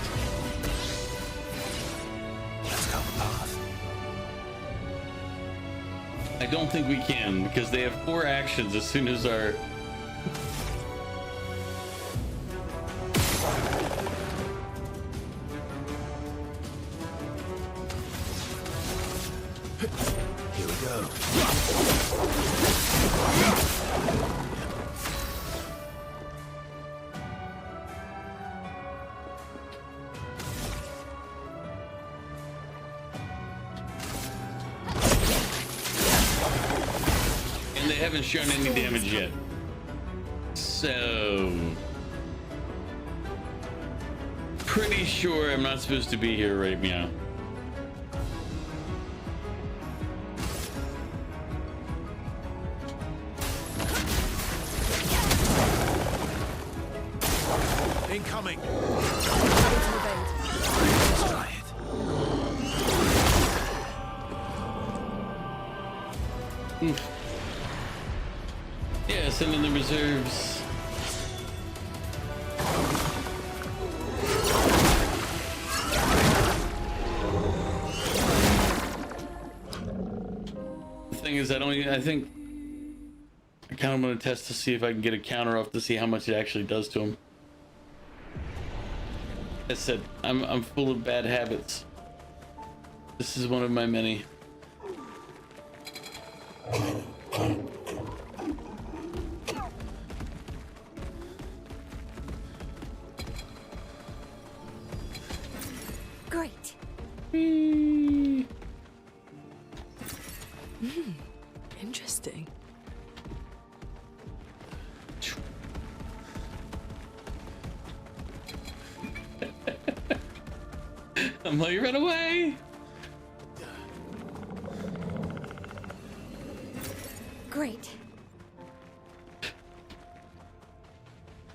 Let's go path. I don't think we can, because they have 4 actions as soon as our... Here we go. And they haven't shown any damage yet. So... pretty sure I'm not supposed to be here right now. Incoming. Let's try it. Oof. Yeah, send in the reserves. The thing is, I think I kind of want to test to see if I can get a counter off to see how much it actually does to him. I said, I'm full of bad habits. This is one of my many. Great. Interesting. I'm like, run away! Great.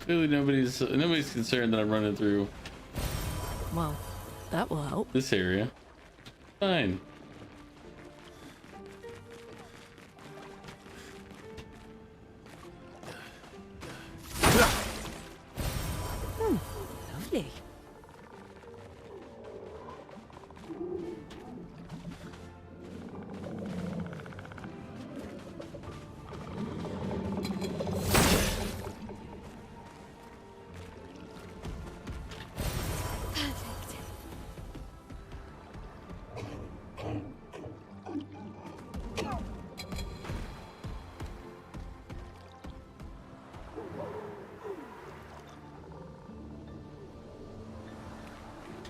Clearly nobody's concerned that I'm running through Well, that will help. this area. Fine. Lovely.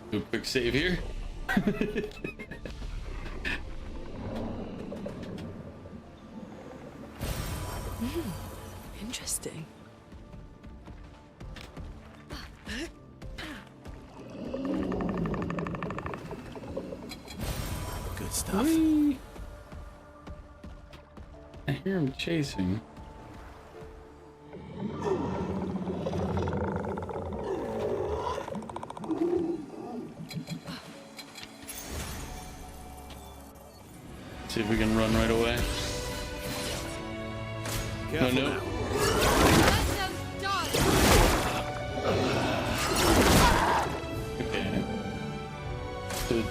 Do a quick save here. Interesting. Good stuff. Whee! I hear him chasing. See if we can run right away. Careful no. now. Okay. Good.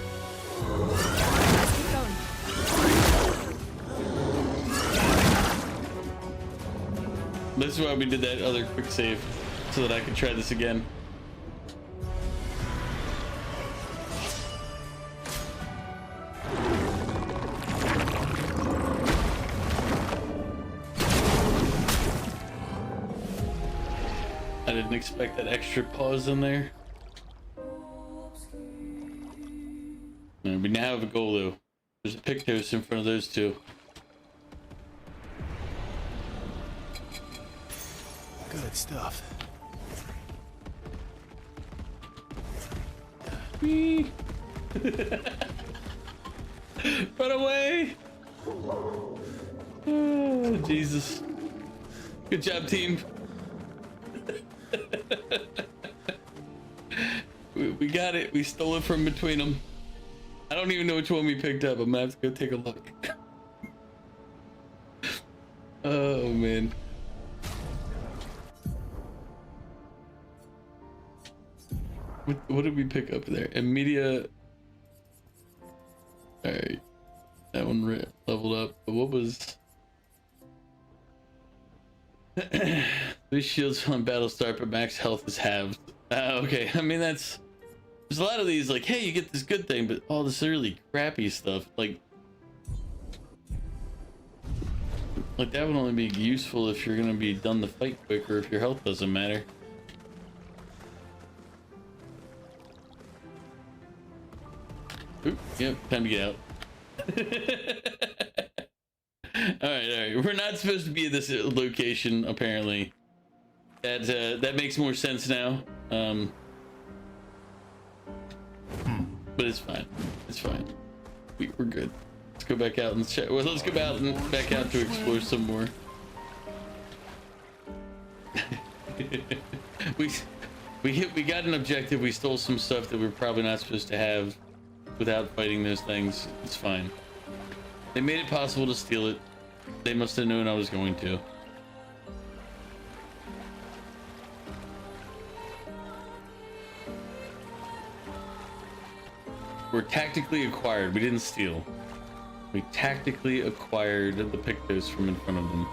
This is why we did that other quick save, so that I could try this again. I didn't expect that extra pause in there. We now have a goal though. There's a Pictos in front of those two. Good stuff. Whee! Run away! Oh, Jesus. Good job, team. We got it. We stole it from between them. I don't even know which one we picked up. I'm gonna have to go take a look. Oh man. What did we pick up there? Immediate. All right, that one leveled up. But what was? These shields on battle start, but max health is halved. Okay, I mean there's a lot of these like, hey, you get this good thing, but all this really crappy stuff like that would only be useful if you're gonna be done the fight quick or if your health doesn't matter. Oop, yep, time to get out. all right, we're not supposed to be at this location apparently. That makes more sense now. But it's fine. It's fine. We're good. Let's go back out and check. Well, let's go out and back out to explore some more. we got an objective. We stole some stuff that we're probably not supposed to have without fighting those things. It's fine. They made it possible to steal it. They must have known I was going to. We're tactically acquired. We didn't steal. We tactically acquired the Pictos from in front of them.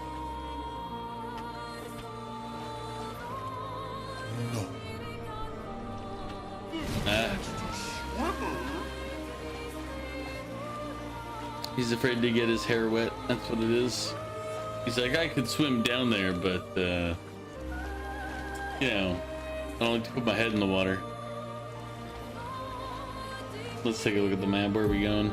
He's afraid to get his hair wet. That's what it is. He's like, I could swim down there, but you know, I don't like to put my head in the water. Let's take a look at the map. Where are we going?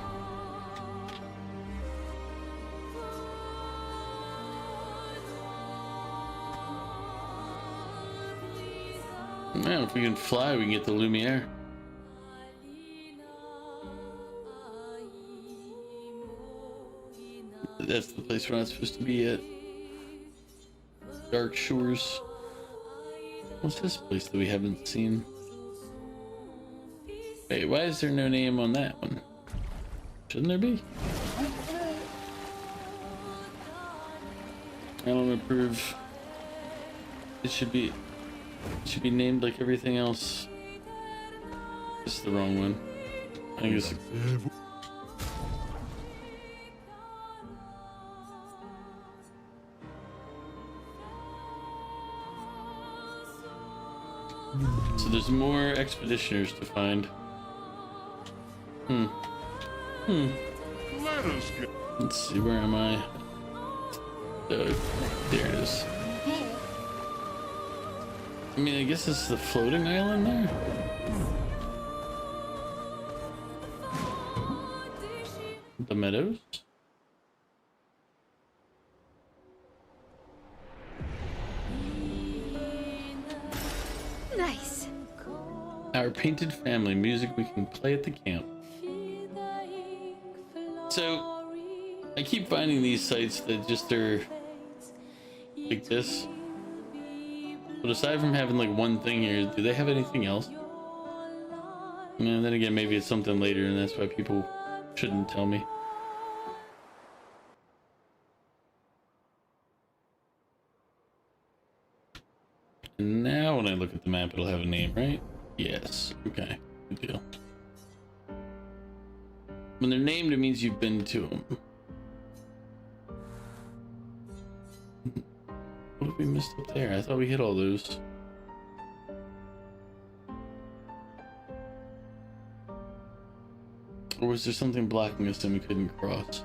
Man, if we can fly, we can get the Lumiere. That's the place we're not supposed to be at. Dark Shores. What's this place that we haven't seen? Wait, why is there no name on that one? Shouldn't there be? I don't approve. It should be named like everything else. This is the wrong one. I think it's. So there's more expeditioners to find. Let's see, where am I? There it is. I mean, I guess this is the floating island there. The meadows? Nice. Our painted family, music we can play at the camp. So, I keep finding these sites that just are like this. But aside from having like one thing here, do they have anything else? And then again, maybe it's something later and that's why people shouldn't tell me. And now when I look at the map, it'll have a name, right? Yes. Okay. Good deal. When they're named, it means you've been to them. What have we missed up there? I thought we hit all those. Or was there something blocking us and we couldn't cross?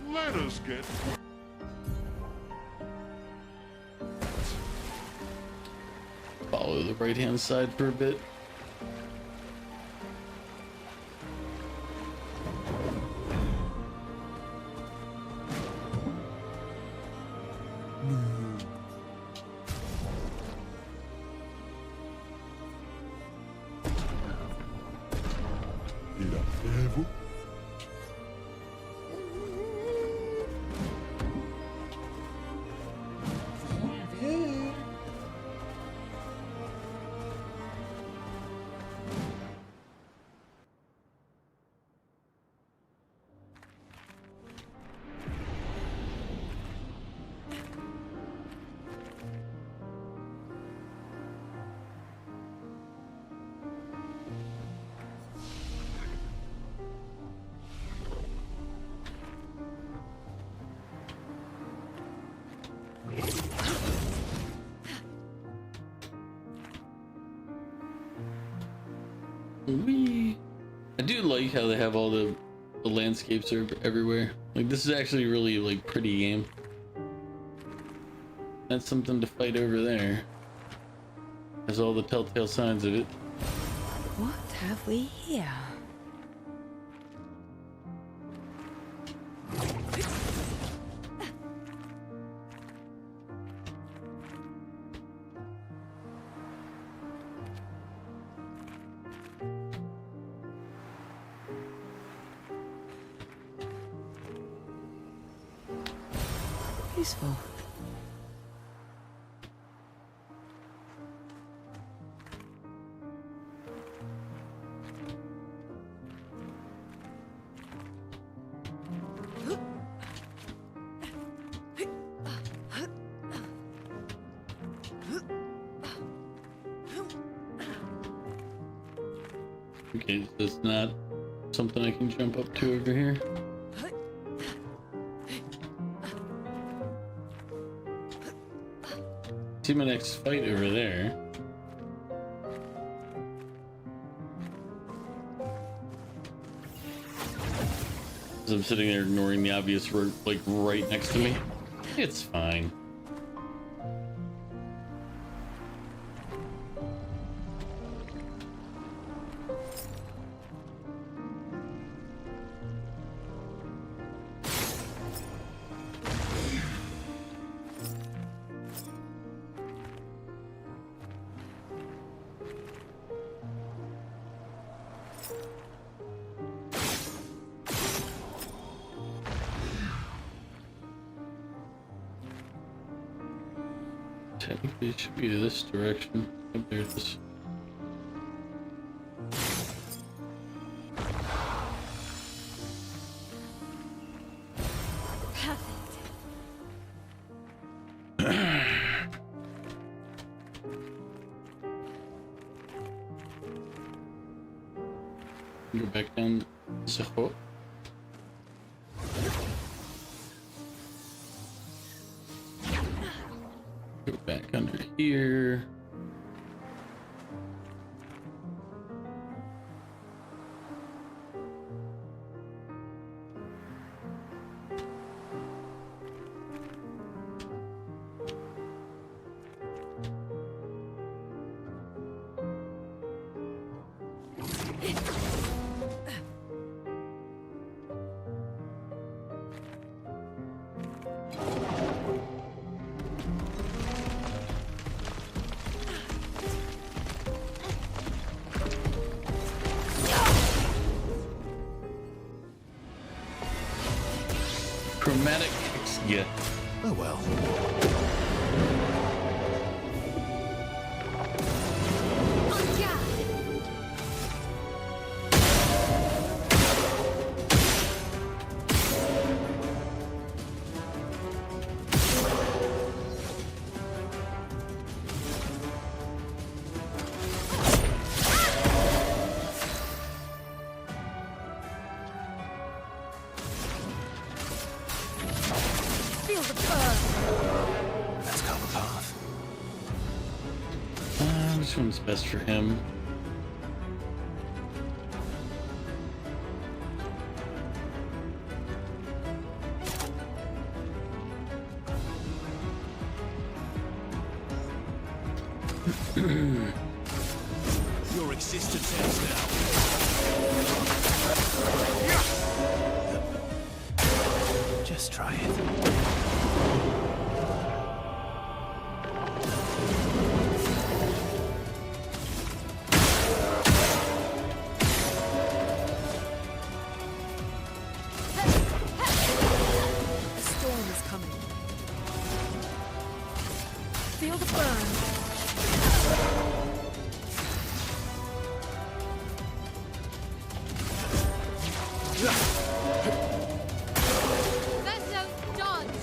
Let us get... Follow the right-hand side for a bit. I do like how they have all the landscapes are everywhere. Like, this is actually a really like pretty game. That's something to fight over there. Has all the telltale signs of it. What have we here? Useful. Okay, that's not something I can jump up to over here. See my next fight over there. As I'm sitting there ignoring the obvious road, like right next to me. It's fine. Technically, it should be this direction. Oh, there it is. Go back down the hole. Go back under here. Chromatic kicks ya. Oh well. That's come a path. Which one's best for him? Your existence ends now. Just try it. Feel the burn. There's no dodge.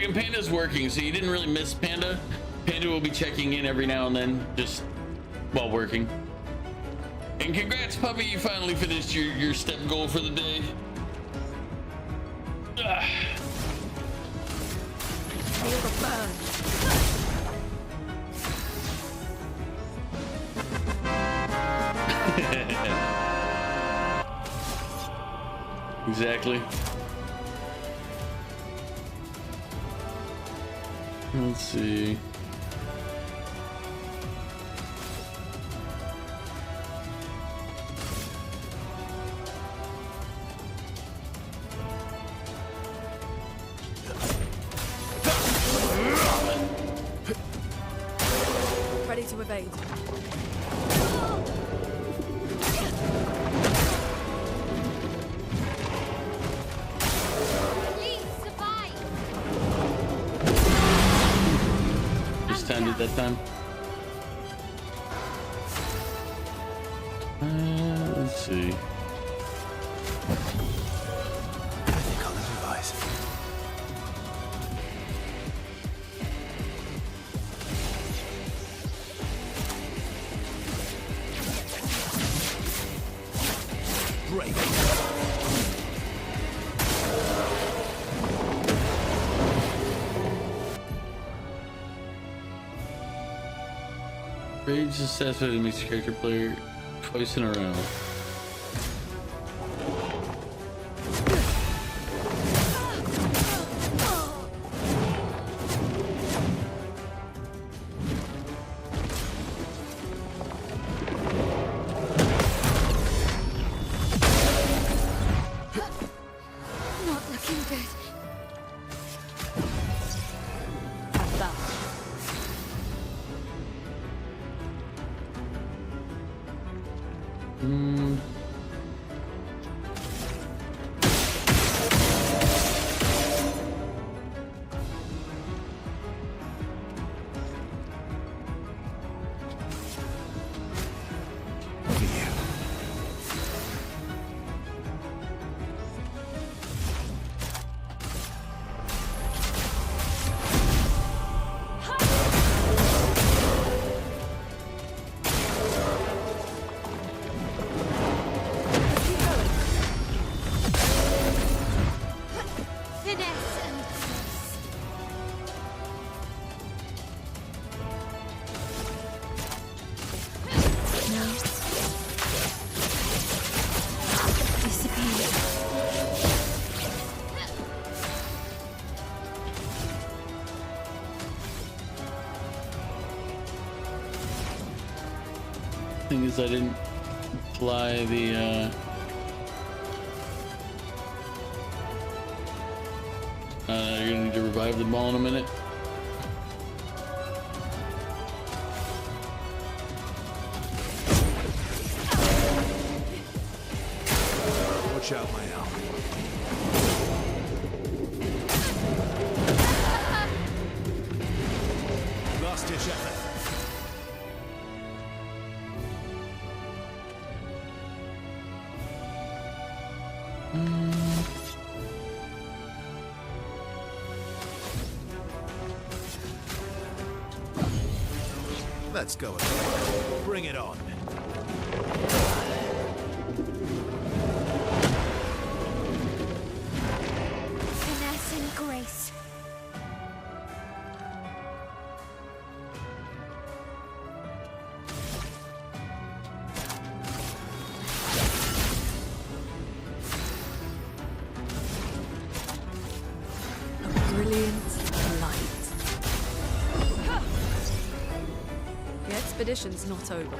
and Panda's working, so you didn't really miss Panda. Panda will be checking in every now and then, just while working. And congrats, puppy, you finally finished your step goal for the day. Feel the burn. Exactly. Let's see. Ready to evade. Just timed it that time. Let's see. Break. Rage successfully makes your character player twice in a row. Not looking good. Finesse and Thing is, I didn't apply the you're gonna need to revive the ball in a minute. Watch out, my elf. Last ditch effort. Let's go. Bring it on. finesse and grace. A brilliant light. The expedition's not over.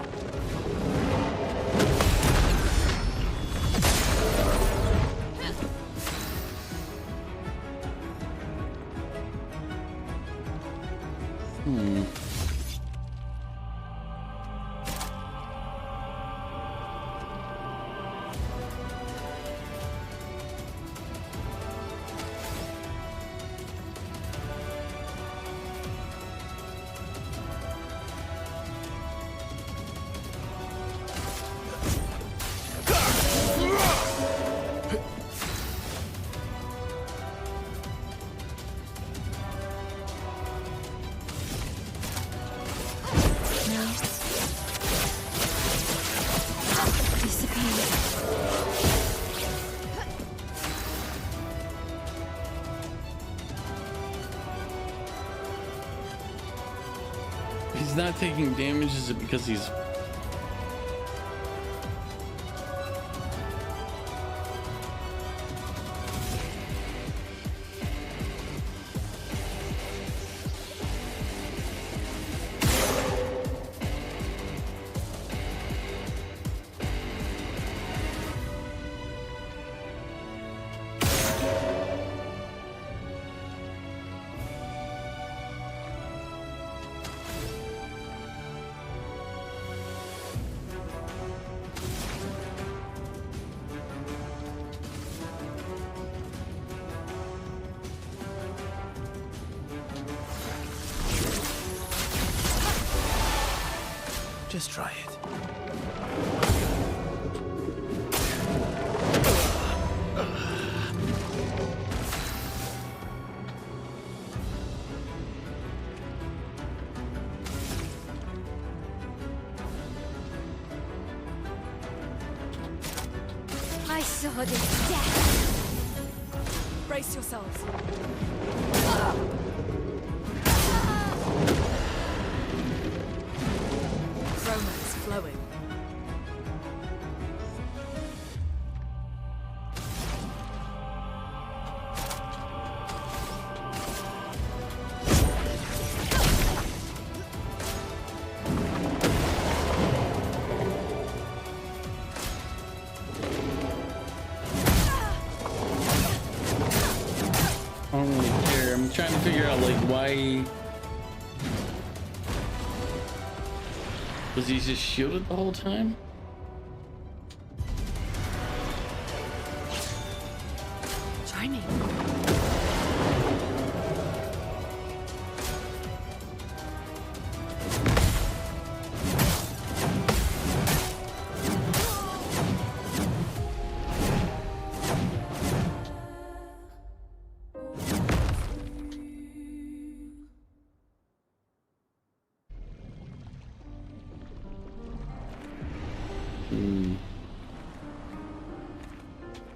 He's not taking damage. Is it because he's... Just try it. My sword is death. Brace yourselves. Romance flowing. I don't really care. I'm trying to figure out, like, why... Was he just shielded the whole time? Try me.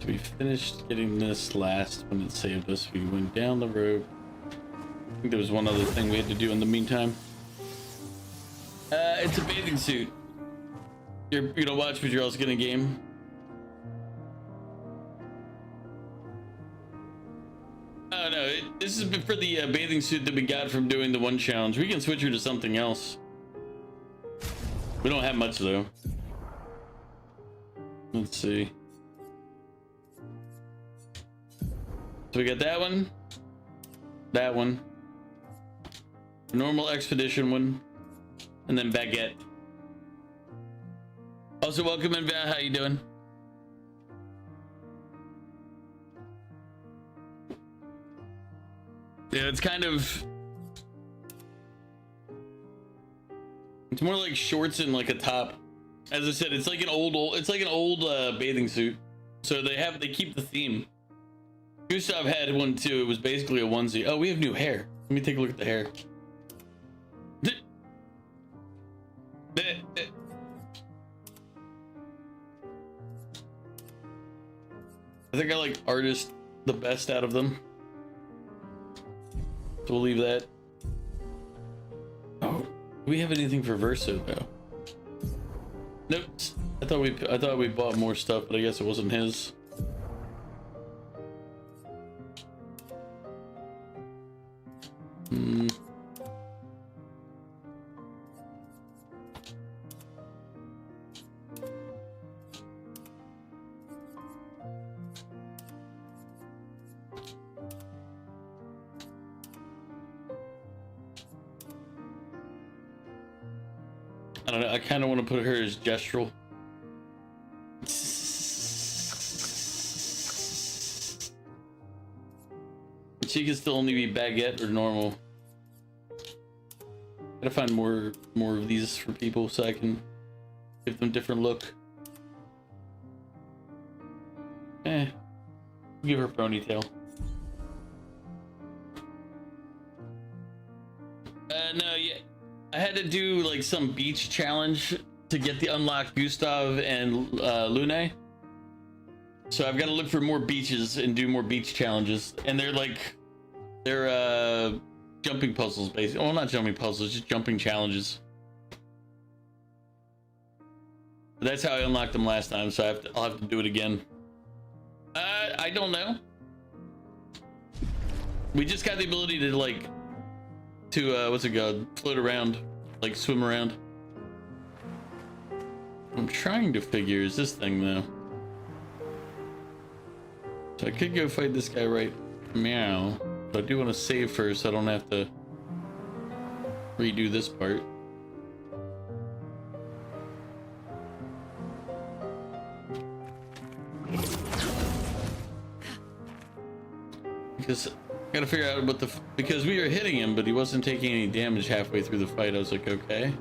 So we finished getting this last when it saved us. We went down the road. I think there was one other thing we had to do in the meantime. It's a bathing suit. You're gonna watch, but you're also gonna game. Oh no, this is for the bathing suit that we got from doing the one challenge. We can switch her to something else. We don't have much though. Let's see. So we got that one, normal expedition one, and then baguette. Also, welcome in, Val. How you doing? Yeah, it's kind of... It's more like shorts and like a top. As I said, it's like an old bathing suit. So they keep the theme. Gustav had one too. It was basically a onesie. Oh, we have new hair. Let me take a look at the hair. I think I like artist the best out of them. So we'll leave that. Oh, do we have anything for Verso though? Nope. I thought we bought more stuff, but I guess it wasn't his. I don't know. I kind of want to put her as gestural. She can still only be baguette or normal. Gotta find more of these for people so I can give them different look. Give her ponytail. No, yeah. I had to do like some beach challenge to get the unlocked Gustav and Lune. So I've got to look for more beaches and do more beach challenges. And they're jumping puzzles, basically. Well, not jumping puzzles, just jumping challenges. But that's how I unlocked them last time, so I'll have to do it again. I don't know. We just got the ability to like, what's it called? Float around, like swim around. I'm trying to figure is this thing though. So I could go fight this guy right meow, but I do want to save first so I don't have to redo this part. Because I gotta figure out what because we were hitting him, but he wasn't taking any damage halfway through the fight. I was like, okay.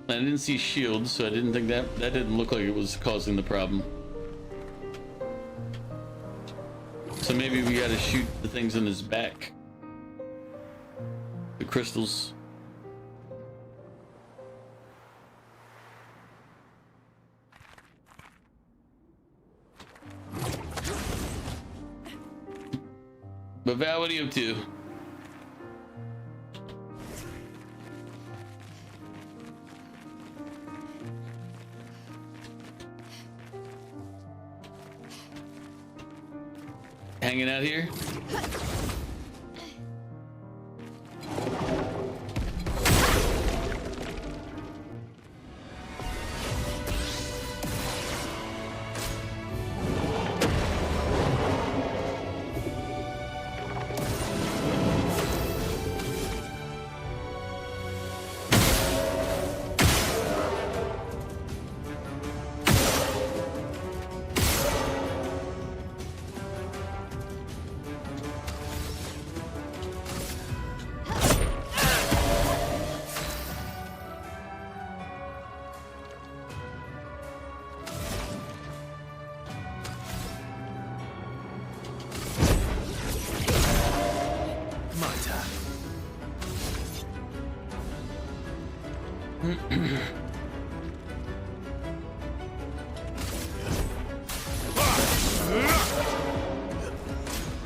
I didn't see shields, so I didn't think that didn't look like it was causing the problem. So maybe we gotta shoot the things in his back. The crystals. But Val, what are you up to? Hanging out here?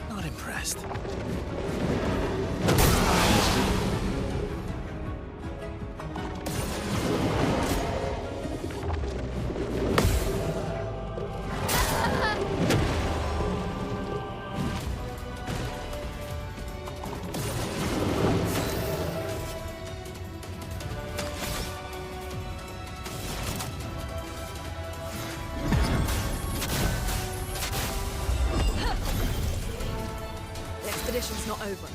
Not impressed. The expedition's not over.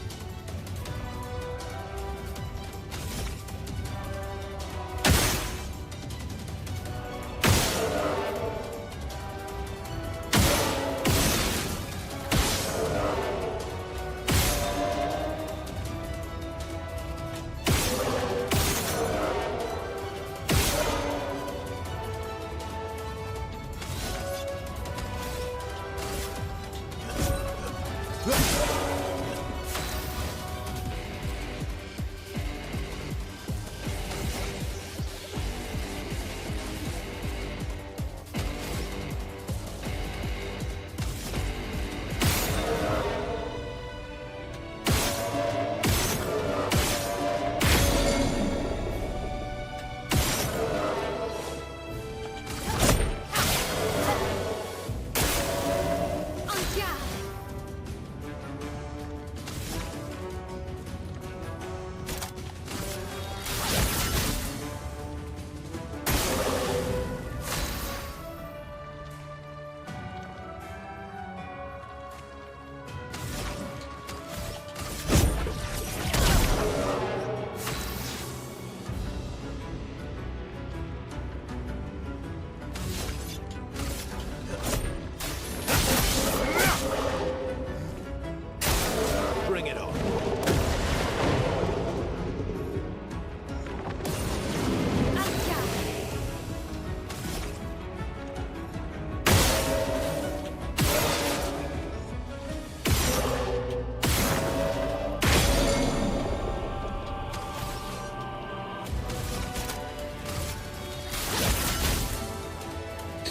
Bring it on.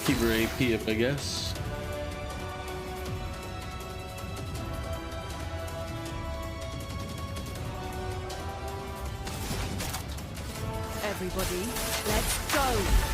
Keep her AP up, I guess. everybody. Let's go!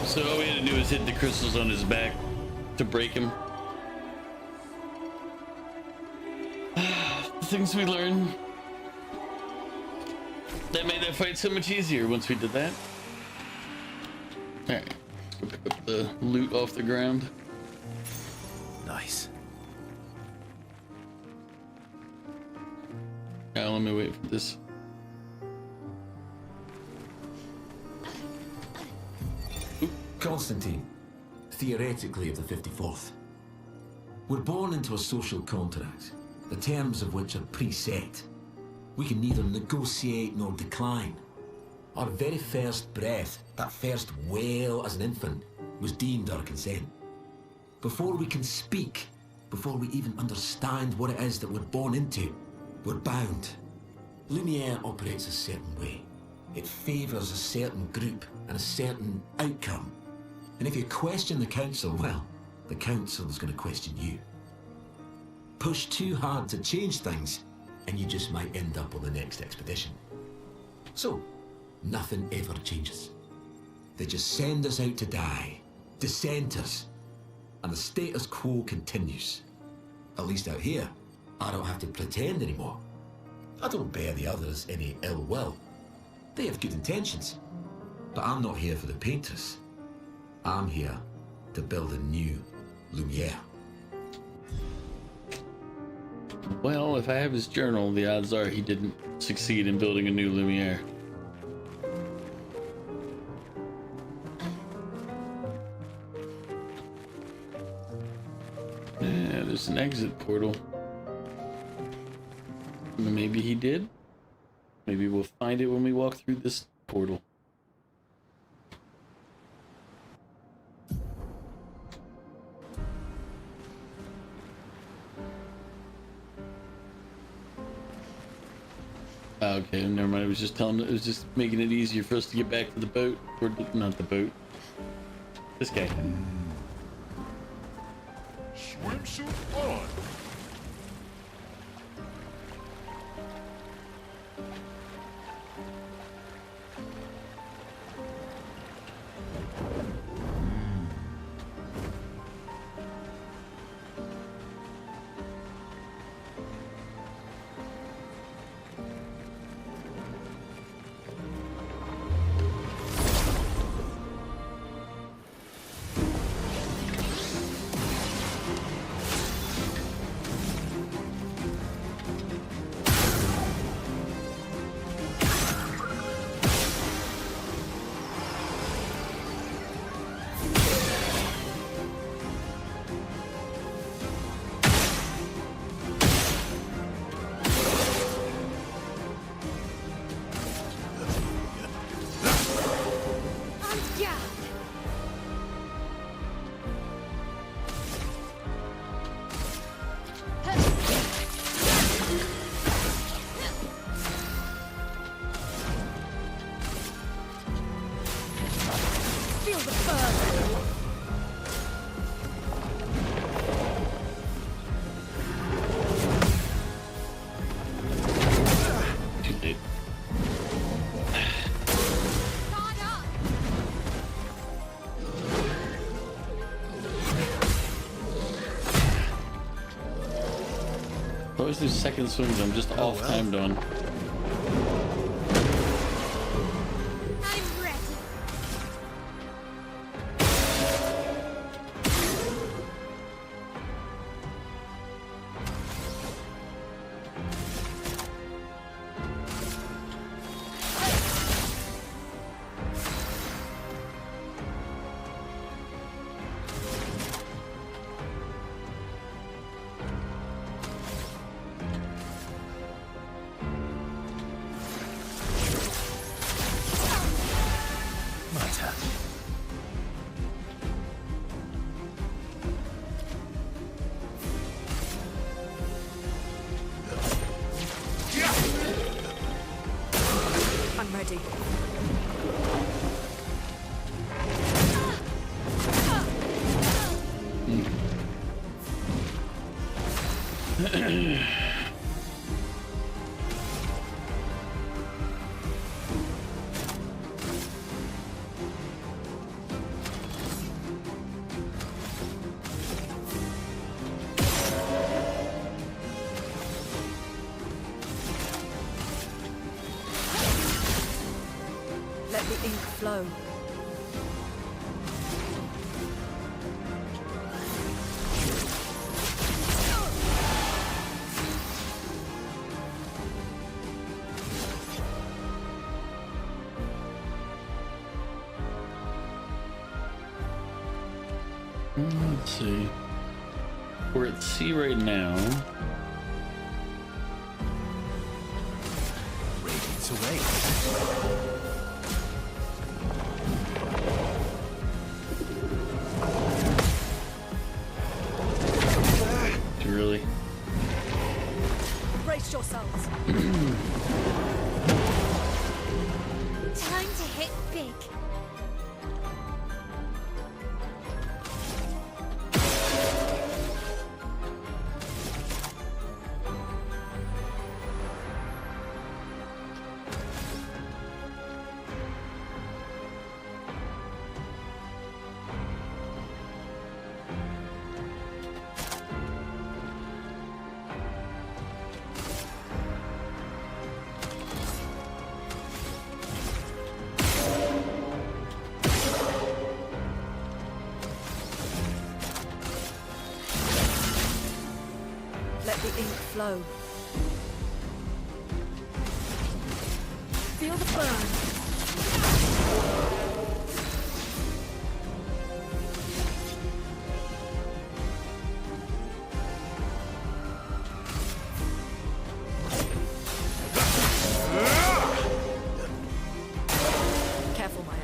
So all we had to do is hit the crystals on his back to break him. The things we learned that made that fight so much easier once we did that. Alright, let's go pick up the loot off the ground. Nice. Now let me wait for this. Constantine, theoretically of the 54th. We're born into a social contract, the terms of which are preset. We can neither negotiate nor decline. Our very first breath, that first wail as an infant, was deemed our consent. Before we can speak, before we even understand what it is that we're born into, we're bound. Lumiere operates a certain way. It favours a certain group and a certain outcome. And if you question the Council, well, the Council's going to question you. Push too hard to change things, and you just might end up on the next expedition. So, nothing ever changes. They just send us out to die, dissent us, and the status quo continues. At least out here, I don't have to pretend anymore. I don't bear the others any ill will. They have good intentions. But I'm not here for the painters. I'm here to build a new Lumiere. Well, if I have his journal, the odds are he didn't succeed in building a new Lumiere. Yeah, there's an exit portal. Maybe he did. Maybe we'll find it when we walk through this portal. Okay, never mind. It was just telling. It was just making it easier for us to get back to the boat, or not the boat. This guy. Swimsuit on. Always these second swings I'm just off timed on. I'm ready. I'm ready. Let the ink flow. Let's see. We're at C right now. Radiance away. Really? Brace yourselves. Time to hit big. Let the ink flow. Feel the burn. Careful, my own.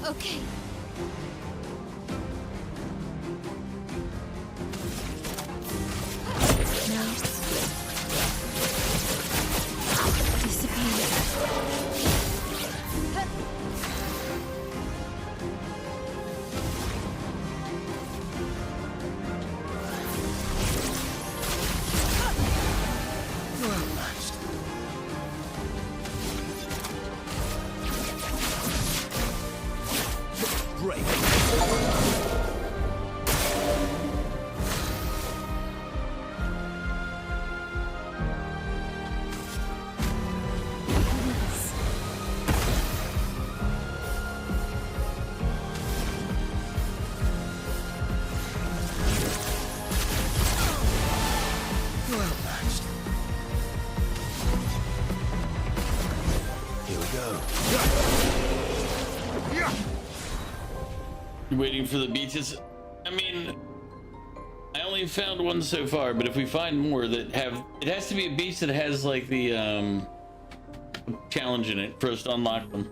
Okay. Now. Disappear. You waiting for the beaches? I mean, I only found one so far, but if we find more that have, it has to be a beach that has like the challenge in it for us to unlock them.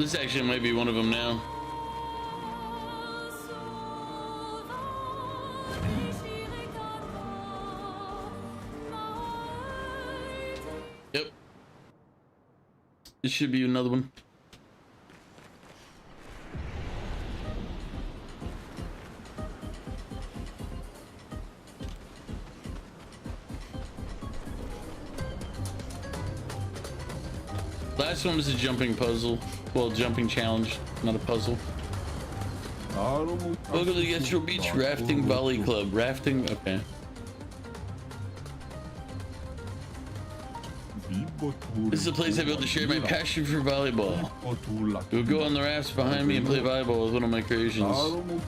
This actually might be one of them now. Yep. This should be another one. Last one was a jumping puzzle. Well, jumping challenge, not a puzzle. Welcome to the Astral Beach Rafting Volley Club. Rafting, okay. This is a place I built to share my passion for volleyball. We'll go on the rafts behind me and play volleyball with one of my creations.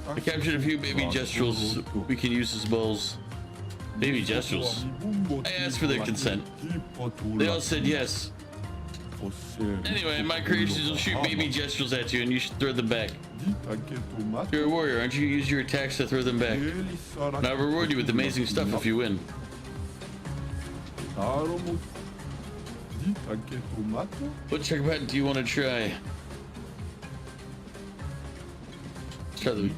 I captured a few baby gestrels we can use as balls. Baby gestrels? I asked for their consent. They all said yes. Anyway, my creations will shoot baby gestrels at you and you should throw them back. You're a warrior, aren't you? Use your attacks to throw them back. And I'll reward you with amazing stuff if you win. What checkpoint do you want to try? Let's try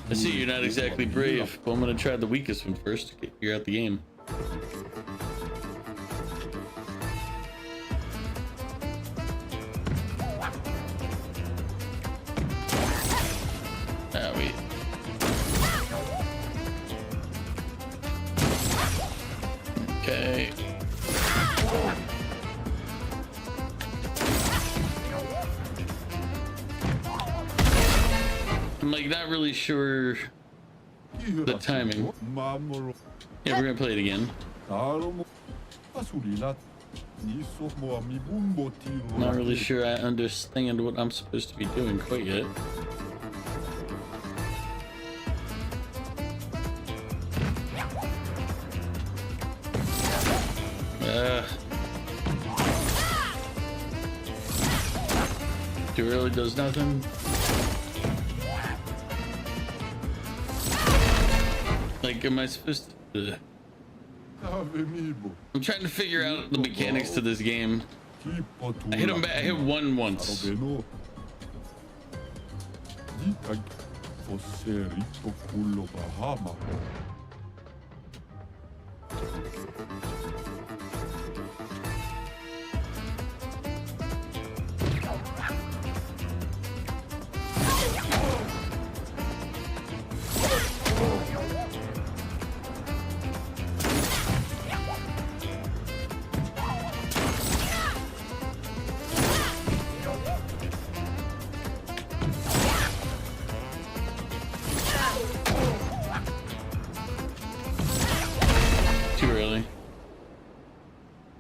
I see you're not exactly brave, but I'm gonna try the weakest one first to get you out the game. Ah, wait. Okay. I'm like not really sure the timing. Yeah, we're gonna play it again. Not really sure I understand what I'm supposed to be doing quite yet. Too early does nothing. Like, am I supposed to? I'm trying to figure out the mechanics to this game. I hit him back. I hit one once.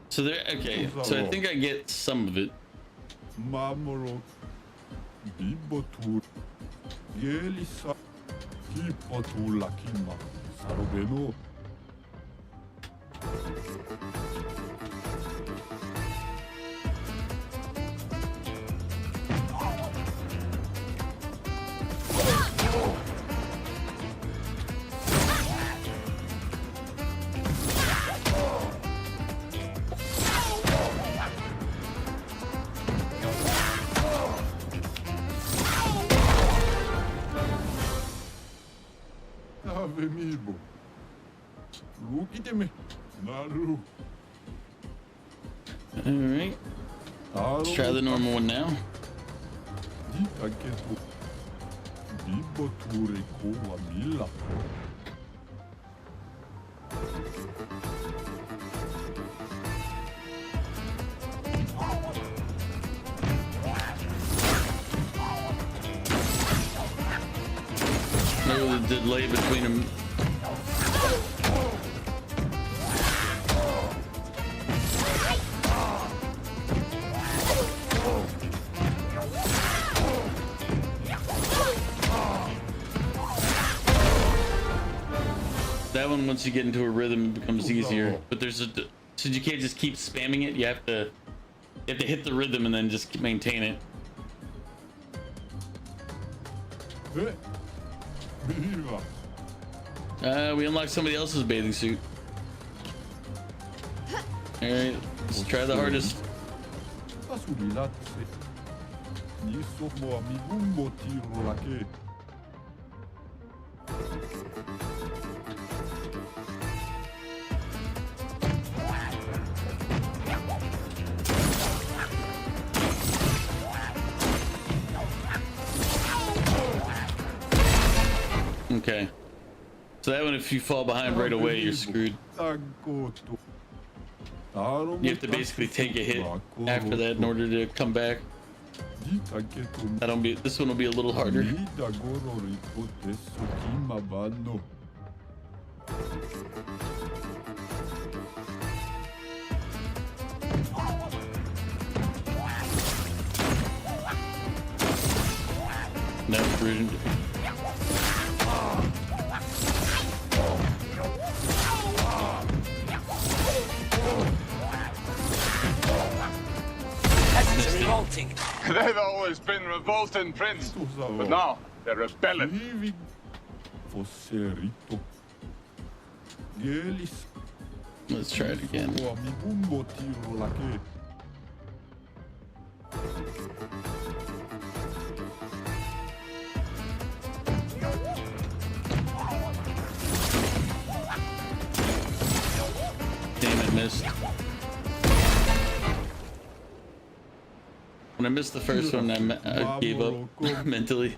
So there, okay, so I think I get some of it. Alright. Let's try the normal one now. No, the delay between them. That one, once you get into a rhythm, it becomes easier. But there's a, so you can't just keep spamming it. You have to hit the rhythm and then just maintain it. We unlocked somebody else's bathing suit. All right, let's try the hardest. Okay. So that one, if you fall behind right away, you're screwed. You have to basically take a hit after that in order to come back. This one will be a little harder. No, ruined it. Peasants are revolting. They've always been revolting, Prince. But now they're rebelling. Let's try it again. Damn it, missed. When I missed the first one, I gave up mentally.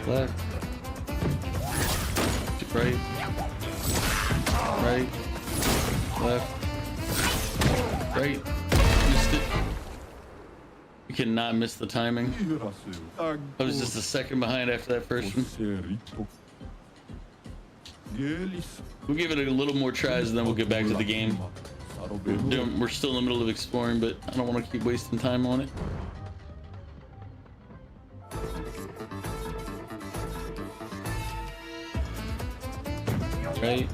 Left, right, right, left, right. Missed it. You cannot miss the timing. I was just a second behind after that first one. We'll give it a little more tries and then we'll get back to the game. We're still in the middle of exploring, but I don't want to keep wasting time on it. Right.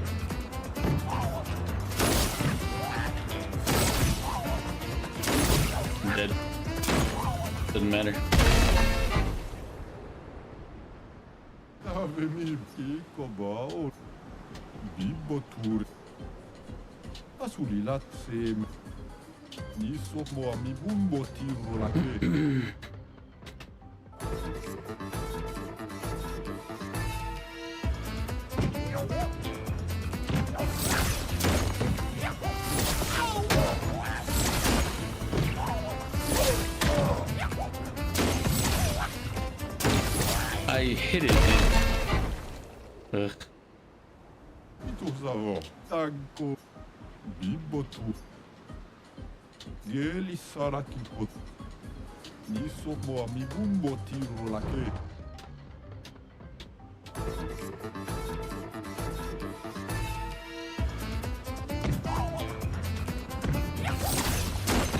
I'm dead. Doesn't matter. I hit it. Ugh.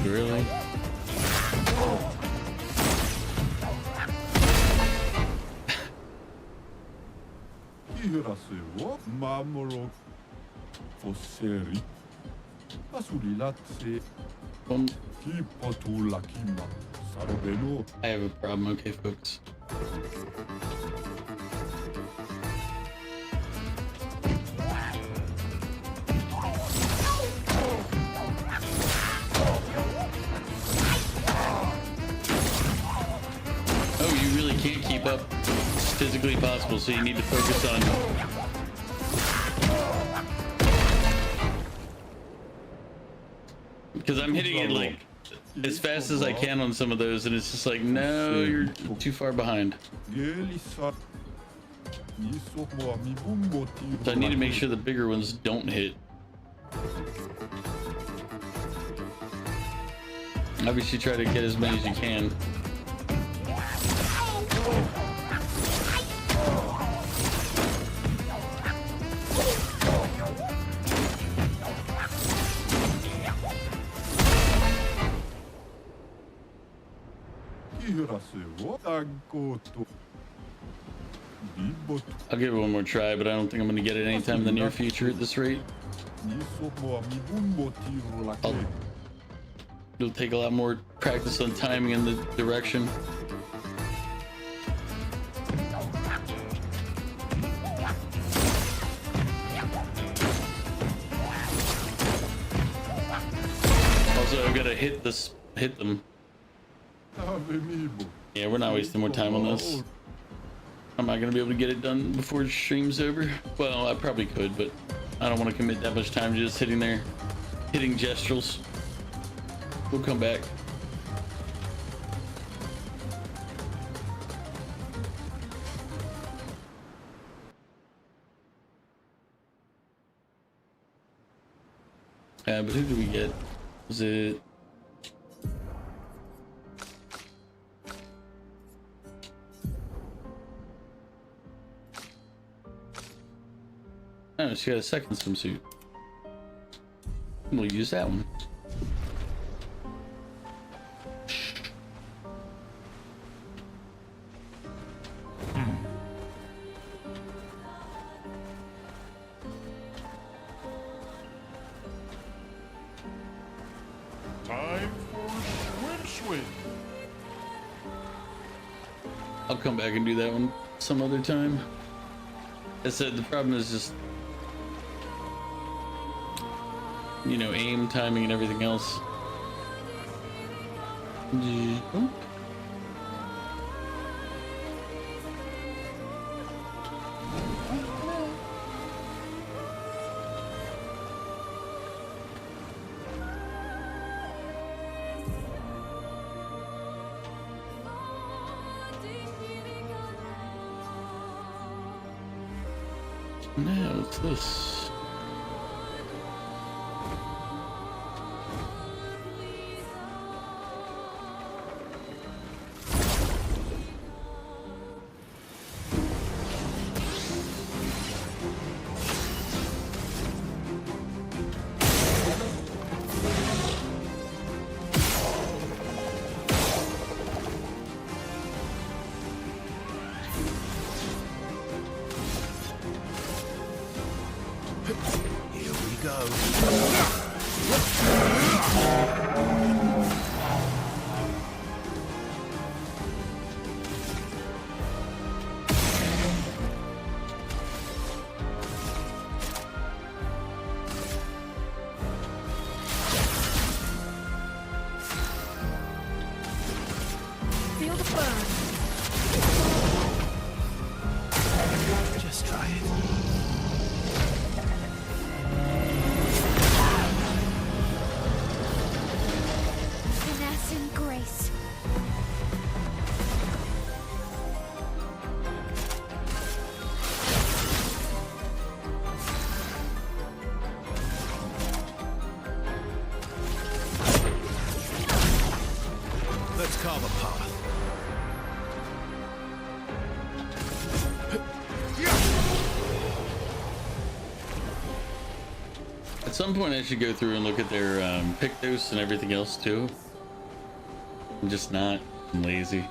Really? I have a problem. Okay, folks. Oh, you really can't keep up. It's physically possible, so you need to focus on. Because I'm hitting it like as fast as I can on some of those, and it's just like, no, you're too far behind. So I need to make sure the bigger ones don't hit. Obviously, try to get as many as you can. I'll give it one more try, but I don't think I'm going to get it anytime in the near future at this rate. It'll take a lot more practice on timing and the direction. Also, I've got to hit them. Yeah, we're not wasting more time on this. I'm not gonna be able to get it done before stream's over. Well, I probably could, but I don't want to commit that much time just hitting gestrels. We'll come back. But who did we get? Was it? Oh, she got a second swimsuit. We'll use that one. Time for swim. I'll come back and do that one some other time. I said the problem is just, you know, aim, timing, and everything else. Oh. Now what's this? Feel the burn. Just try it. Finesse and grace. Let's carve a path. At some point I should go through and look at their Pictos and everything else too. I'm just not. I'm lazy.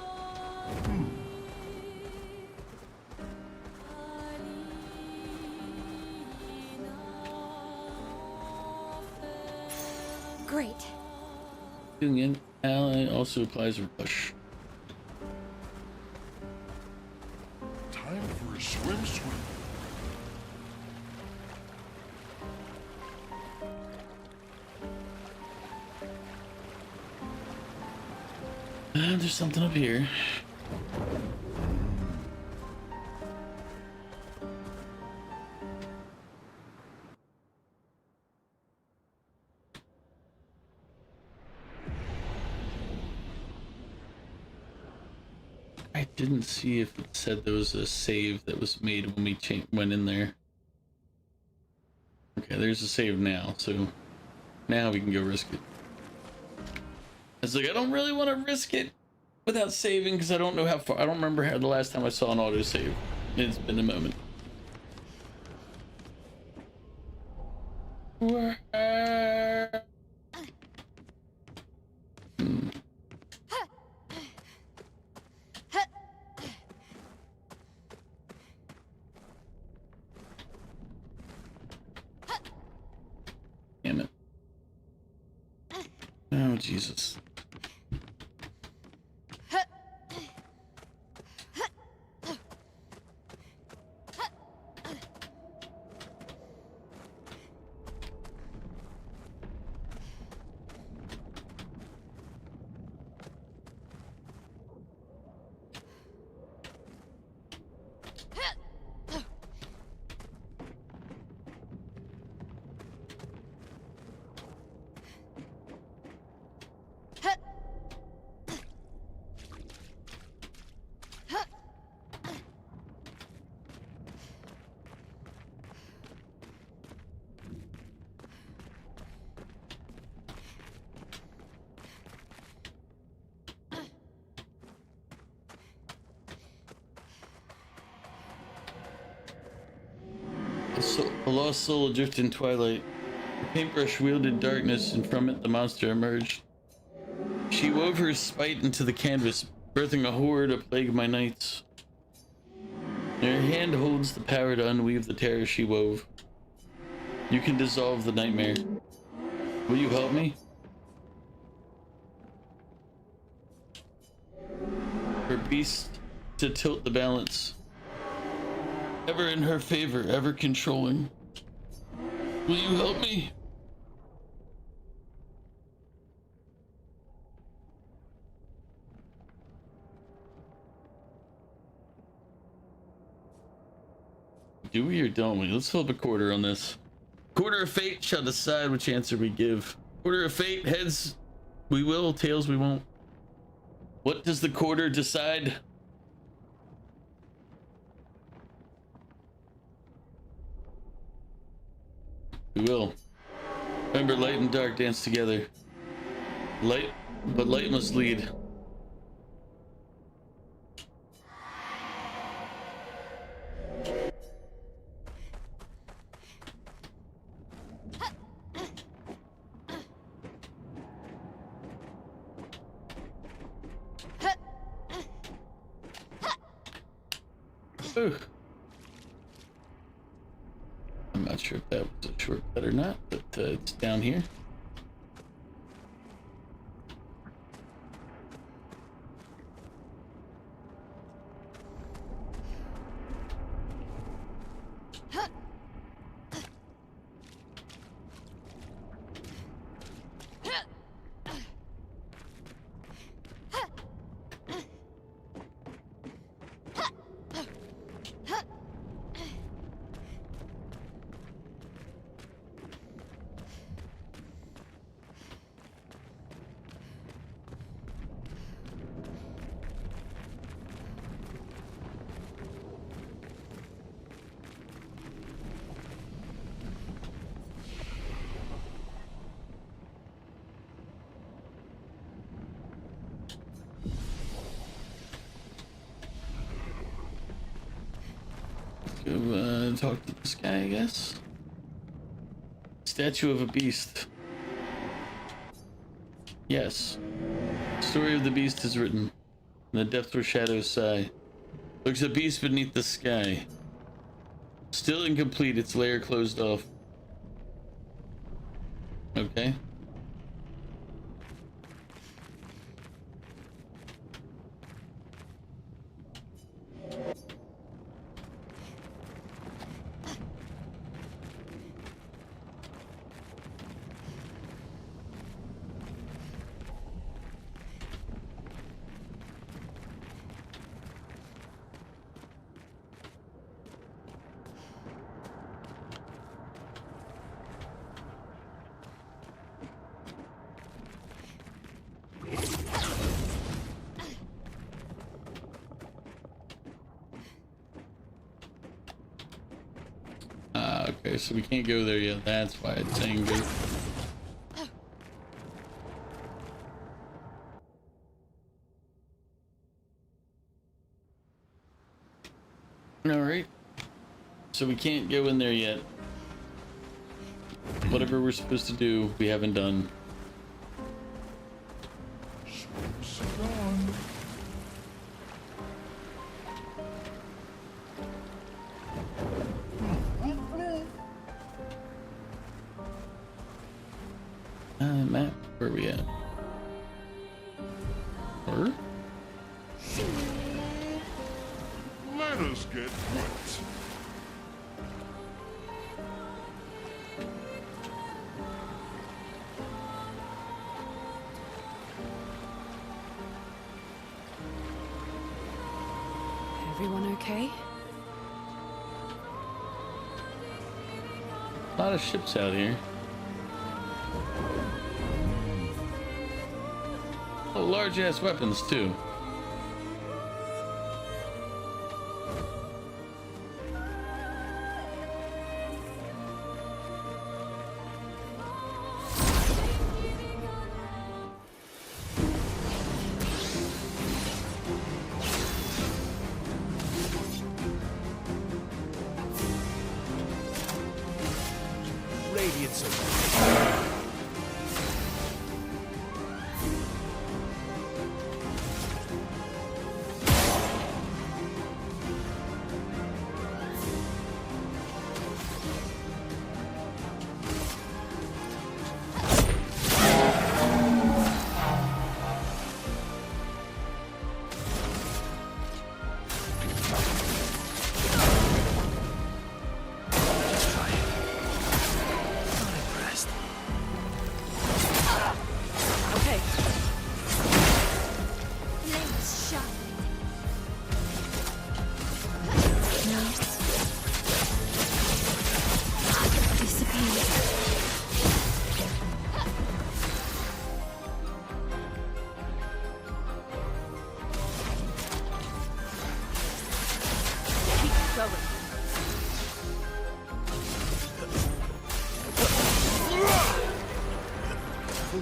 Great. Doing it. Ally also applies a rush. Time for a swim. There's something up here. I didn't see if it said there was a save that was made when we went in there. Okay, there's a save now, so now we can go risk it. It's like I don't really want to risk it without saving because I don't know how far. I don't remember how the last time I saw an autosave. It's been a moment. Oh, Jesus. A lost soul adrift in twilight. The paintbrush wielded darkness, and from it the monster emerged. She wove her spite into the canvas, birthing a horror to plague my nights. Her hand holds the power to unweave the terror she wove. You can dissolve the nightmare. Will you help me? Her beast to tilt the balance. Ever in her favor, ever controlling. Will you help me? Do we or don't we? Let's flip a quarter on this. Quarter of fate shall decide which answer we give. Quarter of fate, heads we will, tails we won't. What does the quarter decide? We will. Remember, light and dark dance together. Light, but light must lead. Ooh. I'm not sure if that was a shortcut or not, but it's down here. Go talk to this guy, I guess. Statue of a beast. Yes. Story of the beast is written. In the depth where shadows sigh. Looks a beast beneath the sky. Still incomplete, its lair closed off. Okay. Okay, so we can't go there yet. That's why it's saying go. Alright. So we can't go in there yet. Whatever we're supposed to do, we haven't done. Map, where are we at? Or? Let us get wet. Everyone okay? A lot of ships out here. Oh, large ass weapons too. Radiance of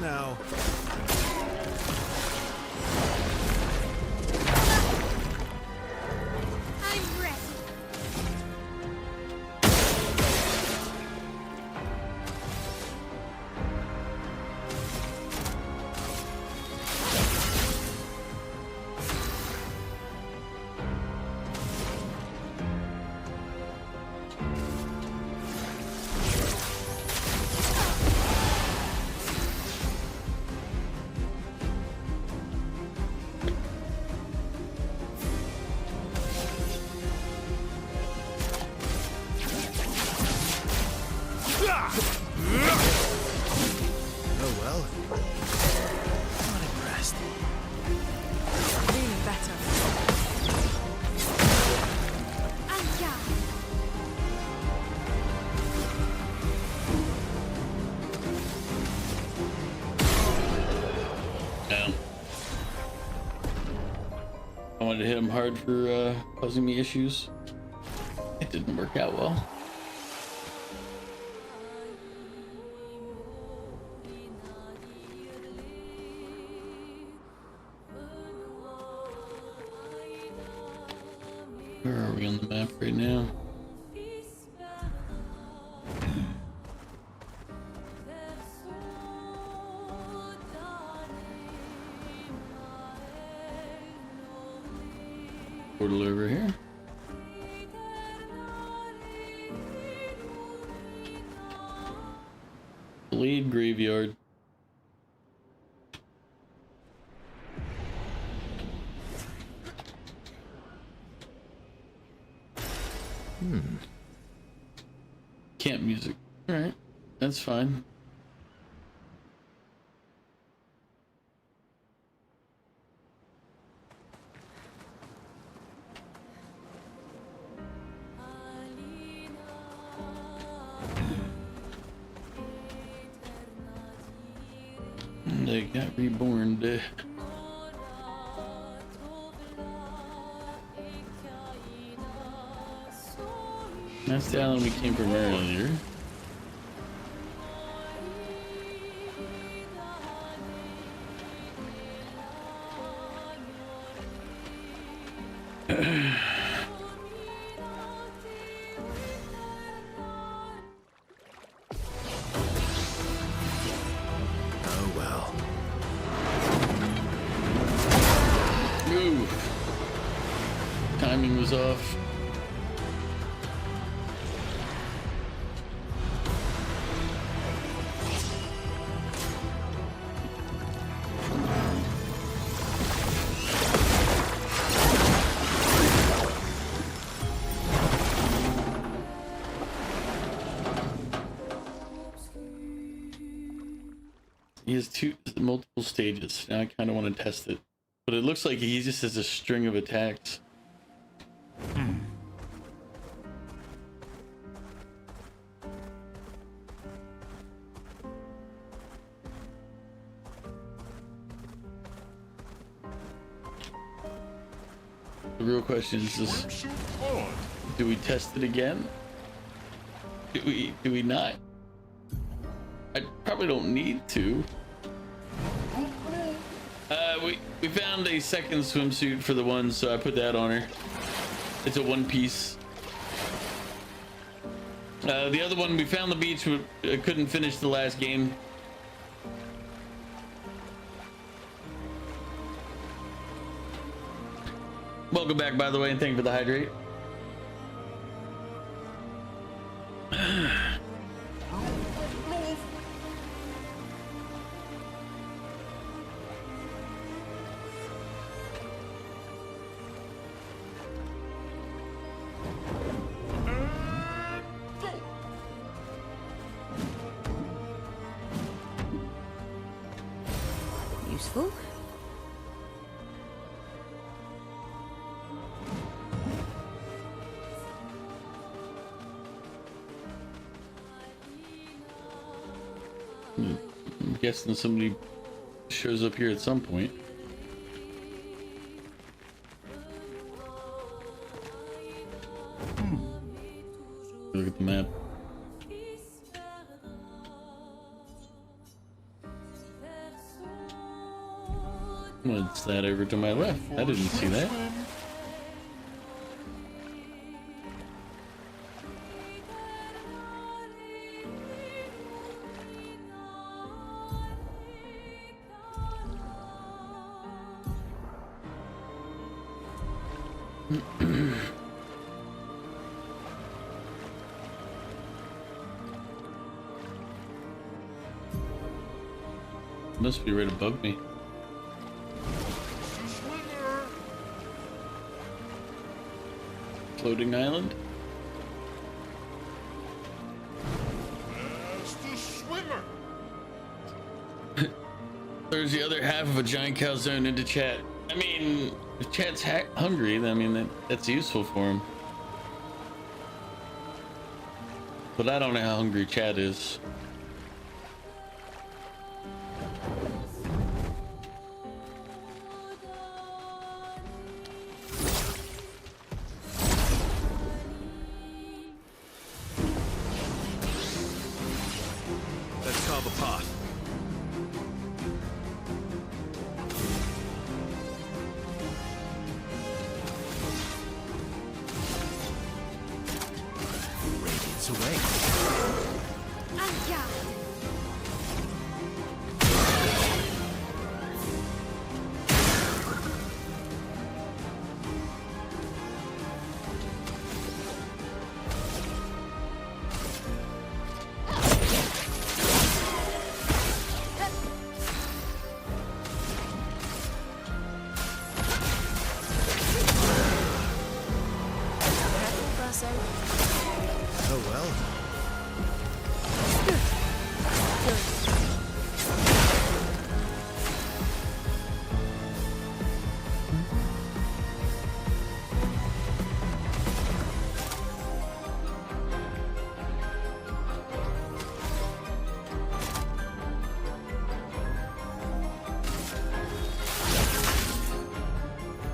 now. I'm ready. Oh well. Not impressed. Feeling better. Down. I wanted to hit him hard for causing me issues. It didn't work out well. Where are we on the map right now? Portal over here. Blade graveyard. Camp music. Alright, that's fine. They got reborn. That's the island we came from earlier. Oh well. Ooh. Timing was off. he has multiple stages. Now I kind of want to test it, but it looks like he just has a string of attacks. The real question is this: do we test it again? Do we not? I probably don't need to. We found a second swimsuit for the one, so I put that on her. It's a one piece. The other one, we found the beach, but couldn't finish the last game. Welcome back, by the way, and thank you for the hydrate. Useful. I'm guessing somebody shows up here at some point. Look at the map. What's that over to my left? I didn't see that. Must be right above me. Floating island. The swimmer. There's the other half of a giant calzone into chat. I mean, if chat's hungry, then, I mean, that's useful for him. But I don't know how hungry chat is. Let's carve a path. Radiance away. Oh well.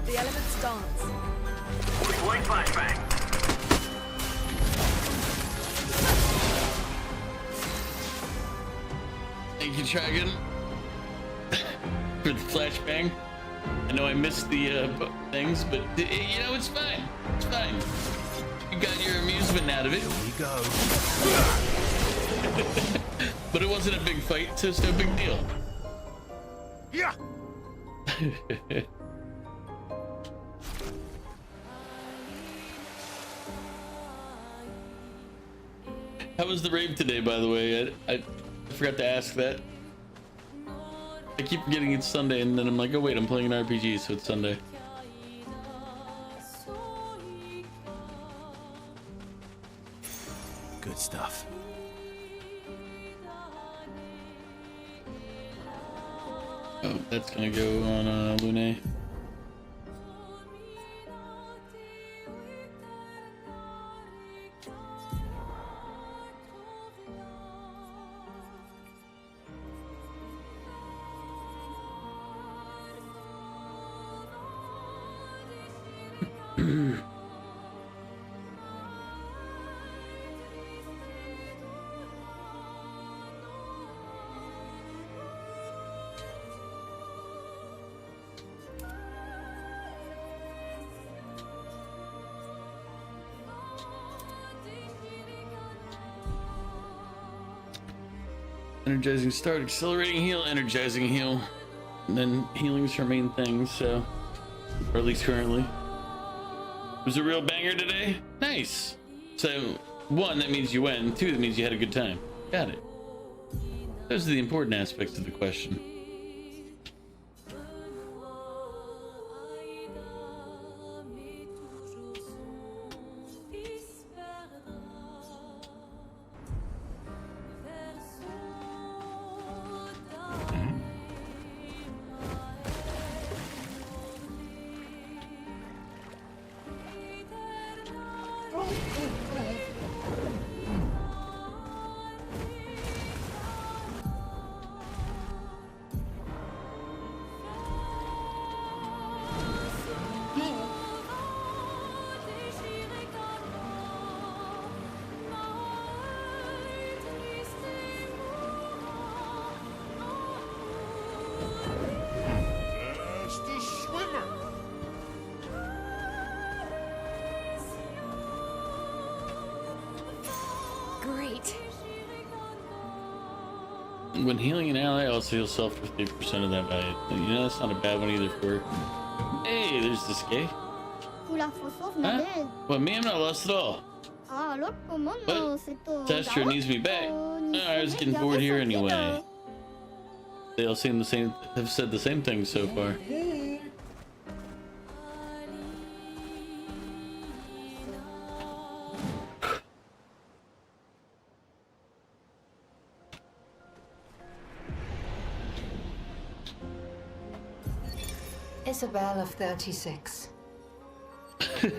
The elements dance. White flashbang. Thank you, Dragon, for the flashbang. I know I missed the things, but you know, it's fine. It's fine. You got your amusement out of it. Here we go. But it wasn't a big fight, so it's no big deal. Yeah. How was the rave today, by the way? I forgot to ask that. I keep forgetting it's Sunday, and then I'm like, oh wait, I'm playing an RPG, so it's Sunday. Good stuff. Oh, that's gonna go on Lune. Energizing start, accelerating heal, energizing heal. And then healing's her main thing, so. Or at least currently. It was a real banger today? Nice. So, 1, that means you win. 2, that means you had a good time. Got it. Those are the important aspects of the question. When healing an ally, also heal self for 50% of that value. You know, that's not a bad one either for her. Hey, there's this guy. Huh? Well, me, I'm not lost at all. But Tester needs me back. I was getting bored here anyway. They all seem the same, have said the same thing so far. Isabel of 36.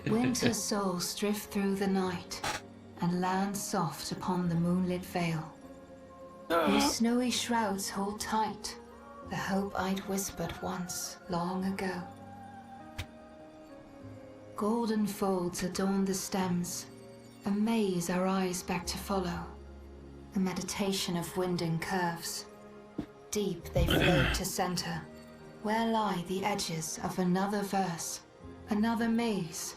Winter souls drift through the night and land soft upon the moonlit vale. Your snowy shrouds hold tight the hope I'd whispered once, long ago. Golden folds adorn the stems, a maze our eyes beg to follow. A meditation of winding curves. Deep they float to center, where lie the edges of another verse, another maze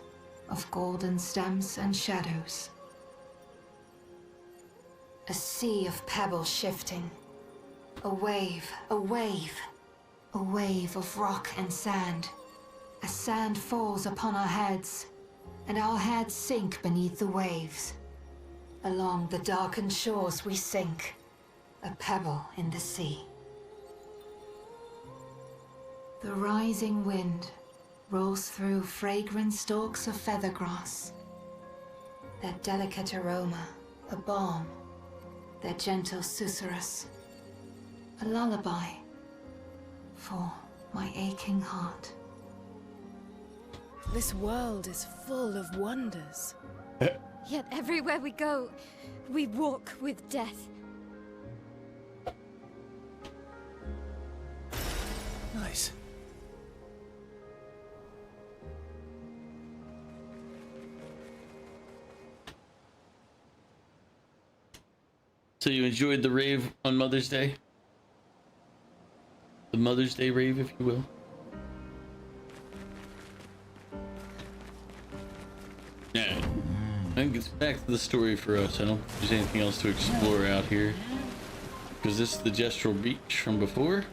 of golden stems and shadows. A sea of pebbles shifting, a wave, a wave, a wave of rock and sand. As sand falls upon our heads, and our heads sink beneath the waves. Along the darkened shores we sink, a pebble in the sea. The rising wind rolls through fragrant stalks of feathergrass. Their delicate aroma, a balm, their gentle susurrus, a lullaby for my aching heart. This world is full of wonders. Yet everywhere we go, we walk with death. Nice. So you enjoyed the rave on Mother's Day? The Mother's Day rave, if you will. Yeah. I think it's back to the story for us. I don't think there's anything else to explore out here. Because this is the Gestural Beach from before.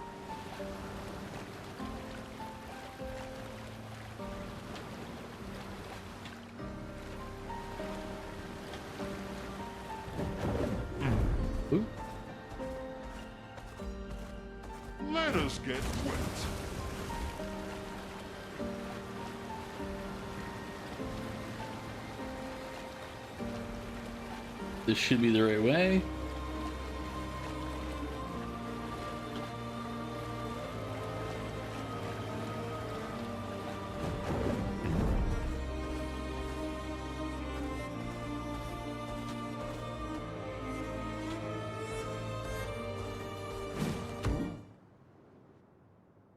Let us get wet. This should be the right way.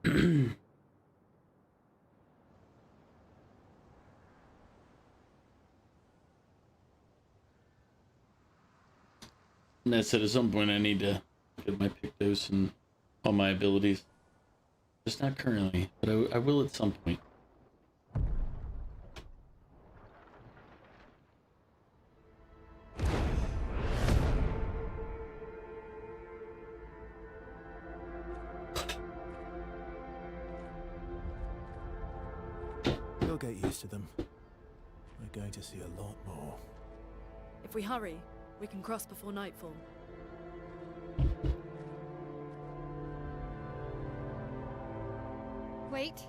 And that said, at some point I need to get my Pictos and all my abilities. Just not currently, but I will at some point. You'll get used to them. We're going to see a lot more. If we hurry, we can cross before nightfall. Wait.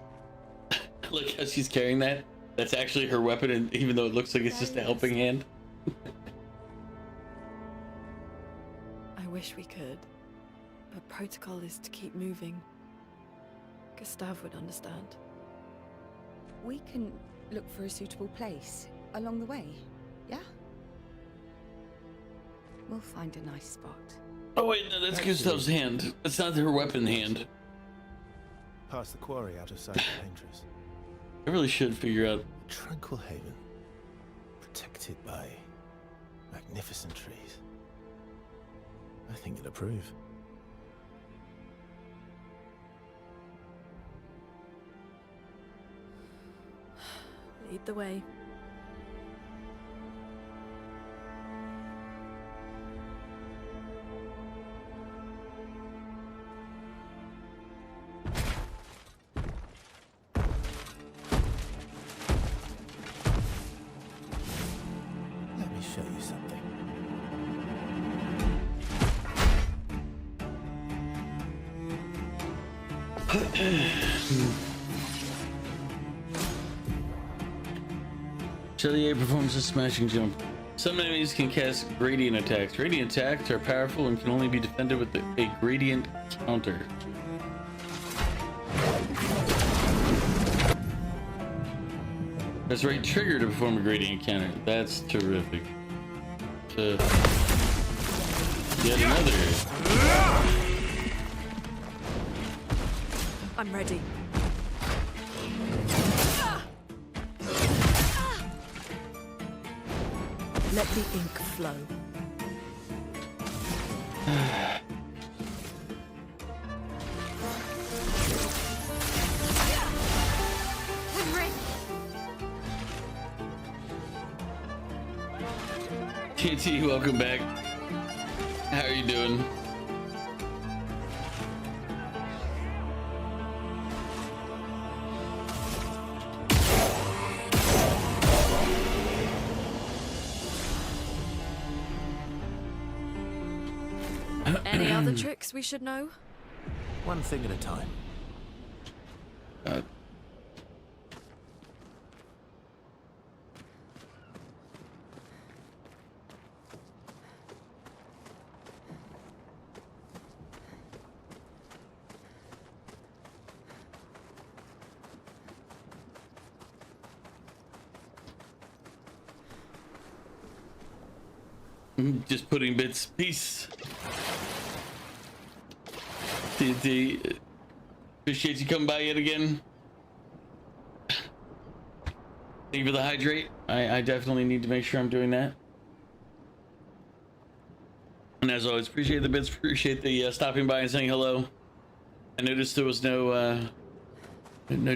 Look how she's carrying that. That's actually her weapon, and even though it looks like it's just a helping hand. I wish we could, but protocol is to keep moving. Gustav would understand. We can look for a suitable place along the way, yeah? We'll find a nice spot. Oh wait, no, that's Gustav's hand. That's not her weapon hand. Past the quarry out of sight of the Paintress. I really should figure out. A tranquil haven, protected by magnificent trees. I think you'll approve. Lead the way. Let me show you something. Chelier performs a smashing jump. Some enemies can cast gradient attacks. Radiant attacks are powerful and can only be defended with a gradient counter. That's right, trigger to perform a gradient counter. That's terrific. Yet another. I'm ready. Let the ink flow. TT, welcome back. How are you doing? Any other tricks we should know? One thing at a time. Just putting bits. Peace. TT, appreciate you coming by yet again. Thank you for the hydrate. I definitely need to make sure I'm doing that. And as always, appreciate the bits. Appreciate the stopping by and saying hello. I noticed there was no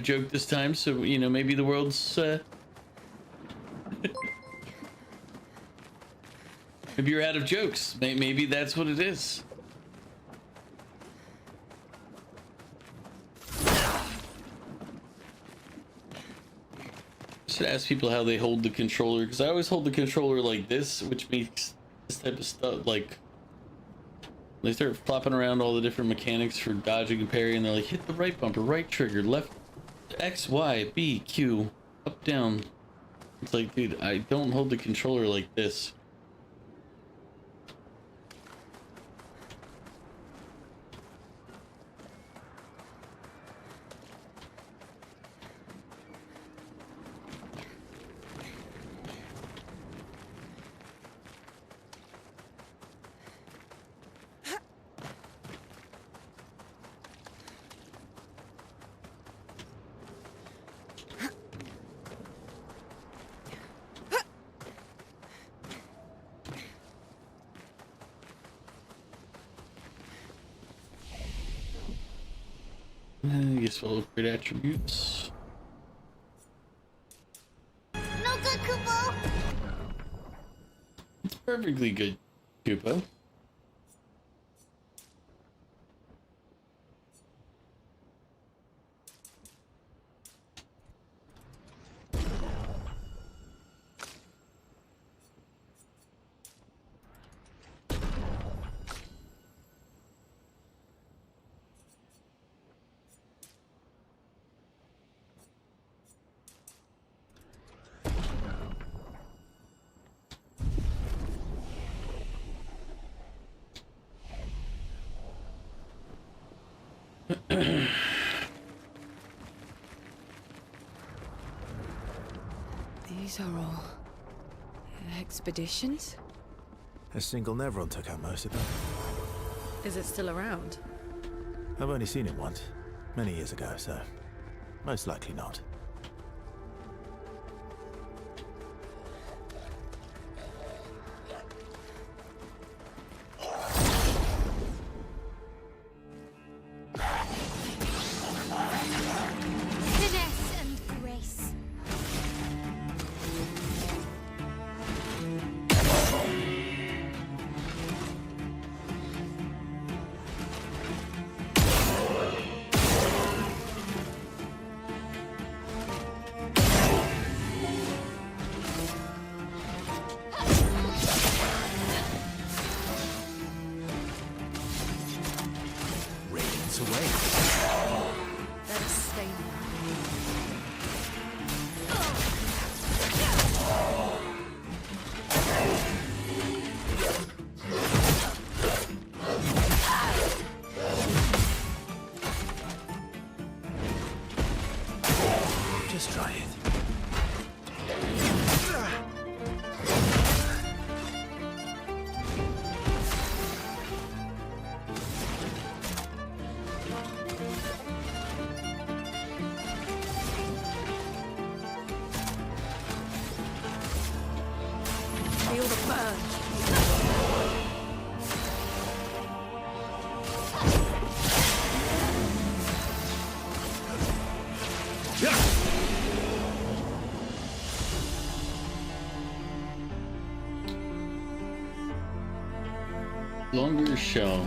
joke this time, so you know maybe the world's maybe you're out of jokes. Maybe that's what it is. Should ask people how they hold the controller, because I always hold the controller like this, which makes this type of stuff like they start flopping around all the different mechanics for dodging and parry, and they're like, hit the right bumper, right trigger, left X, Y, B, Q, up, down. It's like, dude, I don't hold the controller like this. I guess we'll upgrade attributes. No good, Kupo! It's perfectly good, Kupo. These are all expeditions? A single Nevron took out most of them. Is it still around? I've only seen it once, many years ago, so most likely not. Finesse and grace. Radiance away. Let us stay Just try it. Feel the burn. Longer shell.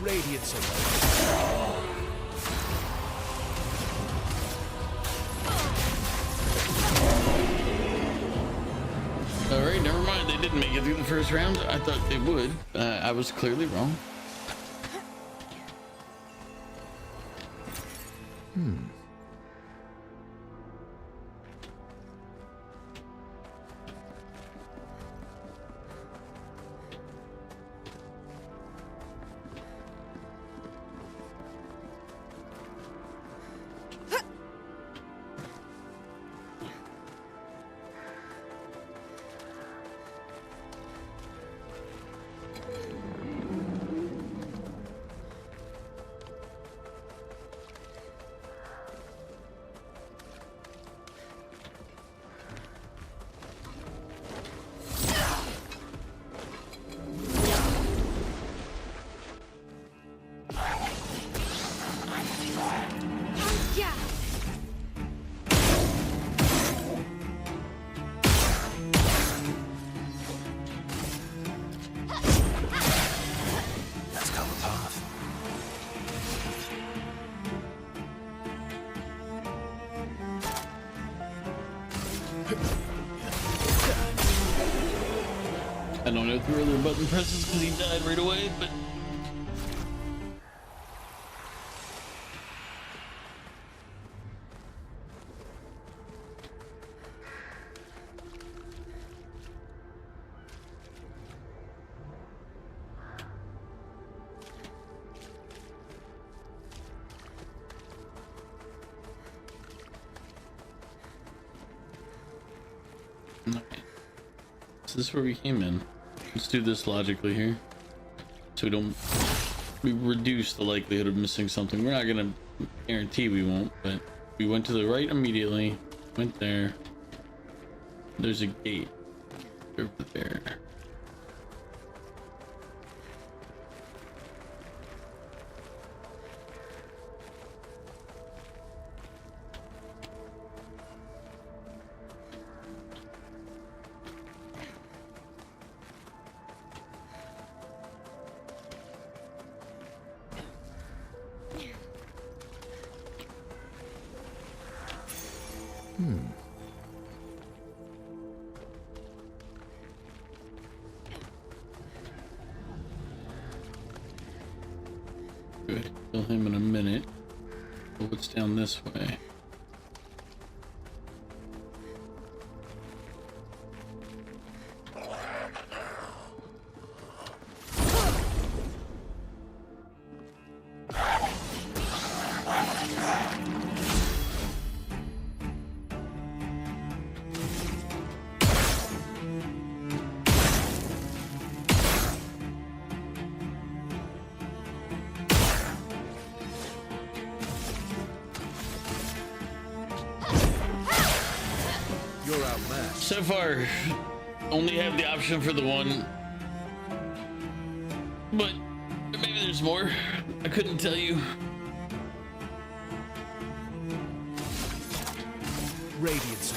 Radiance away. Alright, never mind. They didn't make it through the first round. I thought they would. I was clearly wrong. Let's cover path. I don't know if there were other button presses because he died right away, but So this is where we came in. Let's do this logically here. So we reduce the likelihood of missing something. We're not gonna guarantee we won't, but we went to the right immediately, went there. There's a gate over there. Good. Kill him in a minute. But what's down this way? So far, only have the option for the one, but maybe there's more. I couldn't tell you. Radiance.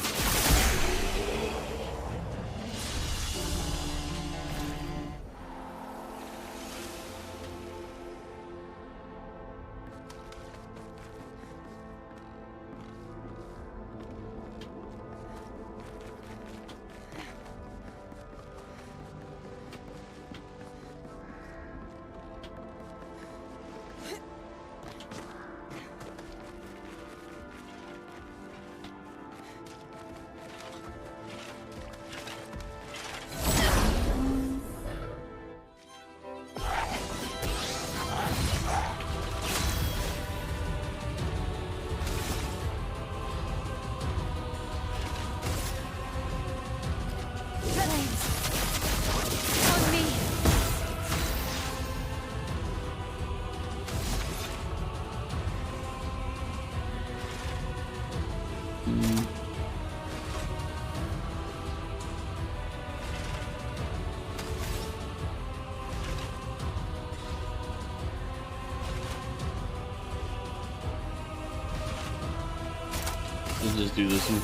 Let's just do this one.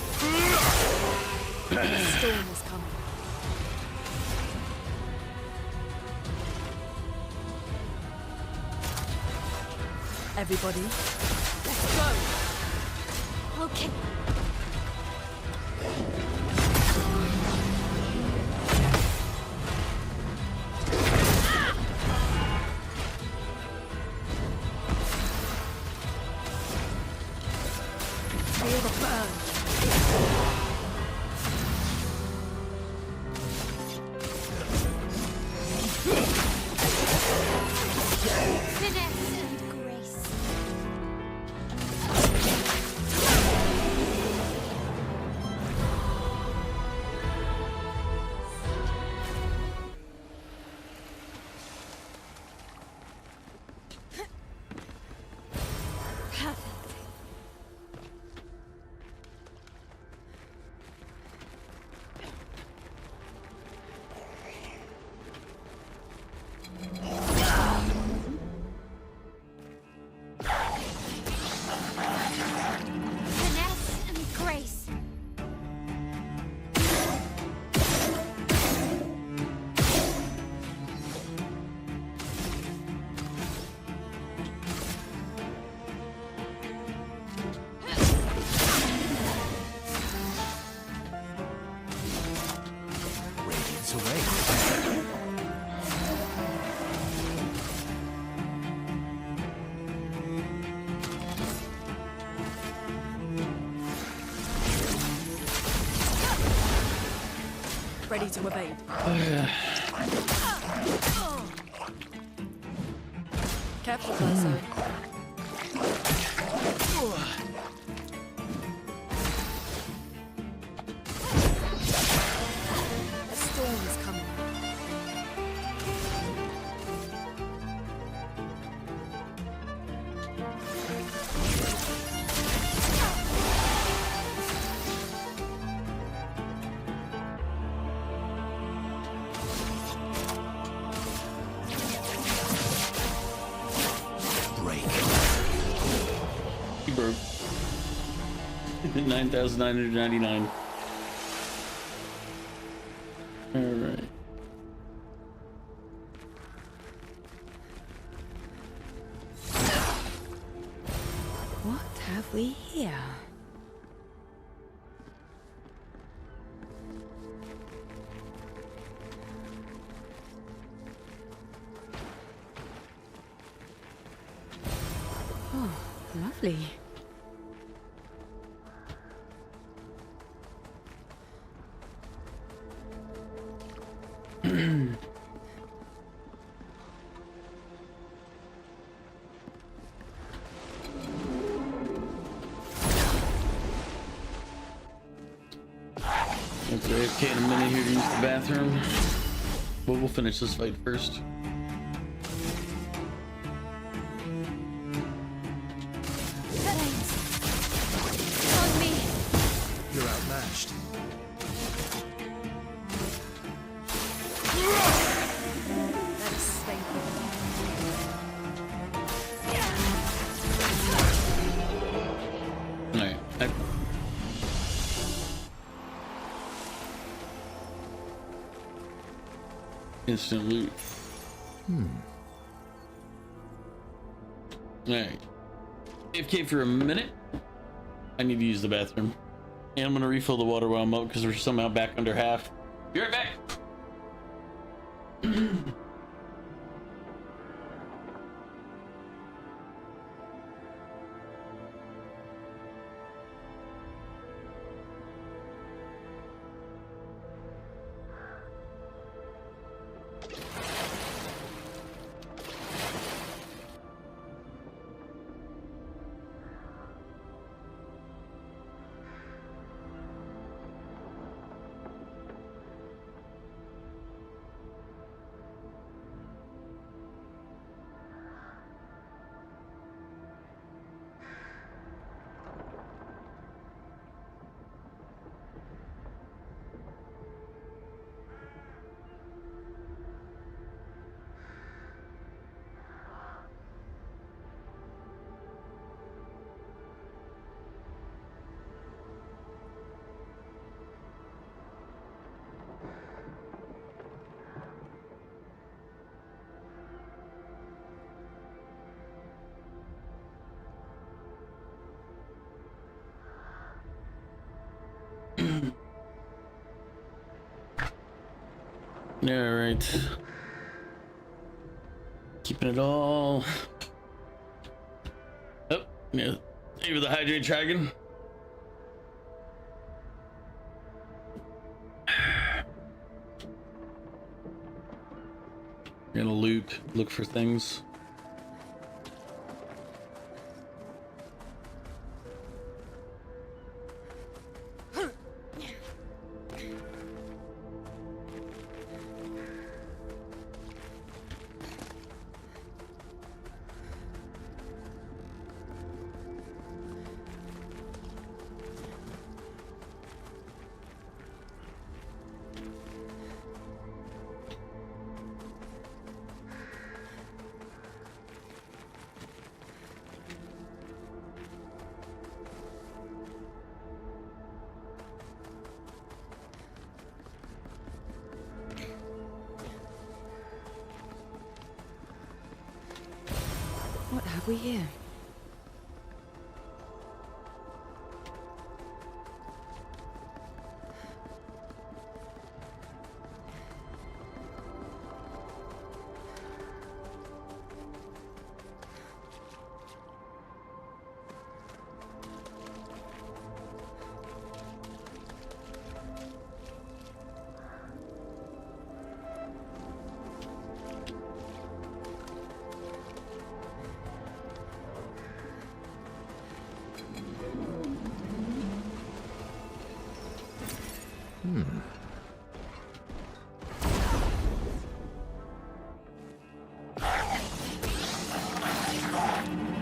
The storm is coming. Everybody, let's go. Okay. Feel the burn. Finesse and grace. Finesse and grace. Radiance away. Ready to evade. Careful, Verso. The storm broke. 9,999. All right. What have we here? Oh, lovely. Okay, AFK in a minute here to use the bathroom. But we'll finish this fight first. On me. You're outmatched. Alright. Instant loot. Alright. AFK for a minute. I need to use the bathroom. And I'm gonna refill the water while I'm up because we're somehow back under half. Be right back. All right. Keeping it all. Oh, yeah. Thank you for the hydrate dragon. We're gonna look for things. What have we here?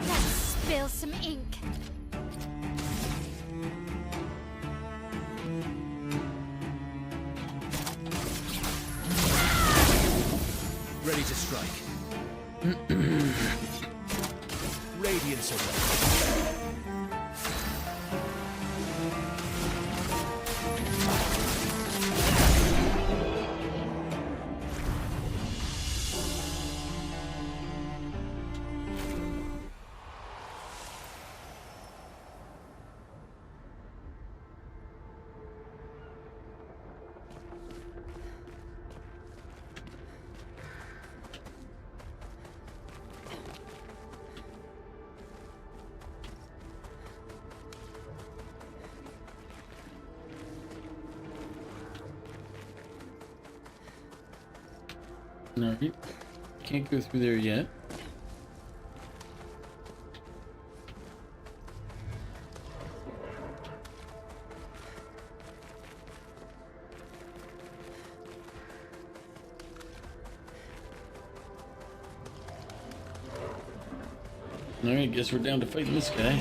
Let's spill some ink. Ready to strike. Radiance away. Alright. Can't go through there yet. Alright, guess we're down to fighting this guy.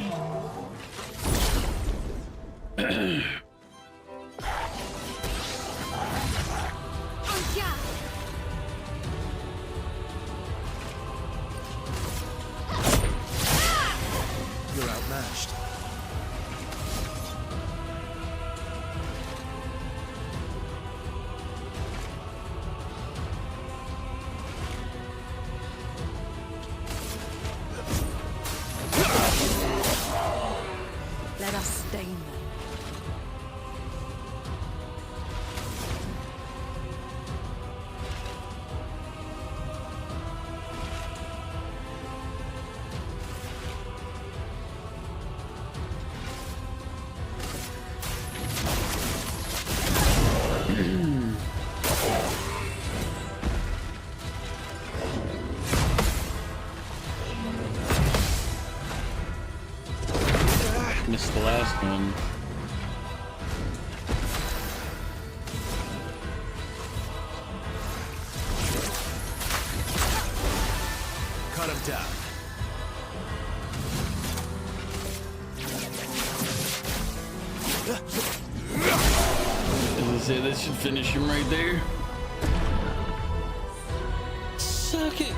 You're outmatched. Let us stain them. Missed the last one. Cut him down. As I say, that should finish him right there. Suck it.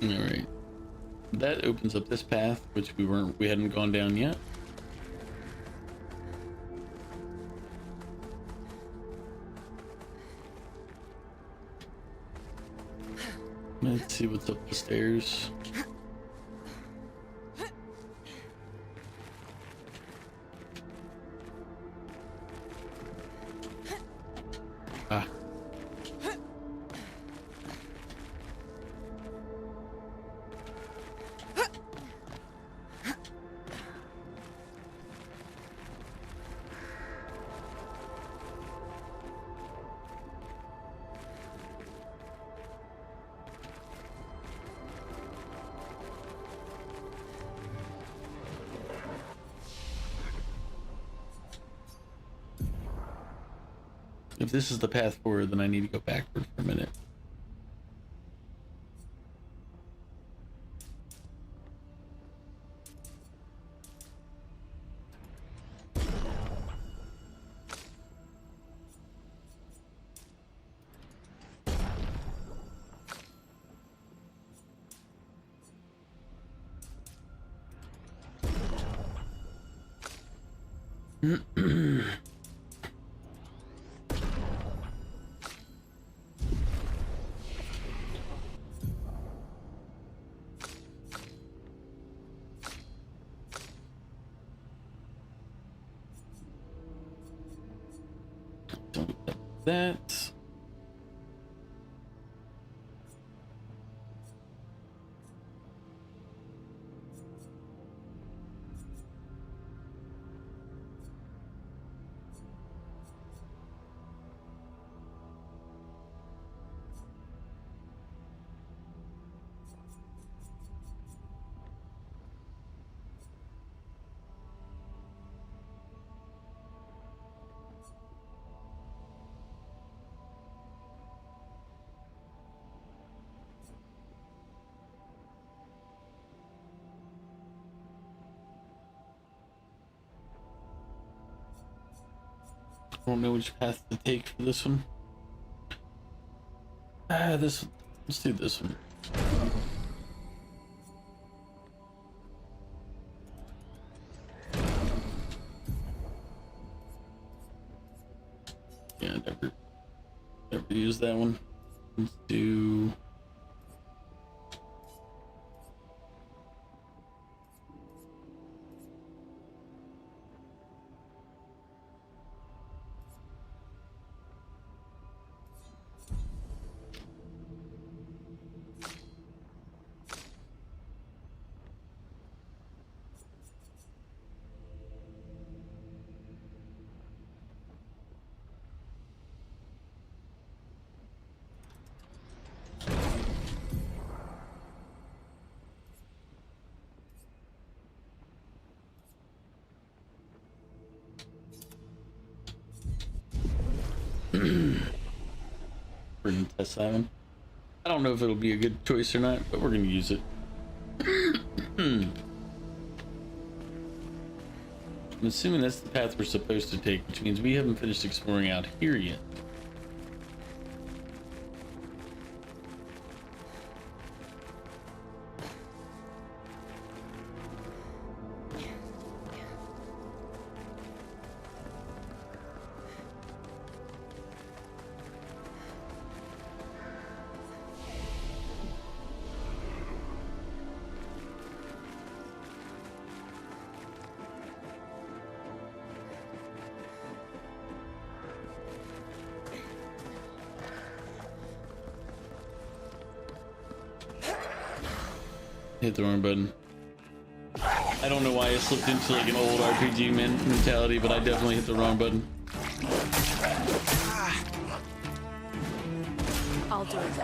Alright. That opens up this path, which we hadn't gone down yet. Let's see what's up the stairs. Ah. If this is the path forward, then I need to go backward for a minute. That. I don't know which path to take for this one. Let's do this one. Yeah, never use that one. Let's do. for Test 7. I don't know if it'll be a good choice or not, but we're gonna use it. I'm assuming that's the path we're supposed to take, which means we haven't finished exploring out here yet. Hit the wrong button. I don't know why I slipped into like an old RPG mentality, but I definitely hit the wrong button. I'll do it.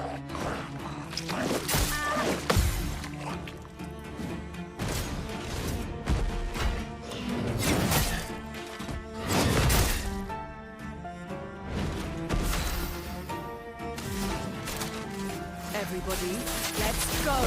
Everybody, let's go!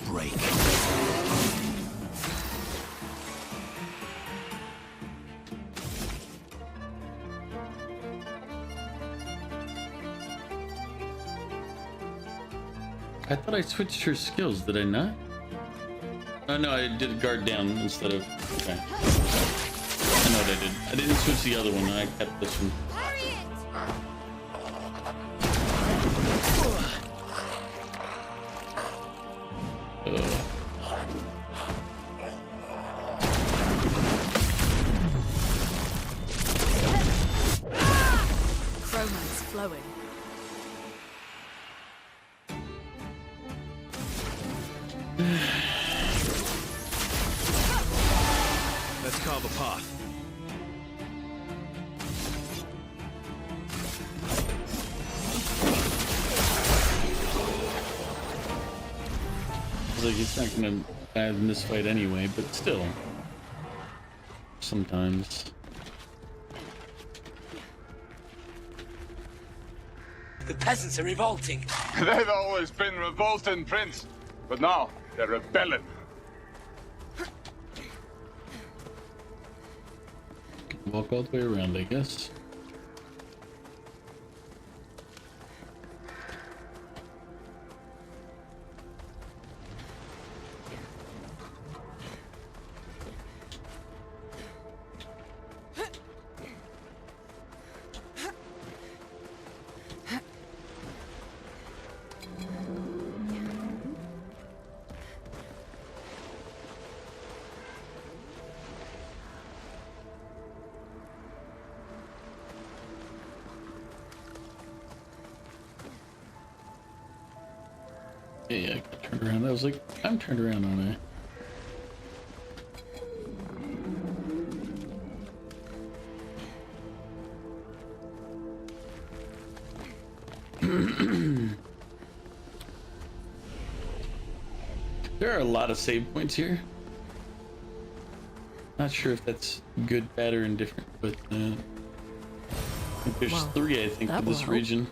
Break. I thought I switched her skills, did I not? Oh no, I did guard down instead of... Okay. I know what I did. I didn't switch the other one, I kept this one. Romance flowing. Let's carve a path. Like it's not gonna in this fight anyway, but still. Sometimes. The peasants are revolting. They've always been revolting, Prince. But now, they're rebelling. Walk all the way around, I guess. Yeah, I got turned around. I was like, I'm turned around on I. There are a lot of save points here. Not sure if that's good, bad, or indifferent, but I think there's 3, I think, for this region.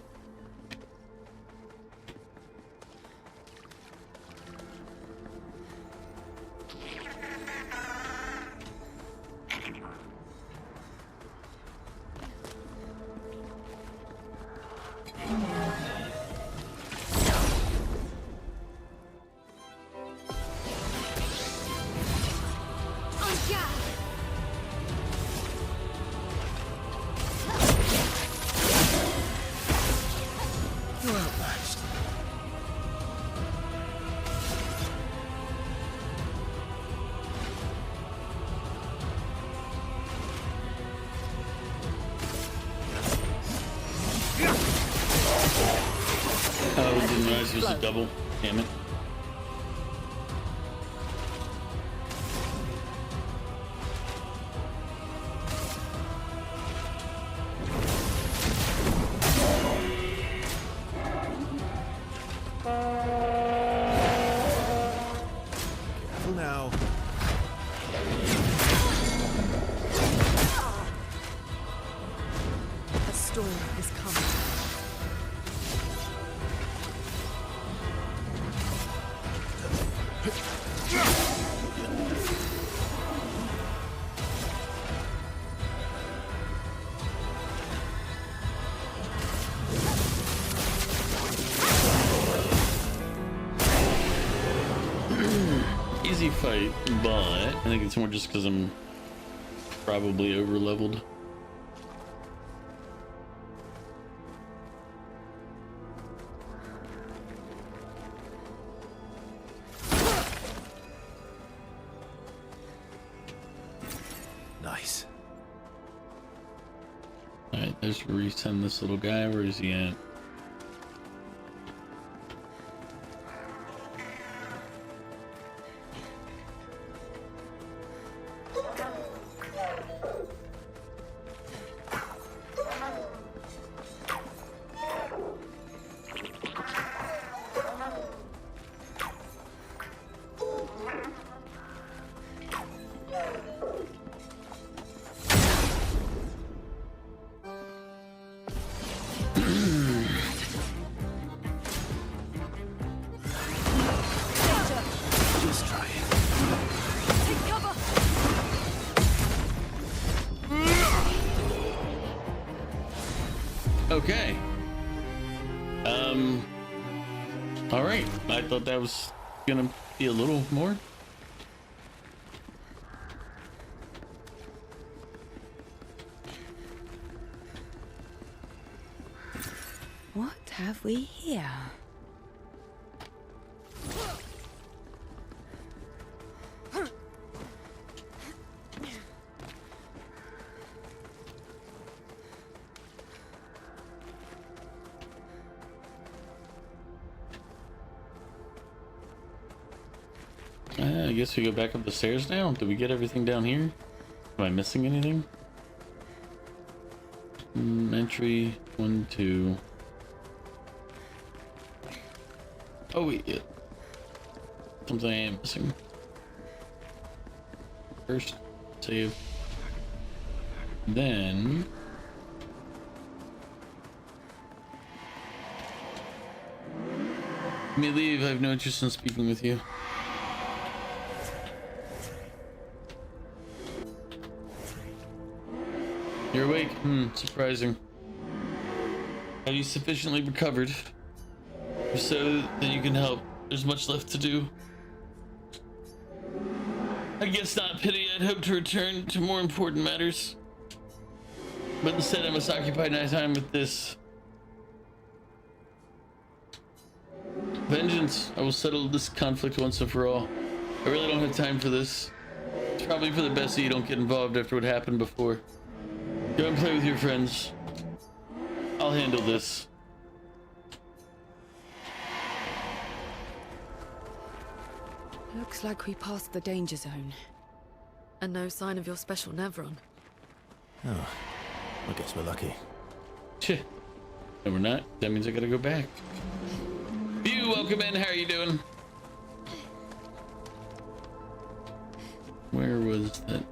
Oh, didn't realize it was a double. Damn it. easy fight, but I think it's more just because I'm probably over leveled. Nice. Alright, let's resend this little guy. Where is he at? Okay. All right. I thought that was gonna be a little more. What have we here? I guess we go back up the stairs now. Did we get everything down here? Am I missing anything? Entry 1, 2. Oh wait, yeah. Something I am missing. First, save. Then let me leave. I have no interest in speaking with you. You're awake? Surprising. Have you sufficiently recovered? If so, then you can help. There's much left to do. I guess not, pity. I'd hoped to return to more important matters. But instead I must occupy my time with this. Vengeance. I will settle this conflict once and for all. I really don't have time for this. It's probably for the best that you don't get involved after what happened before. Go and play with your friends. I'll handle this. Looks like we passed the danger zone. And no sign of your special Nevron. Oh, I guess we're lucky. Cheh. No, we're not. That means I gotta go back. View, welcome in. How are you doing? Where was that?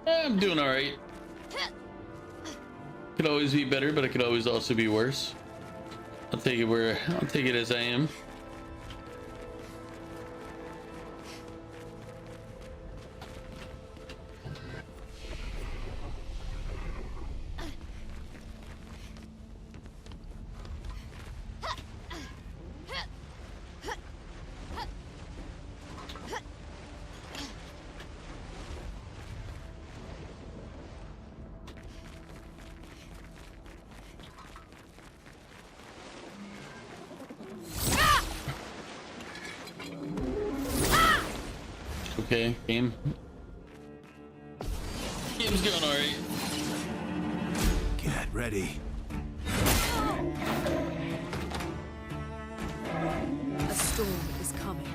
I'm doing all right. Could always be better, but it could always also be worse. I'll take it as I am. Okay, game's going all right. Get ready. A storm is coming.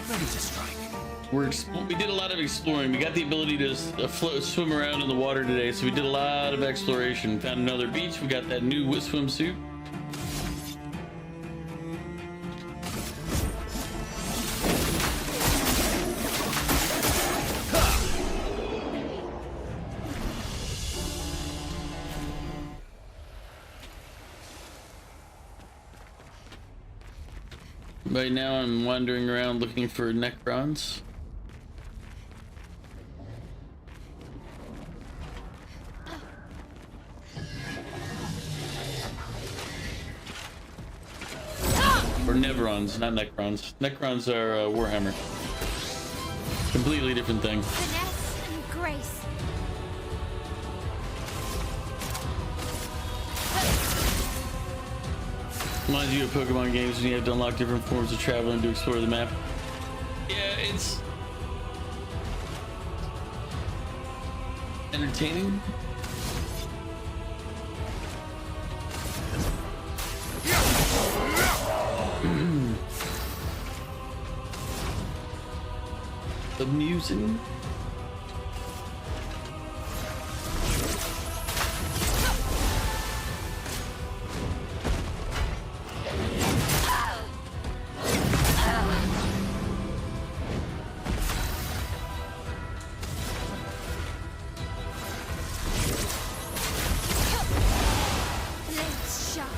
Ready to strike. We did a lot of exploring. We got the ability to swim around in the water today, so we did a lot of exploration. Found another beach. We got that new swimsuit. Right now I'm wandering around looking for Necrons. Or Nevrons, not Necrons. Necrons are Warhammer. Completely different thing. Finesse and grace. Reminds you of Pokemon games when you have to unlock different forms of traveling to explore the map. Yeah, it's entertaining. Amusing. Blades sharp.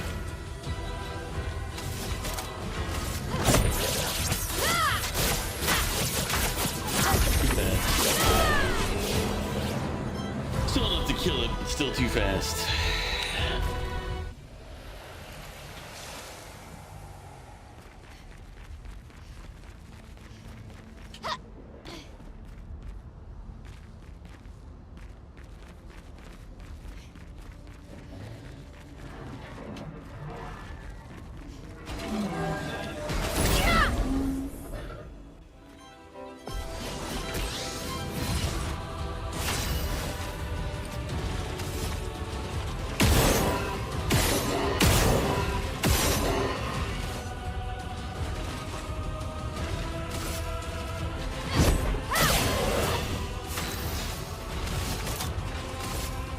Still enough to kill it, but still too fast.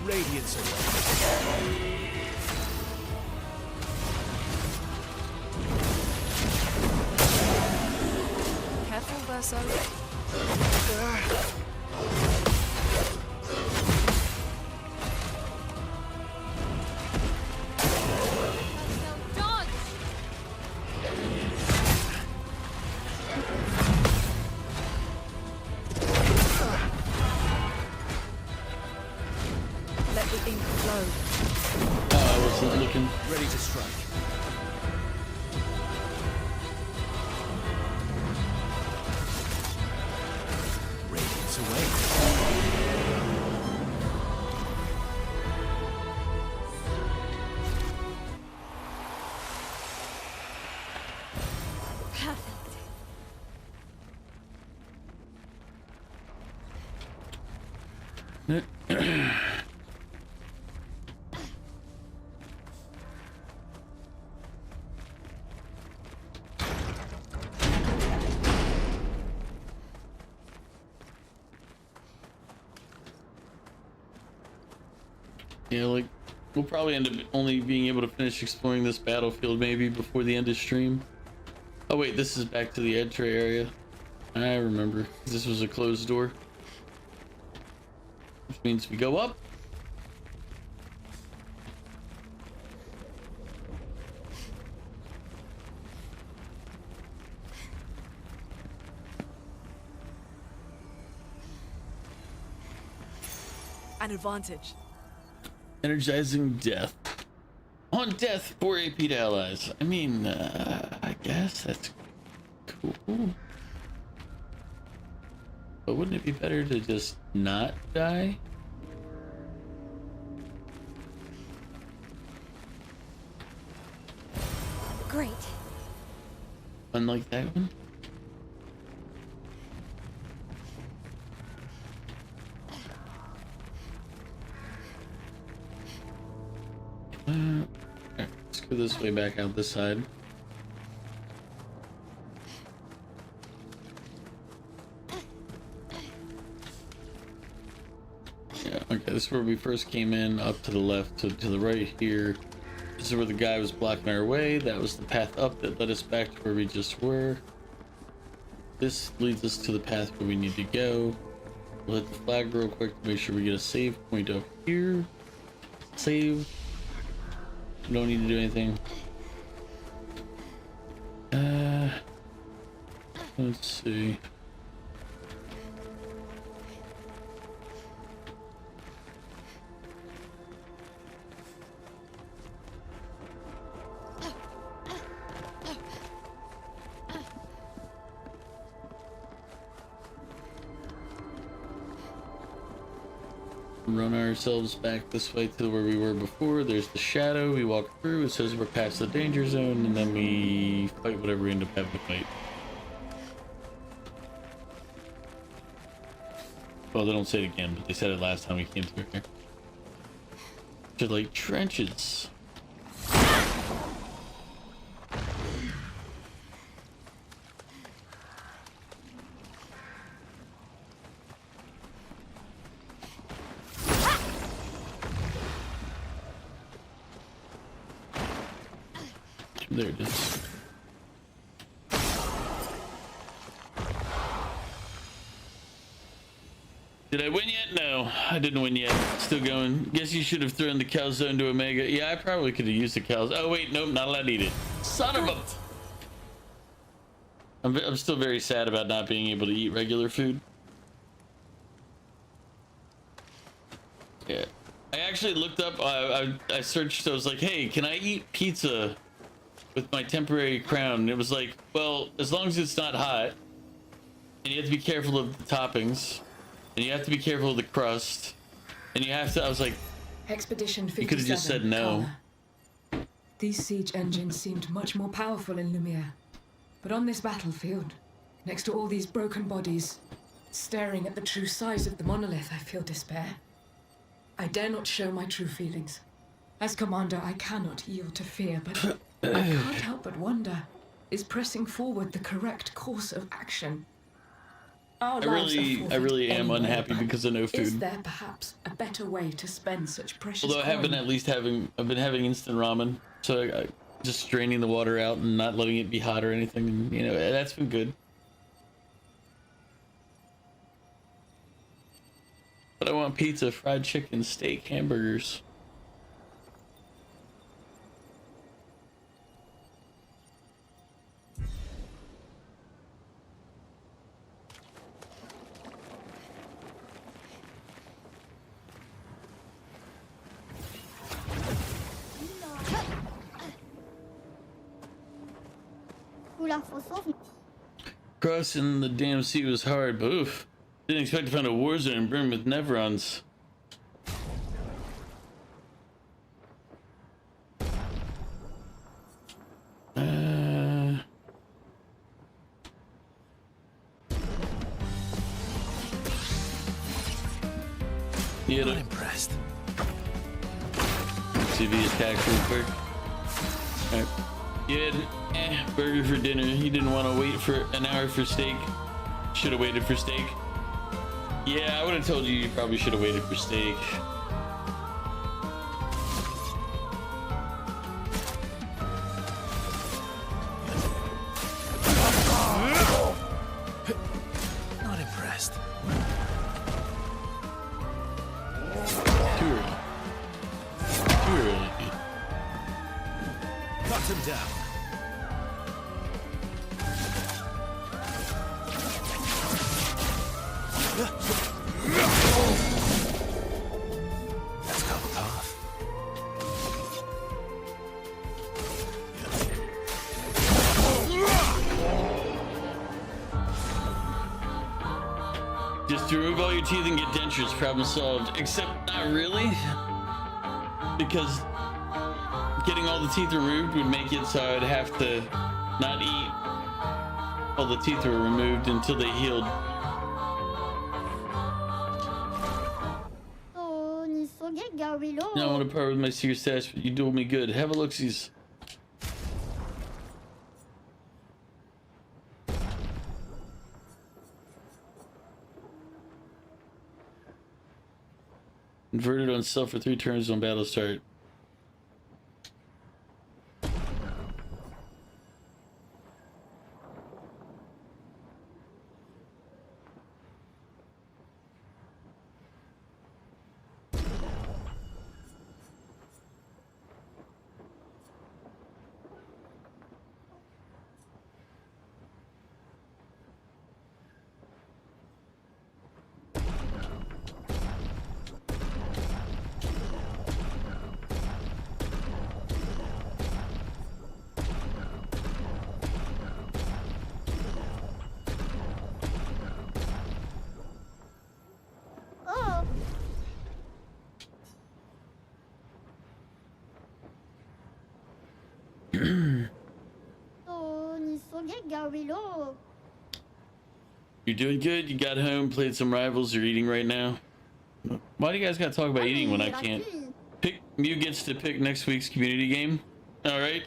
Radiance away. Careful, Verso. Dodge. Let the ink flow. Oh, I wasn't looking. Ready to strike. Radiance away. Perfect. Yeah, like, we'll probably end up only being able to finish exploring this battlefield maybe before the end of stream. Oh wait, this is back to the entry area. I remember. This was a closed door. Which means we go up. An advantage. Energizing death. On death, 4 AP to allies. I mean, I guess that's cool. But wouldn't it be better to just not die? Great. Unlike that one? Okay, let's go this way back out this side. Yeah, okay, this is where we first came in, up to the left, to the right here. This is where the guy was blocking our way. That was the path up that led us back to where we just were. This leads us to the path where we need to go. We'll hit the flag real quick to make sure we get a save point up here. Save. We don't need to do anything. Let's see. Run ourselves back this way to where we were before. There's the shadow. We walk through. It says we're past the danger zone, and then we fight whatever we end up having to fight. Well, they don't say it again, but they said it last time we came through here. They're like trenches. There it is. Did I win yet? No, I didn't win yet. Still going. Guess you should have thrown the calzone to Omega. Yeah, I probably could have used the calzone. Oh wait, nope, not allowed to eat it. Son of a... I'm still very sad about not being able to eat regular food. Yeah. I actually looked up, I searched, I was like, hey, can I eat pizza with my temporary crown? And it was like, well, as long as it's not hot, and you have to be careful of the toppings, and you have to be careful of the crust, and you have to, I was like, Expedition 57. you could have just said no. These siege engines seemed much more powerful in Lumiere. But on this battlefield, next to all these broken bodies, staring at the true size of the monolith, I feel despair. I dare not show my true feelings. As commander, I cannot yield to fear, but I can't help but wonder, is pressing forward the correct course of action? I really am unhappy because of no food. Is there perhaps a better way to spend such precious Although I have been I've been having instant ramen, so I just draining the water out and not letting it be hot or anything, and you know, that's been good. But I want pizza, fried chicken, steak, hamburgers. Crossing the damn sea was hard, but oof. Didn't expect to find a war zone brimmed with Nevrons. Yeah, not impressed. TV attacks real quick. Alright. You had burger for dinner. You didn't want to wait for an hour for steak. Should have waited for steak. Yeah, I would have told you probably should have waited for steak. Not impressed. Too early. Too early. Cut him down. That's got the path. Just remove all your teeth and get dentures. Problem solved. Except not really, because getting all the teeth removed would make it so I'd have to not eat all the teeth were removed until they healed. Now I want to part with my secret stash, but you do me good. Have a look-sees. Inverted on self for 3 turns on battle start. You're doing good. You got home, played some Rivals. You're eating right now. Why do you guys gotta talk about eating when I can't? Mew gets to pick next week's community game. All right.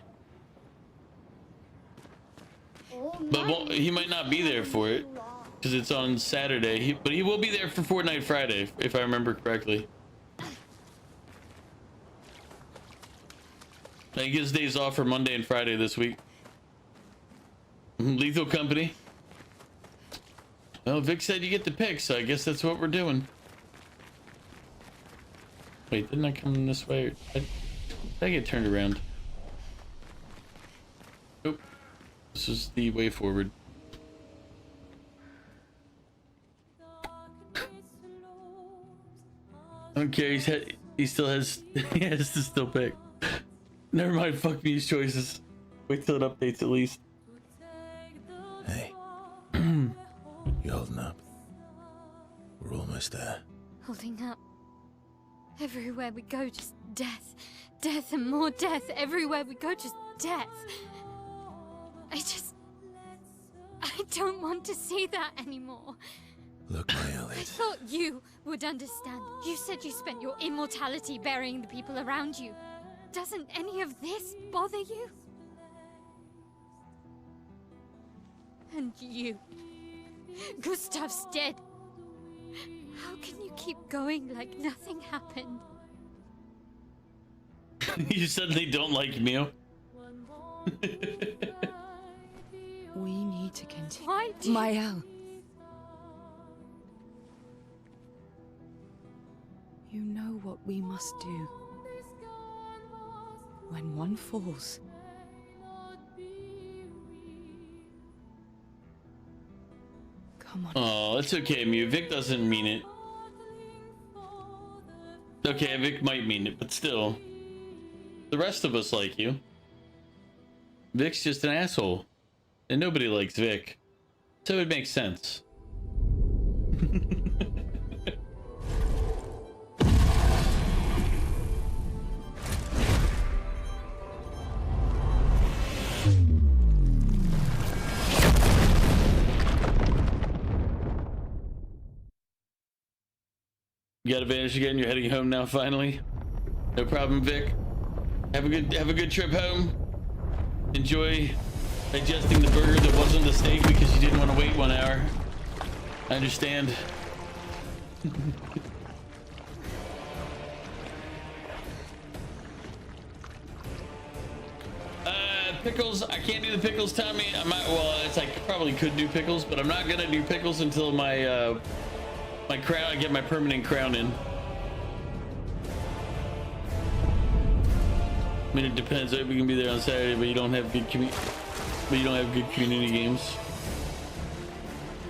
But he might not be there for it because it's on Saturday. But he will be there for Fortnite Friday, if I remember correctly. I think his days off for Monday and Friday this week. Lethal Company. Well, Vic said you get to pick, so I guess that's what we're doing. Wait, didn't I come this way? Did I get turned around? Nope. This is the way forward. Okay, he still has he has to still pick. Never mind, fuck these choices. Wait till it updates at least. Hey. You holding up? We're almost there. Holding up. Everywhere we go, just death. Death and more death. Everywhere we go, just death. I don't want to see that anymore. Look, my Elliot. I thought you would understand. You said you spent your immortality burying the people around you. Doesn't any of this bother you? And you. Gustav's dead. How can you keep going like nothing happened? You suddenly don't like Mew? We need to continue. Why do Mael. You know what we must do. When one falls, come on. Oh, it's okay, Mew. Vic doesn't mean it. Okay, Vic might mean it, but still. The rest of us like you. Vic's just an asshole. And nobody likes Vic. So it makes sense. You got advantage again. You're heading home now. Finally, no problem, Vic. Have a good trip home. Enjoy digesting the burger that wasn't a steak because you didn't want to wait 1 hour. I understand. Pickles. I can't do the pickles, Tommy. I might. Well, it's like probably could do pickles, but I'm not gonna do pickles until my my crown. I get my permanent crown in. I mean, it depends. We can be there on Saturday, but you don't have good community games.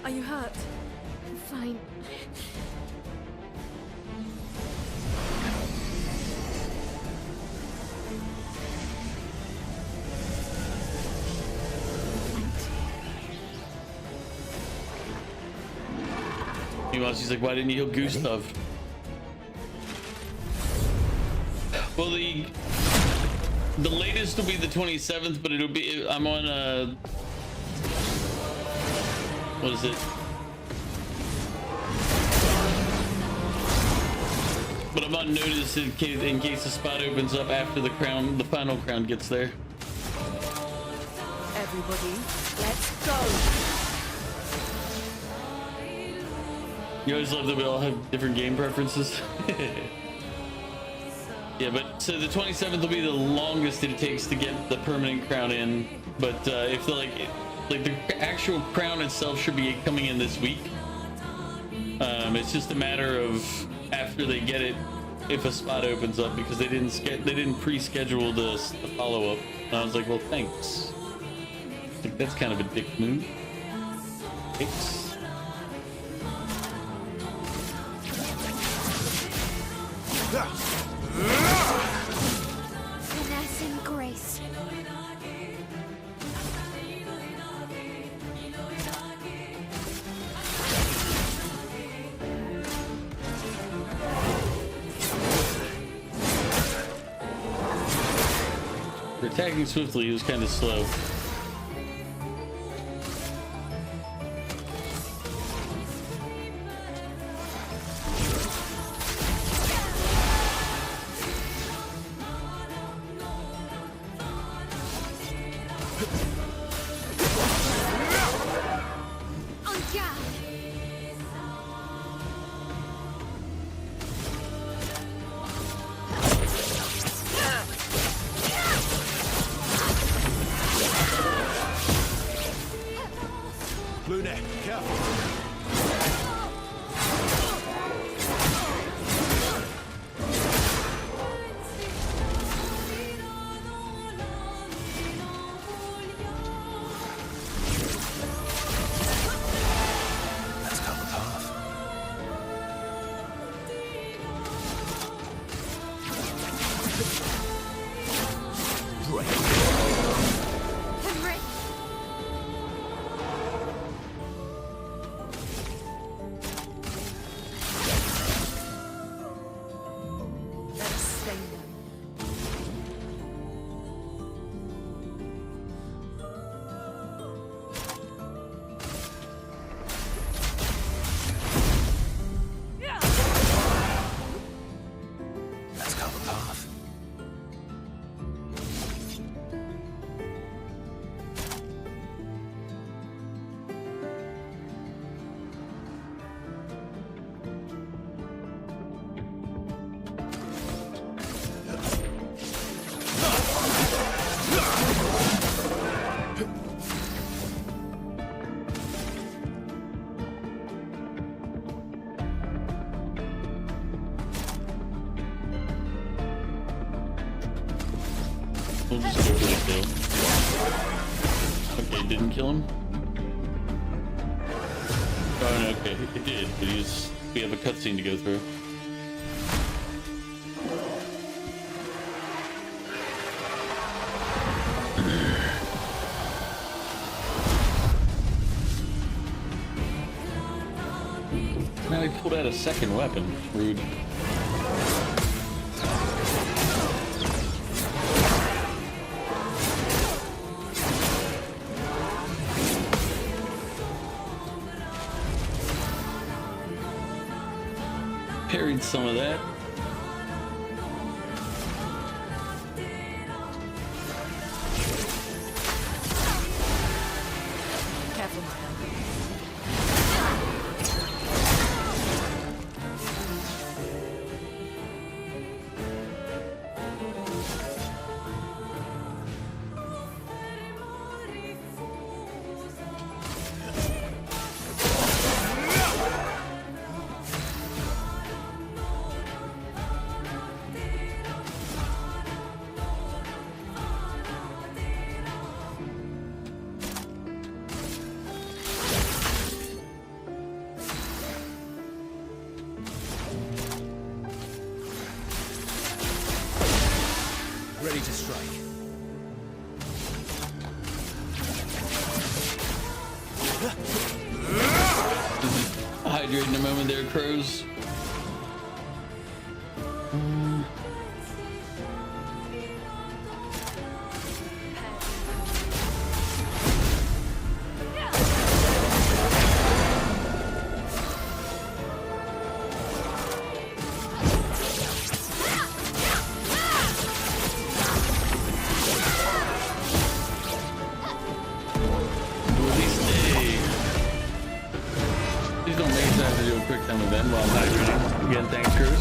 Are you hurt? I'm fine. Meanwhile, she's like, why didn't you heal Gustav? Well, the latest will be the 27th, but it'll be, I'm on, what is it? But I'm on notice in case the spot opens up after the final crown gets there. Everybody, let's go. You always love that we all have different game preferences. Yeah, but so the 27th will be the longest it takes to get the permanent crown in. But if the the actual crown itself should be coming in this week. It's just a matter of after they get it, if a spot opens up, because they didn't pre-schedule the follow-up. And I was like, well, thanks. Like, that's kind of a dick move. Thanks. Finesse and grace. attacking swiftly, he was kind of slow. Blue neck, careful. Let's cut the path. Break. Let's cut the path. We'll just go for the kill. Okay, didn't kill him? Oh no, okay, it did, but we have a cutscene to go through. Now he pulled out a second weapon. Rude. Parried some of that. Careful, my friend. Ready to strike. Hydrate in a moment there, crows. Please don't make time to do a quick time event while I'm hydrating. Again, thanks, Cruz.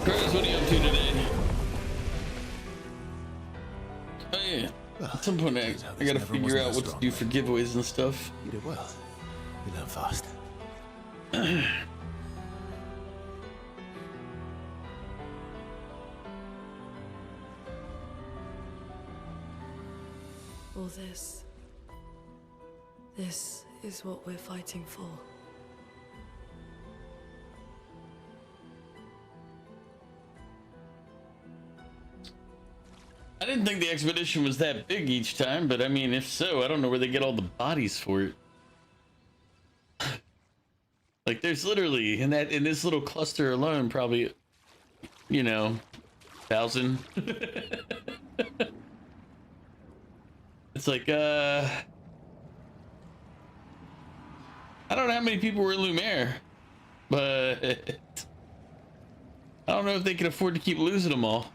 Cruz, what are you up to today? Oh yeah. At some point I gotta figure out what to do for giveaways and stuff. You did well. You learn fast. All this, This is what we're fighting for. I didn't think the expedition was that big each time, but I mean, if so, I don't know where they get all the bodies for it. Like, there's literally in this little cluster alone, probably, you know, 1,000. It's like, I don't know how many people were in Lumiere, but I don't know if they can afford to keep losing them all.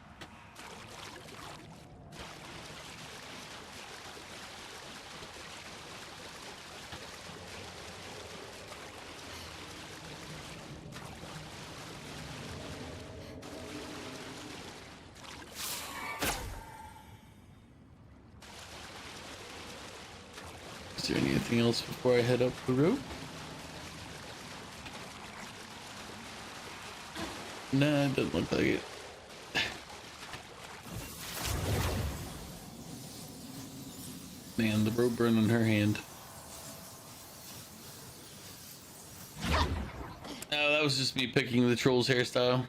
Is there anything else before I head up the road? Nah, it doesn't look like it. Man, the rope burned on her hand. Oh, that was just me picking the troll's hairstyle.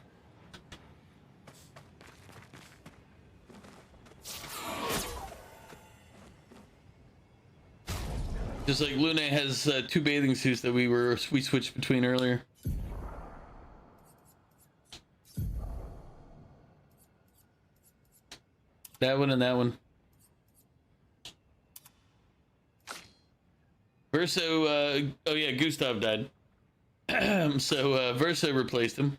Just like Lune has 2 bathing suits that we switched between earlier. That one and that one. Verso, oh yeah, Gustav died. So Verso replaced him.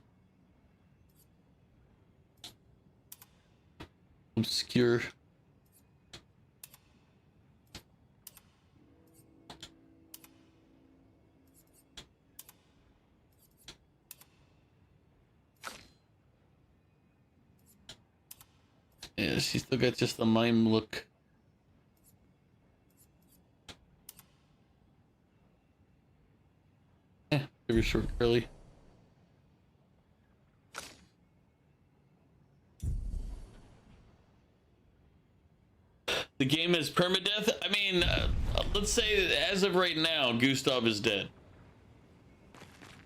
Obscur. Yeah, she's still got just the mime look. Very short curly. The game is permadeath. I mean, let's say that as of right now, Gustav is dead.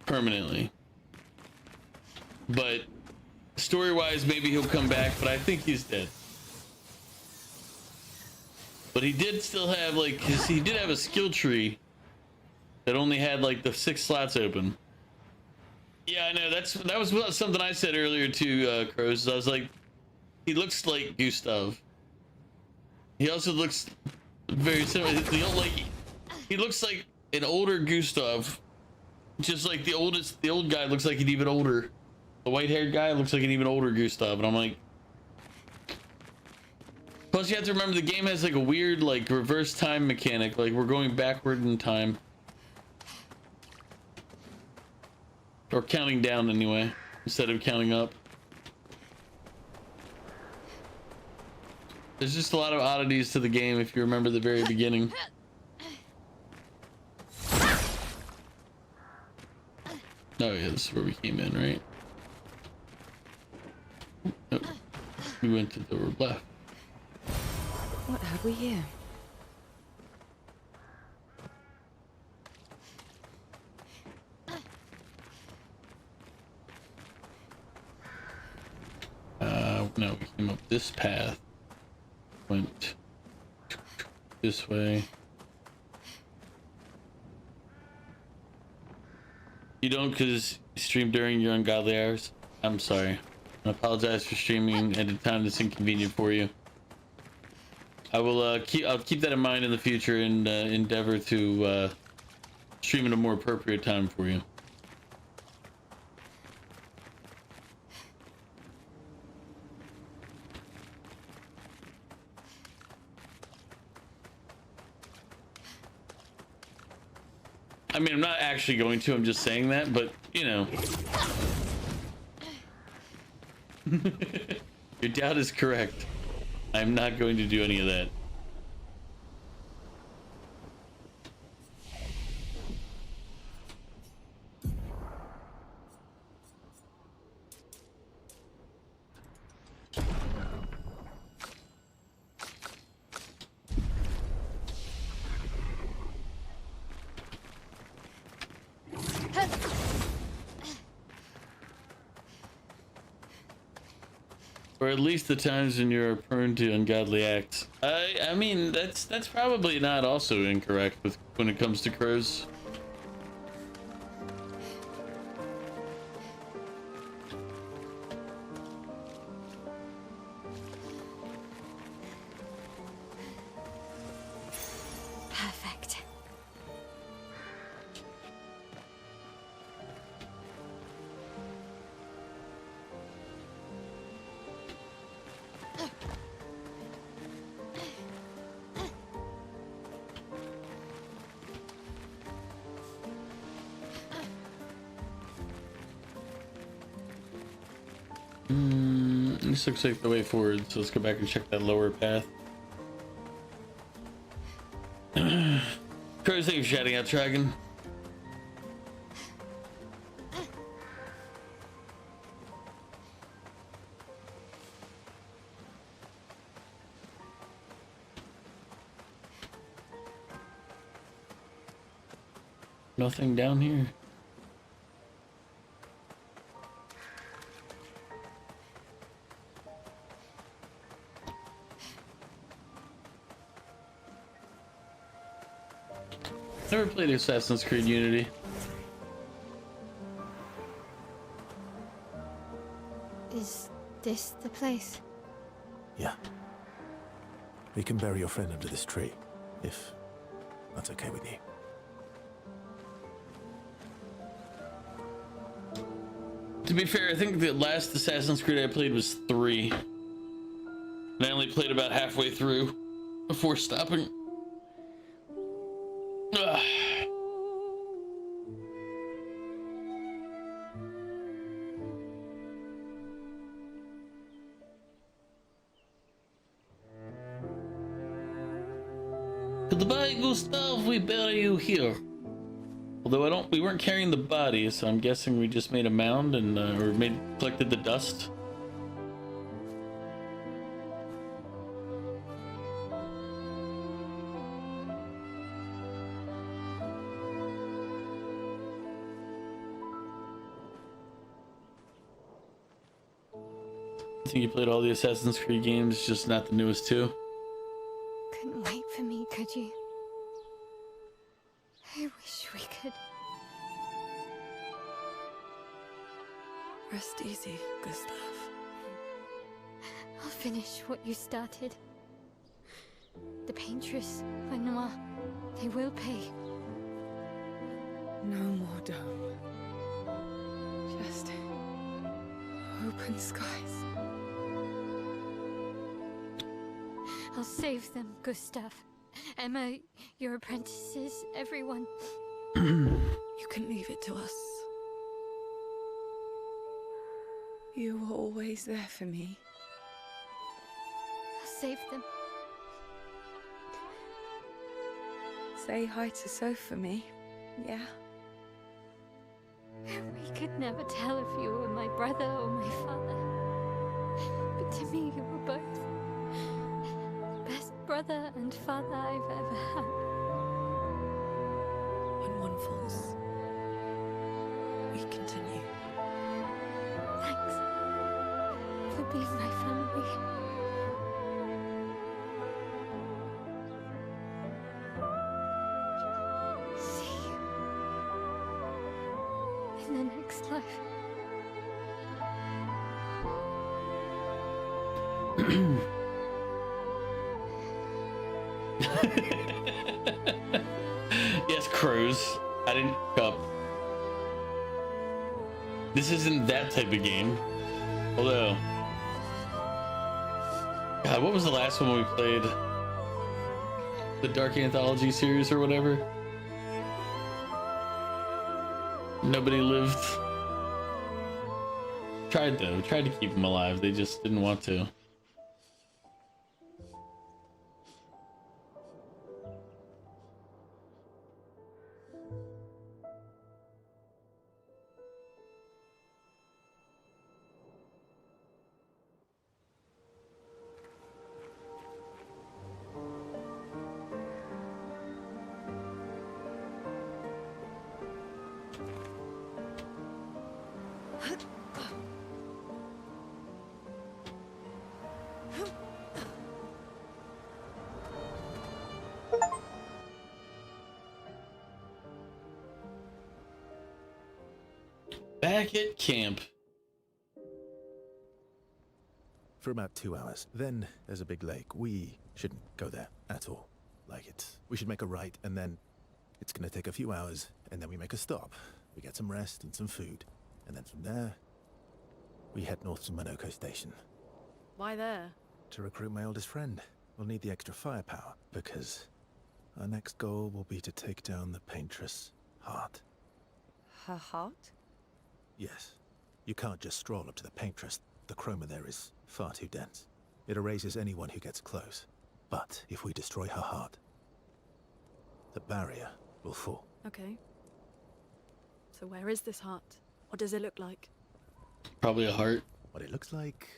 Permanently. But story-wise, maybe he'll come back, but I think he's dead. But he did still have, like, he did have a skill tree that only had, like, the 6 slots open. Yeah, I know, that was something I said earlier too, Crows. I was like, he looks like Gustav. He also looks very similar. He looks like an older Gustav. Just like the old guy looks like an even older. The white-haired guy looks like an even older Gustav, and I'm like... Plus, you have to remember the game has like a weird, like, reverse time mechanic. Like, we're going backward in time. Or counting down, anyway, instead of counting up. There's just a lot of oddities to the game if you remember the very beginning. Oh yeah, this is where we came in, right? Nope. We went to the left. What have we here? No, we came up this path. Went this way. You don't, because you stream during your ungodly hours? I'm sorry. I apologize for streaming at a time that's inconvenient for you. I will I'll keep that in mind in the future and endeavor to stream at a more appropriate time for you. I mean, I'm not actually going to, I'm just saying that, but, you know. Your doubt is correct. I'm not going to do any of that. Or at least the times when you're prone to ungodly acts. I mean, that's probably not also incorrect with when it comes to crows. Perfect. This looks like the way forward, so let's go back and check that lower path. Crows, thank you for shouting out, Dragon. Nothing down here. Never played Assassin's Creed Unity. Is this the place? Yeah. We can bury your friend under this tree, if that's okay with you. To be fair, I think the last Assassin's Creed I played was 3. And I only played about halfway through before stopping. Ugh. Goodbye, Gustav. We bury you here. Although we weren't carrying the body, so I'm guessing we just made a mound and collected the dust. I think you played all the Assassin's Creed games, just not the newest two. Couldn't wait for me, could you? I wish we could. Rest easy, Gustav. I'll finish what you started. The Paintress, Renoir, they will pay. No more dome. Just open skies. I'll save them, Gustav. Emma, your apprentices, everyone. You can leave it to us. You were always there for me. I'll save them. Say hi to Soph for me, yeah? We could never tell if you were my brother or my father. But to me, you were both. The best brother and father I've ever had. When one falls, we continue. Thanks for being my family. See you in the next life. Yes, crows. I didn't cup. This isn't that type of game. Although, God, what was the last one we played? The Dark Anthology series or whatever? Nobody lived. Tried though. Tried to keep them alive. They just didn't want to. Back at camp. For about 2 hours. Then there's a big lake. We shouldn't go there at all. We should make a right, and then it's gonna take a few hours, and then we make a stop. We get some rest and some food, and then from there, we head north to Monoko Station. Why there? To recruit my oldest friend. We'll need the extra firepower, because our next goal will be to take down the Paintress' heart. Her heart? Yes. You can't just stroll up to the Paintress. The chroma there is far too dense. It erases anyone who gets close. But if we destroy her heart, the barrier will fall. Okay. So where is this heart? What does it look like? Probably a heart. What it looks like,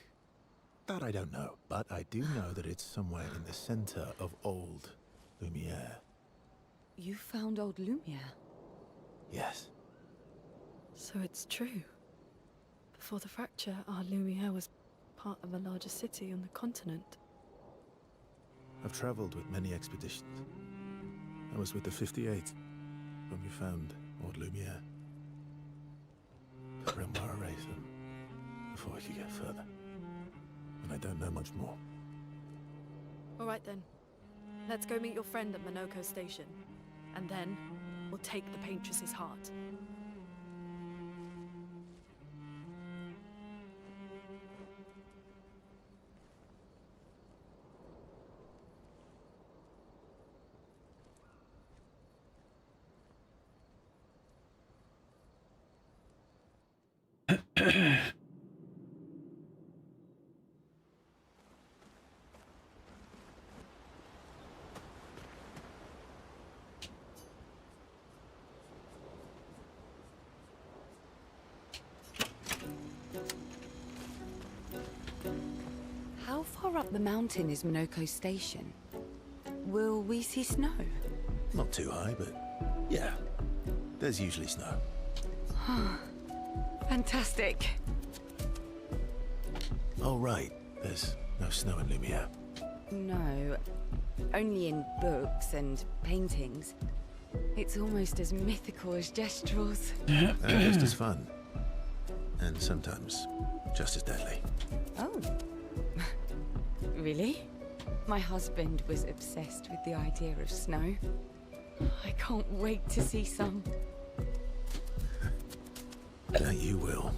that I don't know. But I do know that it's somewhere in the center of old Lumiere. You found old Lumiere? Yes. So it's true. Before the fracture, our Lumiere was part of a larger city on the continent. I've traveled with many expeditions. I was with the 58th when we found old Lumiere. But Rembar erased them before we could get further. And I don't know much more. All right then. Let's go meet your friend at Monoko Station. And then, we'll take the Paintress's heart. How far up the mountain is Monoko Station? Will we see snow? Not too high, but yeah. There's usually snow. Fantastic. Oh, right. There's no snow in Lumiere. No, only in books and paintings. It's almost as mythical as Gestrels. And just as fun. And sometimes just as deadly. Oh. Really? My husband was obsessed with the idea of snow. I can't wait to see some. That you will.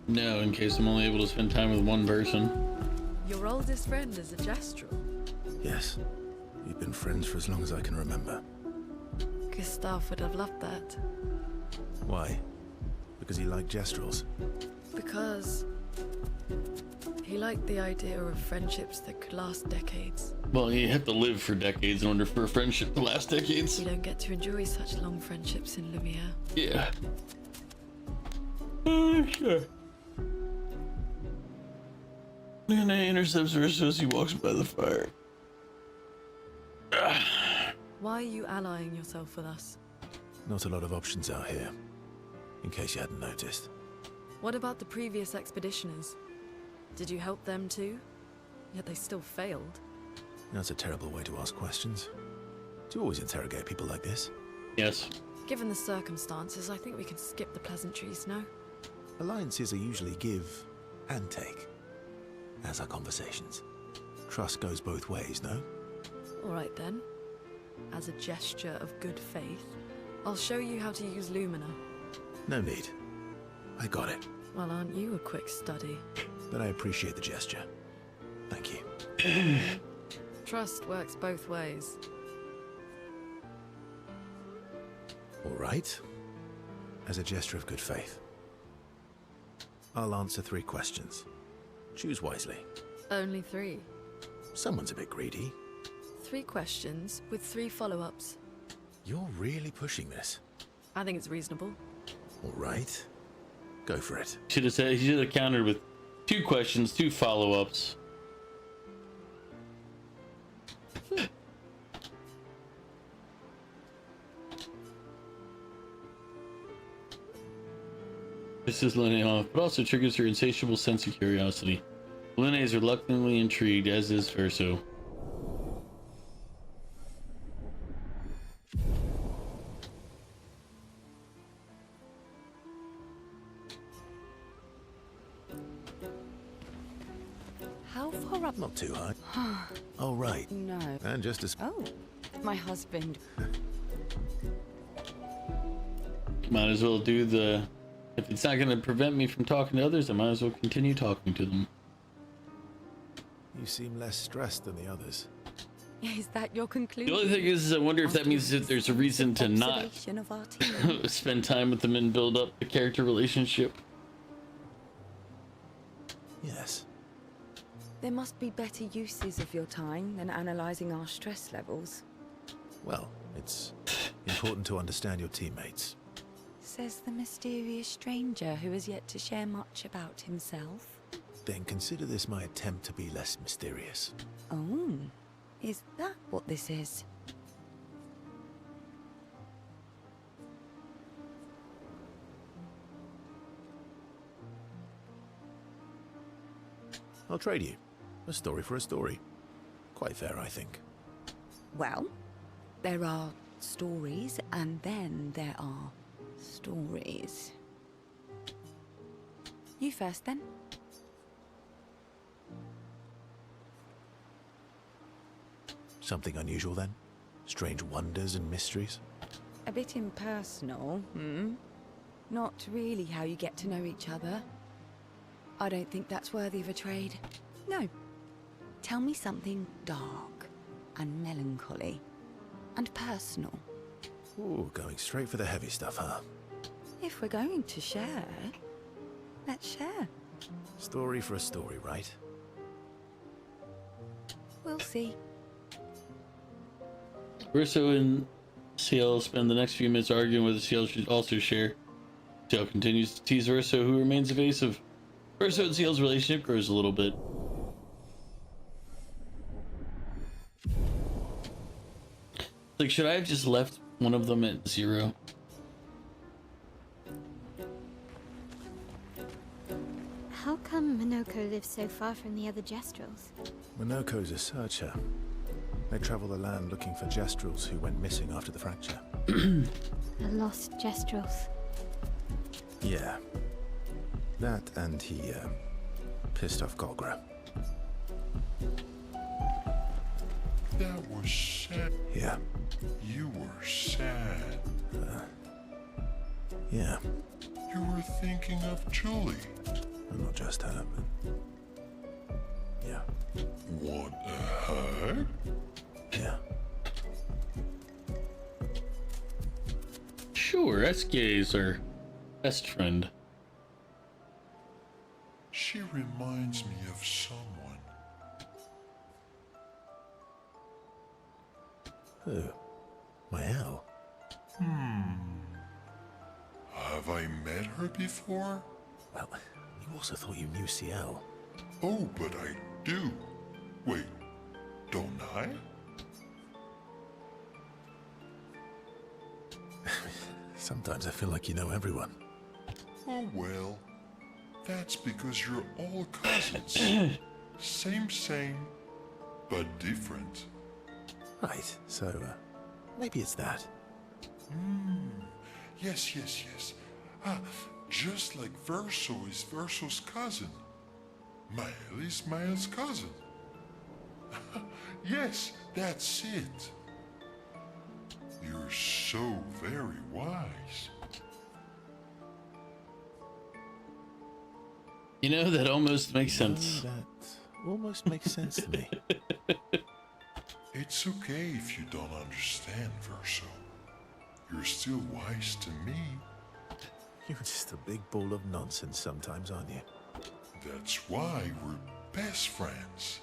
No, in case I'm only able to spend time with one person. Your oldest friend is a Gestrel. Yes. We've been friends for as long as I can remember. Gustav would have loved that. Why? Because he liked Gestrels? Because he liked the idea of friendships that could last decades. Well, you have to live for decades in order for a friendship to last decades. You don't get to enjoy such long friendships in Lumiere. Yeah. Sure. Luna intercepts Ursa as he walks by the fire. Why are you allying yourself with us? Not a lot of options out here, in case you hadn't noticed. What about the previous expeditioners? Did you help them too? Yet they still failed. That's a terrible way to ask questions. Do you always interrogate people like this? Yes. Given the circumstances, I think we can skip the pleasantries, no? Alliances are usually give and take, as are conversations. Trust goes both ways, no? All right then. As a gesture of good faith, I'll show you how to use Lumina. No need. I got it. Well, aren't you a quick study? But I appreciate the gesture. Thank you. Trust works both ways. All right. As a gesture of good faith, I'll answer 3 questions. Choose wisely. Only 3. Someone's a bit greedy. 3 questions with 3 follow-ups. You're really pushing this. I think it's reasonable. All right. Go for it. Should have said, he should have countered with 2 questions, 2 follow-ups. This is Lene off, but also triggers her insatiable sense of curiosity. Lene is reluctantly intrigued, as is Verso. How far up? Not too high. Oh, right. No. And just as... Oh, my husband. Might as well do the... If it's not going to prevent me from talking to others, I might as well continue talking to them. You seem less stressed than the others. Is that your conclusion? The only thing is, I wonder if that means that there's a reason to not Of our team. spend time with them and build up the character relationship. Yes. There must be better uses of your time than analysing our stress levels. Well, it's important to understand your teammates. Says the mysterious stranger who has yet to share much about himself. Then consider this my attempt to be less mysterious. Oh, is that what this is? I'll trade you. A story for a story. Quite fair, I think. Well, there are stories, and then there are stories. You first, then. Something unusual, then? Strange wonders and mysteries? A bit impersonal, hmm? Not really how you get to know each other. I don't think that's worthy of a trade. No. Tell me something dark and melancholy and personal. Ooh, going straight for the heavy stuff, huh? If we're going to share, let's share. Story for a story, right? We'll see. Verso and CL spend the next few minutes arguing whether CL should also share. CL continues to tease Verso, who remains evasive. Verso and CL's relationship grows a little bit. Like, should I have just left one of them at 0? How come Minoko lives so far from the other Jestrels? Minoko's a searcher. They travel the land looking for Jestrels who went missing after the fracture. The lost Jestrels. Yeah. That and he, pissed off Golgra. That was sad. Yeah. You were sad. Yeah. You were thinking of Julie. Well, not just her, but... Yeah. Want a hug? Yeah. Sure, SK is our best friend. She reminds me of someone. Who? My Al? Have I met her before? Well, you also thought you knew CL. Oh, but I do. Wait, don't I? Sometimes I feel like you know everyone. Oh well, that's because you're all cousins. Same, but different. Right, so, maybe it's that. Yes. Just like Verso is Verso's cousin. Mael is Mael's cousin. Yes, that's it. You're so very wise. You know, that almost makes sense. That almost makes sense to me. It's okay if you don't understand, Verso. You're still wise to me. You're just a big ball of nonsense sometimes, aren't you? That's why we're best friends.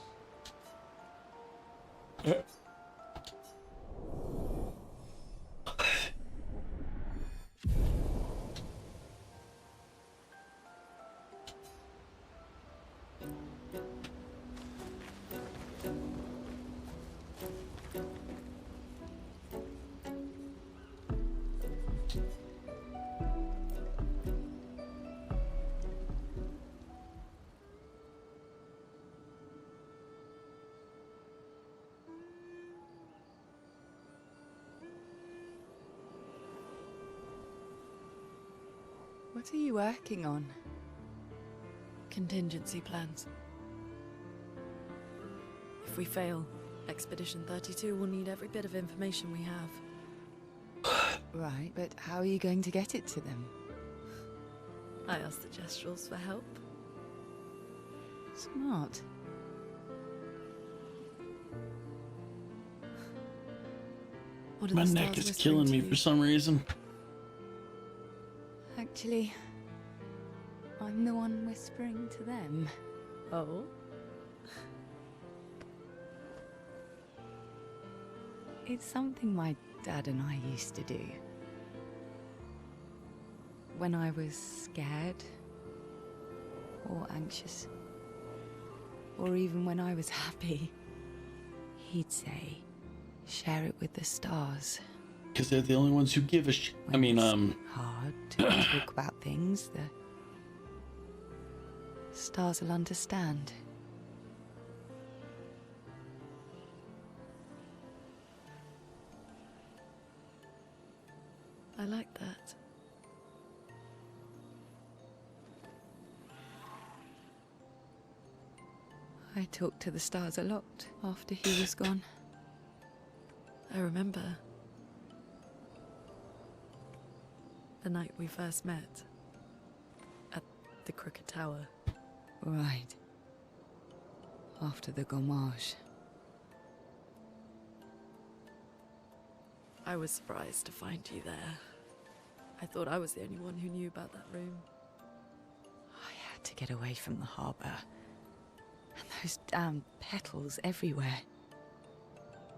What are you working on? Contingency plans. If we fail, Expedition 32 will need every bit of information we have. Right, but how are you going to get it to them? I asked the Gestrals for help. Smart. What are My the neck stars is whispering killing to me you? for some reason. Actually, I'm the one whispering to them. Oh? It's something my dad and I used to do. When I was scared, or anxious, or even when I was happy, he'd say, share it with the stars. Because they're the only ones who give a shit. I mean, Hard to talk about things, the stars will understand. I like that. I talked to the stars a lot after he was gone. I remember the night we first met at the Crooked Tower. Right. After the gommage. I was surprised to find you there. I thought I was the only one who knew about that room. I had to get away from the harbour. And those damn petals everywhere.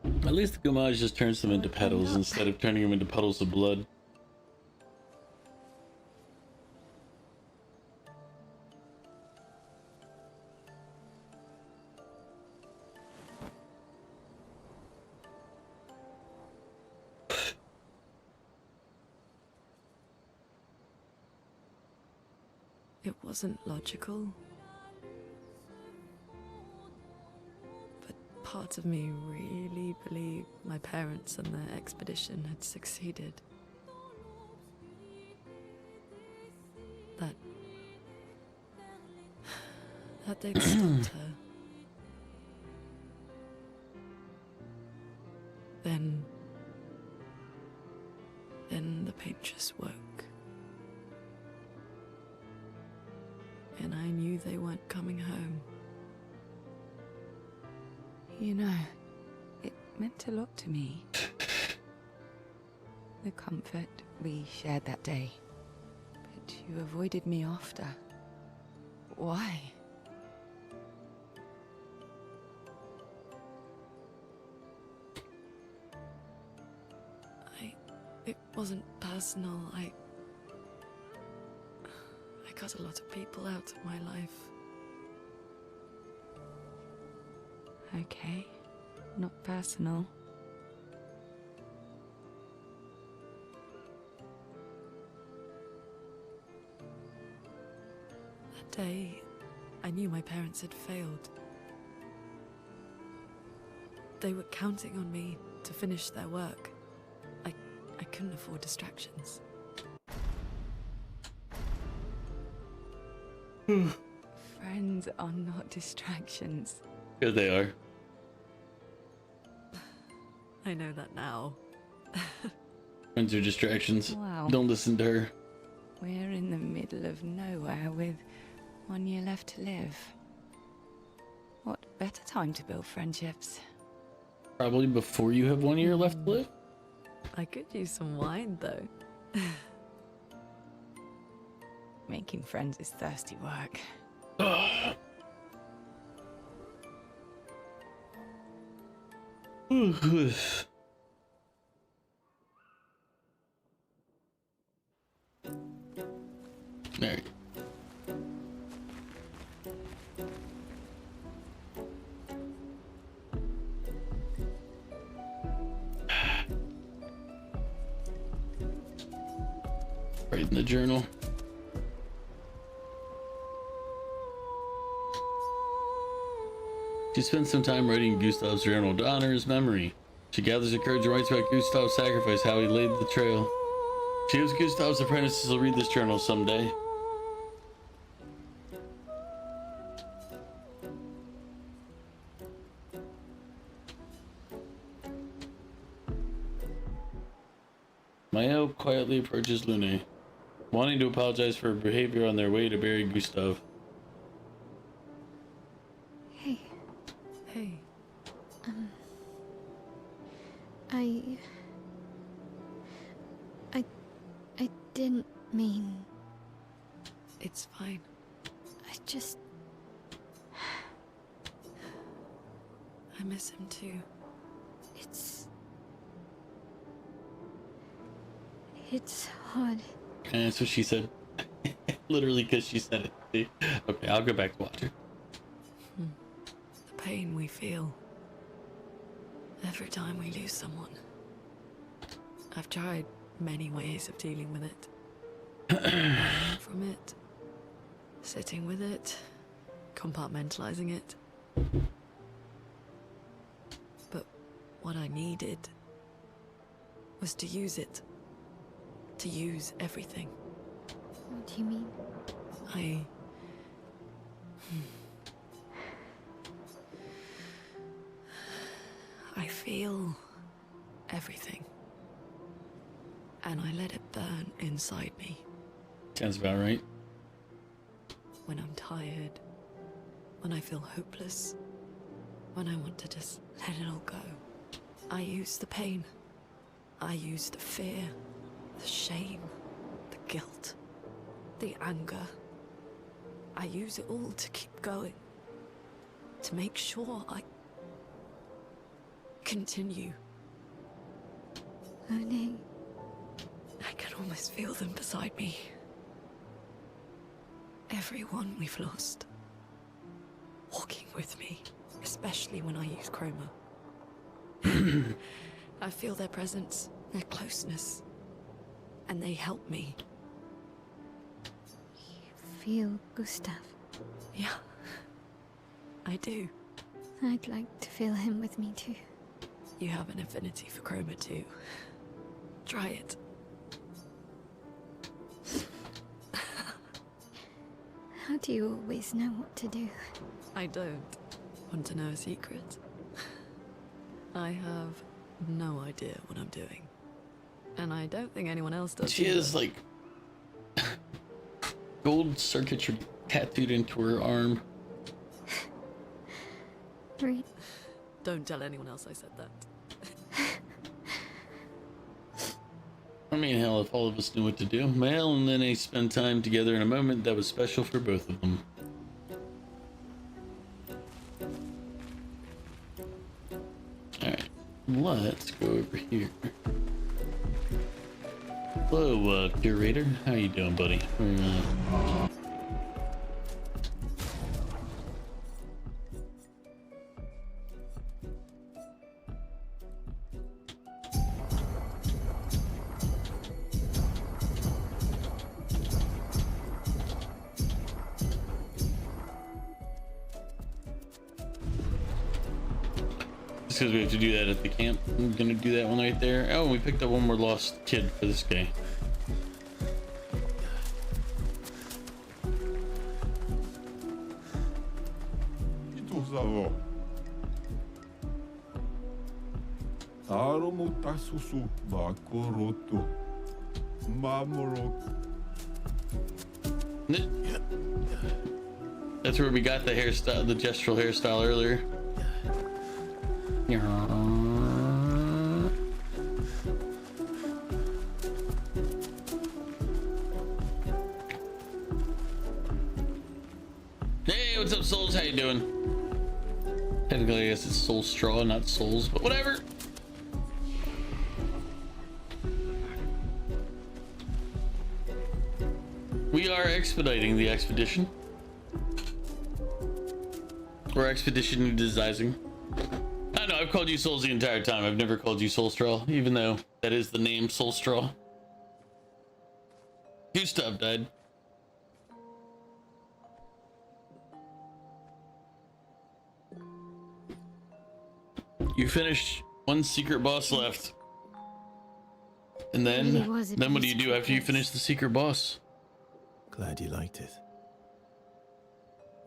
at least the gommage just turns them into petals instead of turning them into puddles of blood. It wasn't logical. But parts of me really believed my parents and their expedition had succeeded. That they'd stopped her. Then the paintress woke. And I knew they weren't coming home. You know, it meant a lot to me. The comfort we shared that day. But you avoided me after. Why? It wasn't personal. I cut a lot of people out of my life. Okay, not personal. That day, I knew my parents had failed. They were counting on me to finish their work. I couldn't afford distractions. Friends are not distractions. Here they are. I know that now. Friends are distractions. Wow. Don't listen to her. We're in the middle of nowhere with 1 year left to live. What better time to build friendships? Probably before you have 1 year left to live. I could use some wine, though. Making friends is thirsty work. Alright. Right in the journal. She spends some time writing Gustav's journal to honor his memory. She gathers her courage and writes about Gustav's sacrifice, how he laid the trail. She hopes Gustav's apprentices will read this journal someday. Mael quietly approaches Lune, wanting to apologize for her behavior on their way to bury Gustav. Hey. Hey. I didn't mean... It's fine. I just... I miss him too. It's hard. And that's what she said. Literally, because she said it. See? Okay, I'll go back to watching. The pain we feel every time we lose someone. I've tried many ways of dealing with it. Learning from it, sitting with it, compartmentalizing it. But what I needed was to use it. To use everything. What do you mean? I feel everything. And I let it burn inside me. Sounds about right. When I'm tired, when I feel hopeless, when I want to just let it all go, I use the pain. I use the fear, the shame, the guilt, the anger. I use it all to keep going. To make sure I continue. Lune. I can almost feel them beside me. Everyone we've lost. Walking with me, especially when I use chroma. I feel their presence, their closeness, and they help me. You feel Gustav? Yeah, I do. I'd like to feel him with me too. You have an affinity for chroma too. Try it. How do you always know what to do? I don't. Want to know a secret? I have no idea what I'm doing. And I don't think anyone else does. She has like gold circuitry tattooed into her arm. Read. Don't tell anyone else I said that. I mean, hell, if all of us knew what to do. Mael and Lene spend time together in a moment that was special for both of them. Alright, let's go over here. Hello, curator. How you doing, buddy? Because we have to do that at the camp. I'm gonna do that one right there. Oh, we picked up one more lost kid for this guy. That's where we got the hairstyle, the gestural hairstyle earlier. Hey, what's up, Souls? How you doing? Technically, I guess it's Soul Straw, not Souls, but whatever. We are expediting the expedition. We're expedition designing. I know, I've called you Souls the entire time. I've never called you Soul Straw, even though that is the name, Soul Straw. Gustav died. You finished one secret boss left. And then what do you do after you finish the secret boss? Glad you liked it.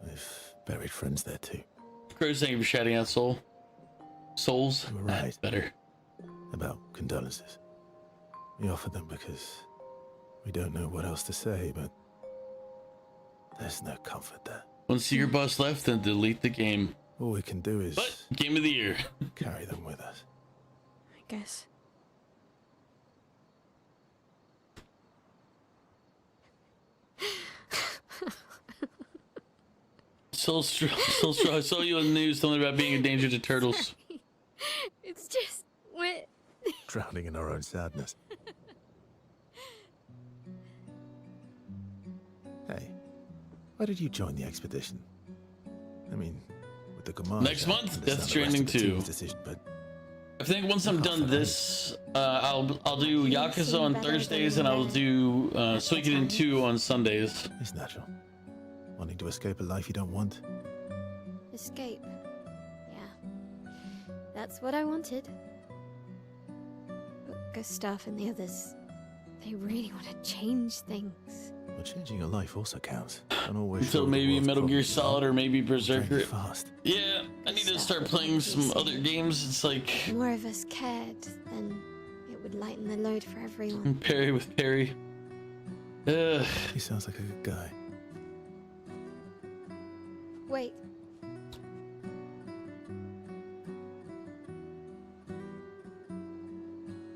We've buried friends there too. Crow, thank you for shouting out Souls. You were right. Better. About condolences. We offer them because we don't know what else to say, but there's no comfort there. Once your boss left, then delete the game. All we can do is... But game of the year. carry them with us. I guess. Soulstraw, I saw you on the news telling about being a danger to turtles. It's just wet. Drowning in our own sadness. Hey, why did you join the expedition? I mean, with the command. Next month, Death Stranding 2. Decision, but I think once I'm done this, I'll do Yakuza on Thursdays, and I will do Suikoden 2 on Sundays. It's natural. Wanting to escape a life you don't want. Escape. Yeah. That's what I wanted. But Gustav and the others, they really want to change things. Well, changing your life also counts. Don't always So show the maybe world's Metal Gear problems Solid or maybe Berserker. fast. Yeah, I need to start playing some other games. It's like If more of us cared, then it would lighten the load for everyone. Perry with Perry. He sounds like a good guy. Wait.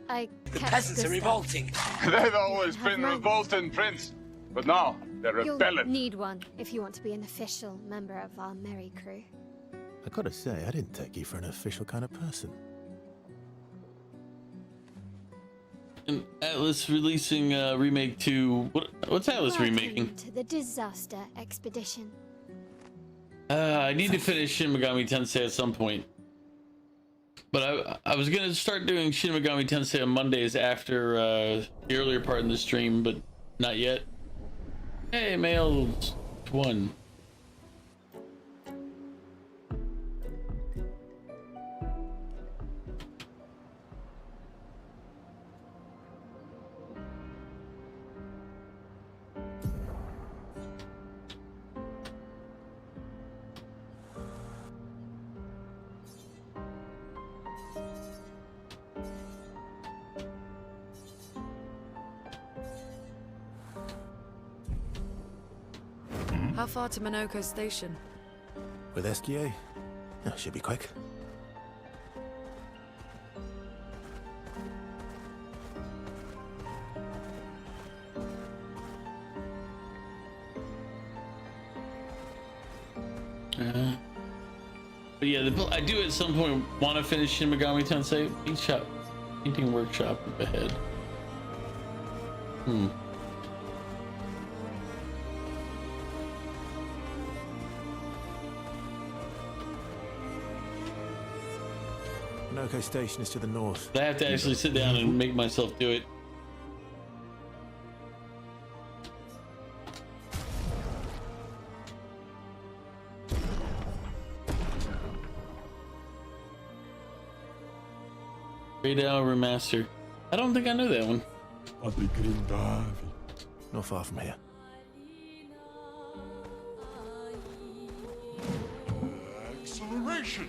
I The kept peasants are Gustav. revolting. They've always Have been mine. revolting, Prince. But now they're You'll rebelling. need one if you want to be an official member of our merry crew. I gotta say, I didn't take you for an official kind of person. And Atlas releasing remake 2. What's Atlas remaking? Welcome to the disaster expedition. I need to finish Shin Megami Tensei at some point. But I was gonna start doing Shin Megami Tensei on Mondays after the earlier part in the stream, but not yet. Hey, male 1. How far to Minoko Station? With SGA? Oh, should be quick. But yeah, I do at some point want to finish Shin Megami Tensei. Painting workshop up ahead. Minoko Station is to the north. I have to actually sit down and make myself do it. Radar Remaster. I don't think I know that one. Not far from here. Acceleration!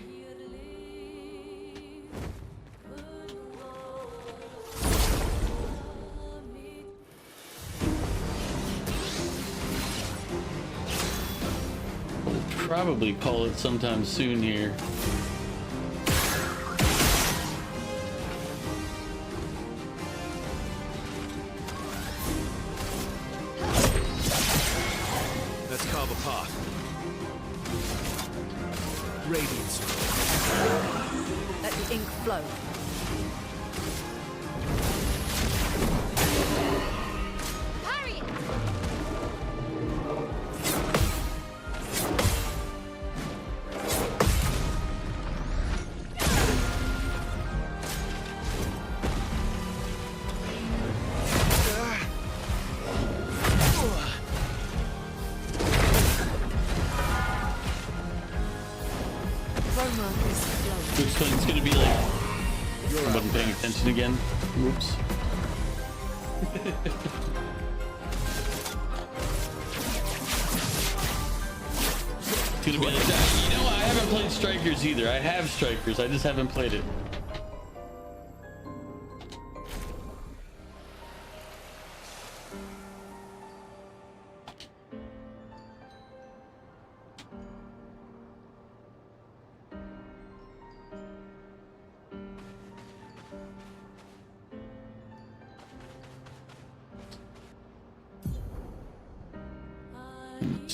We'll probably call it sometime soon here. Let's carve a path. Radiance. Let the ink flow. Harriet! Roma is flow. Which one's gonna be like? I wasn't paying attention again. Oops. It's gonna be like that. You know, I haven't played Strikers either. I have Strikers. I just haven't played it.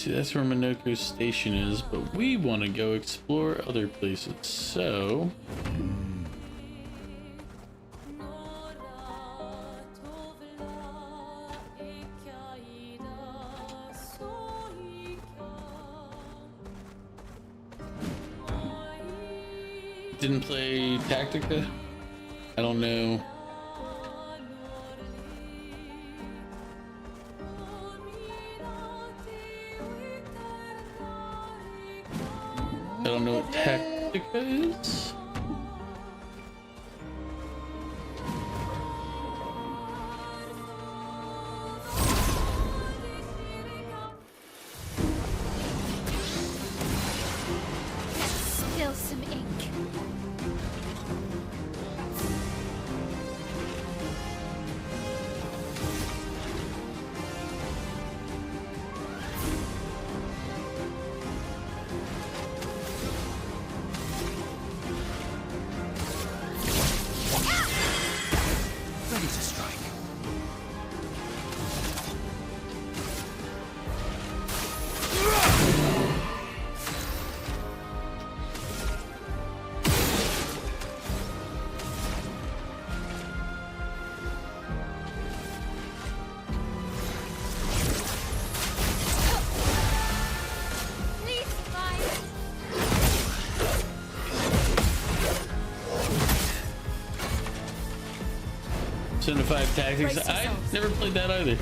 see, that's where Minoko's station is, but we want to go explore other places, so... Didn't play Tactica? I don't know. I don't know what Tactica is. Spill some ink. Ready to strike. Certified Tactics. I never played that either.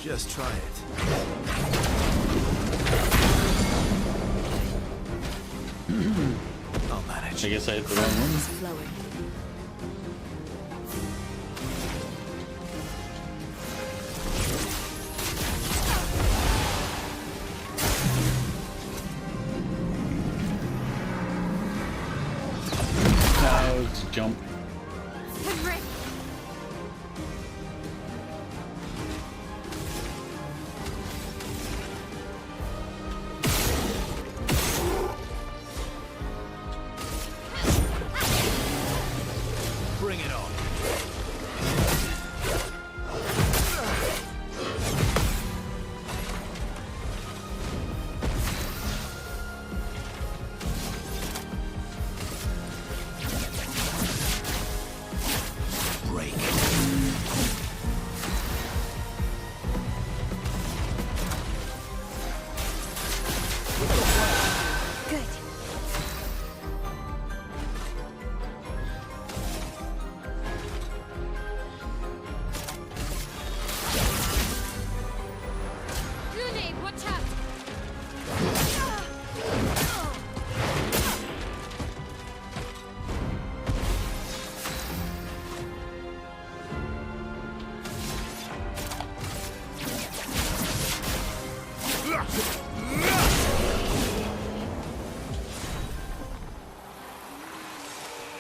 Just try it. I'll manage. I guess I hit the wrong one. Flowing. Now it's jump. Bring it on. Break. Good. Rooney, watch out!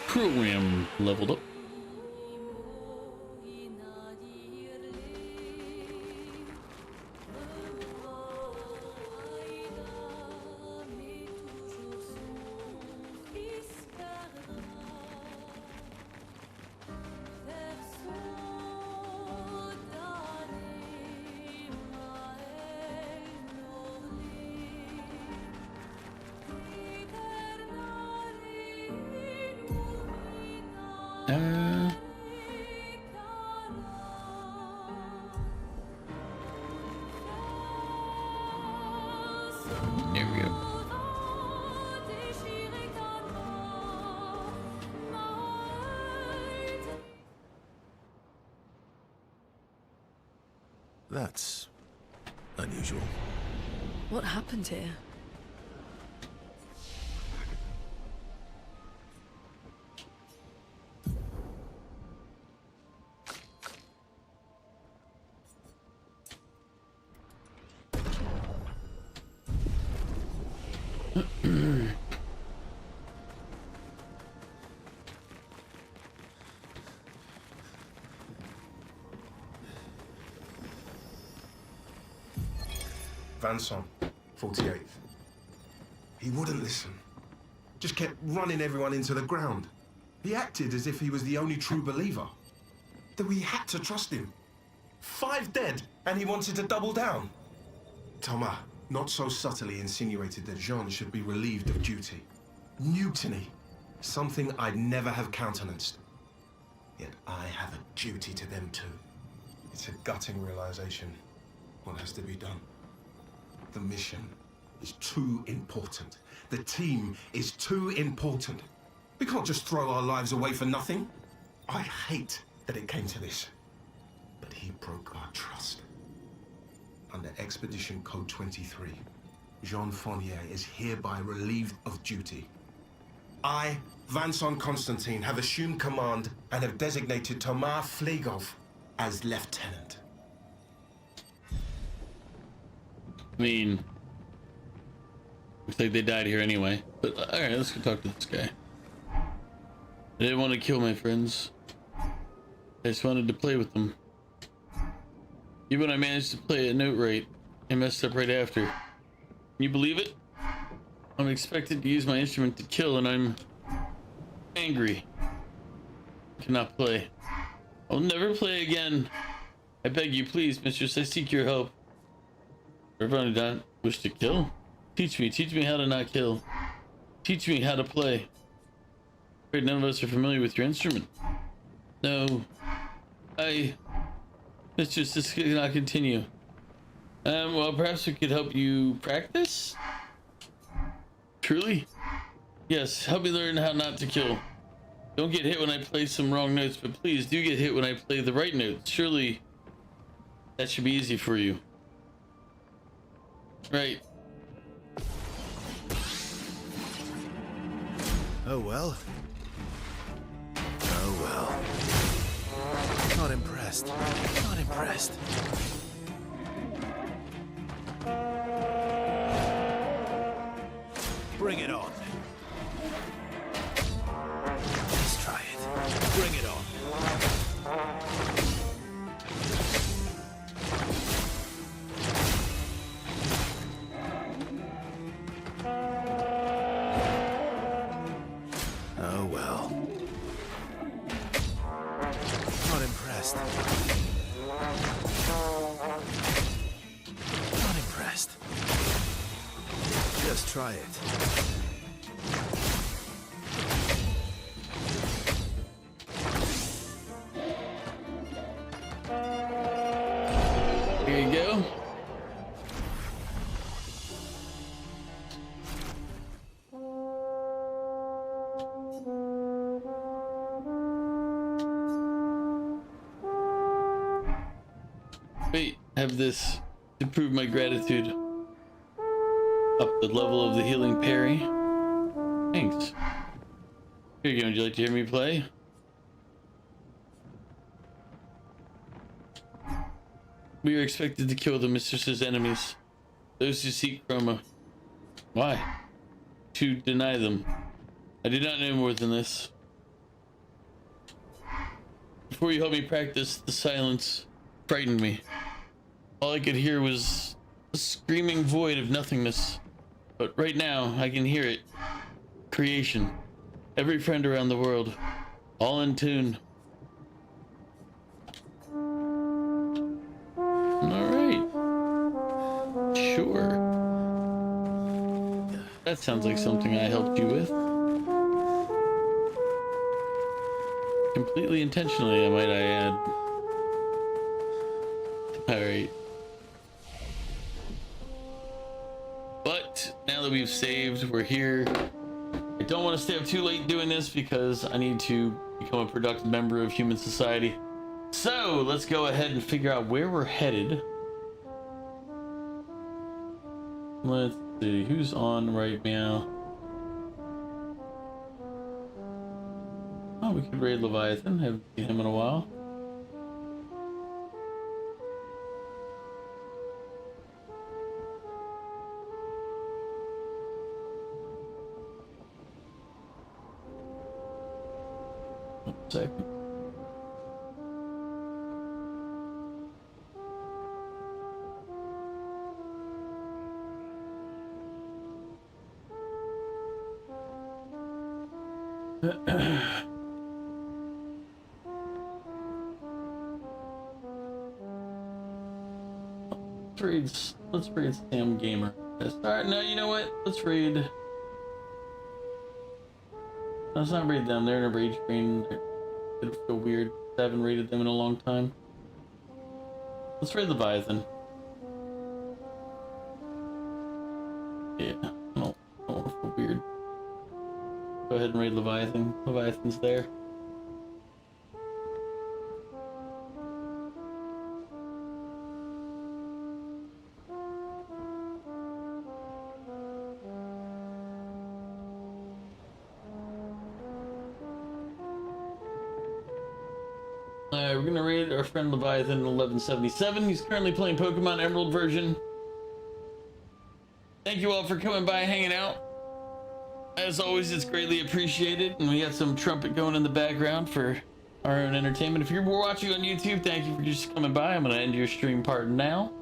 Program leveled up. That's unusual. What happened here? Vanson, 48th. He wouldn't listen. Just kept running everyone into the ground. He acted as if he was the only true believer. That we had to trust him. 5 dead, and he wanted to double down. Thomas, not so subtly insinuated that Jean should be relieved of duty. Mutiny. Something I'd never have countenanced. Yet I have a duty to them too. It's a gutting realization. What has to be done? The mission is too important. The team is too important. We can't just throw our lives away for nothing. I hate that it came to this. But he broke our trust. Under Expedition Code 23, Jean Fournier is hereby relieved of duty. I, Vanson Constantine, have assumed command and have designated Thomas Flegov as lieutenant. I mean, looks like they died here anyway. But alright, let's go talk to this guy. I didn't want to kill my friends. I just wanted to play with them. Even when I managed to play a note right, I messed up right after. Can you believe it? I'm expected to use my instrument to kill, and I'm angry. I cannot play. I'll never play again. I beg you, please, mistress, I seek your help. Everyone who don't wish to kill? Teach me how to not kill. Teach me how to play. Afraid none of us are familiar with your instrument. No. Mistress, this cannot continue. Well, perhaps we could help you practice? Truly? Yes, help me learn how not to kill. Don't get hit when I play some wrong notes, but please do get hit when I play the right notes. Surely that should be easy for you. Right. Oh well. Oh well. Not impressed. Not impressed. Bring it on. Let's try it. Bring it on. Oh well. Not impressed. Not impressed. Just try it. Here you go. Wait, have this to prove my gratitude. Up the level of the healing parry. Thanks. Here you go. Would you like to hear me play? We are expected to kill the mistress's enemies, those who seek Chroma. Why? To deny them. I do not know more than this. Before you helped me practice, the silence frightened me. All I could hear was a screaming void of nothingness. But right now, I can hear it. Creation. Every friend around the world. All in tune. Alright. Sure. That sounds like something I helped you with. Completely intentionally, might I add. Alright. But now that we've saved, we're here. I don't want to stay up too late doing this because I need to become a productive member of human society. So let's go ahead and figure out where we're headed. Let's see who's on right now. Oh, we could raid Leviathan. Haven't seen him in a while. One second. Let's raid Sam Gamer. Alright, no, you know what? Let's raid. Let's not raid them. They're in a rage screen. It'd feel weird. I haven't raided them in a long time. Let's raid Leviathan. Yeah, I don't want to feel weird. Go ahead and raid Leviathan. Leviathan's there. We're gonna raid our friend Leviathan 1177. He's currently playing Pokemon Emerald version. Thank you all for coming by and hanging out. As always, it's greatly appreciated. And we got some trumpet going in the background for our own entertainment. If you're watching on YouTube, thank you for just coming by. I'm gonna end your stream part now.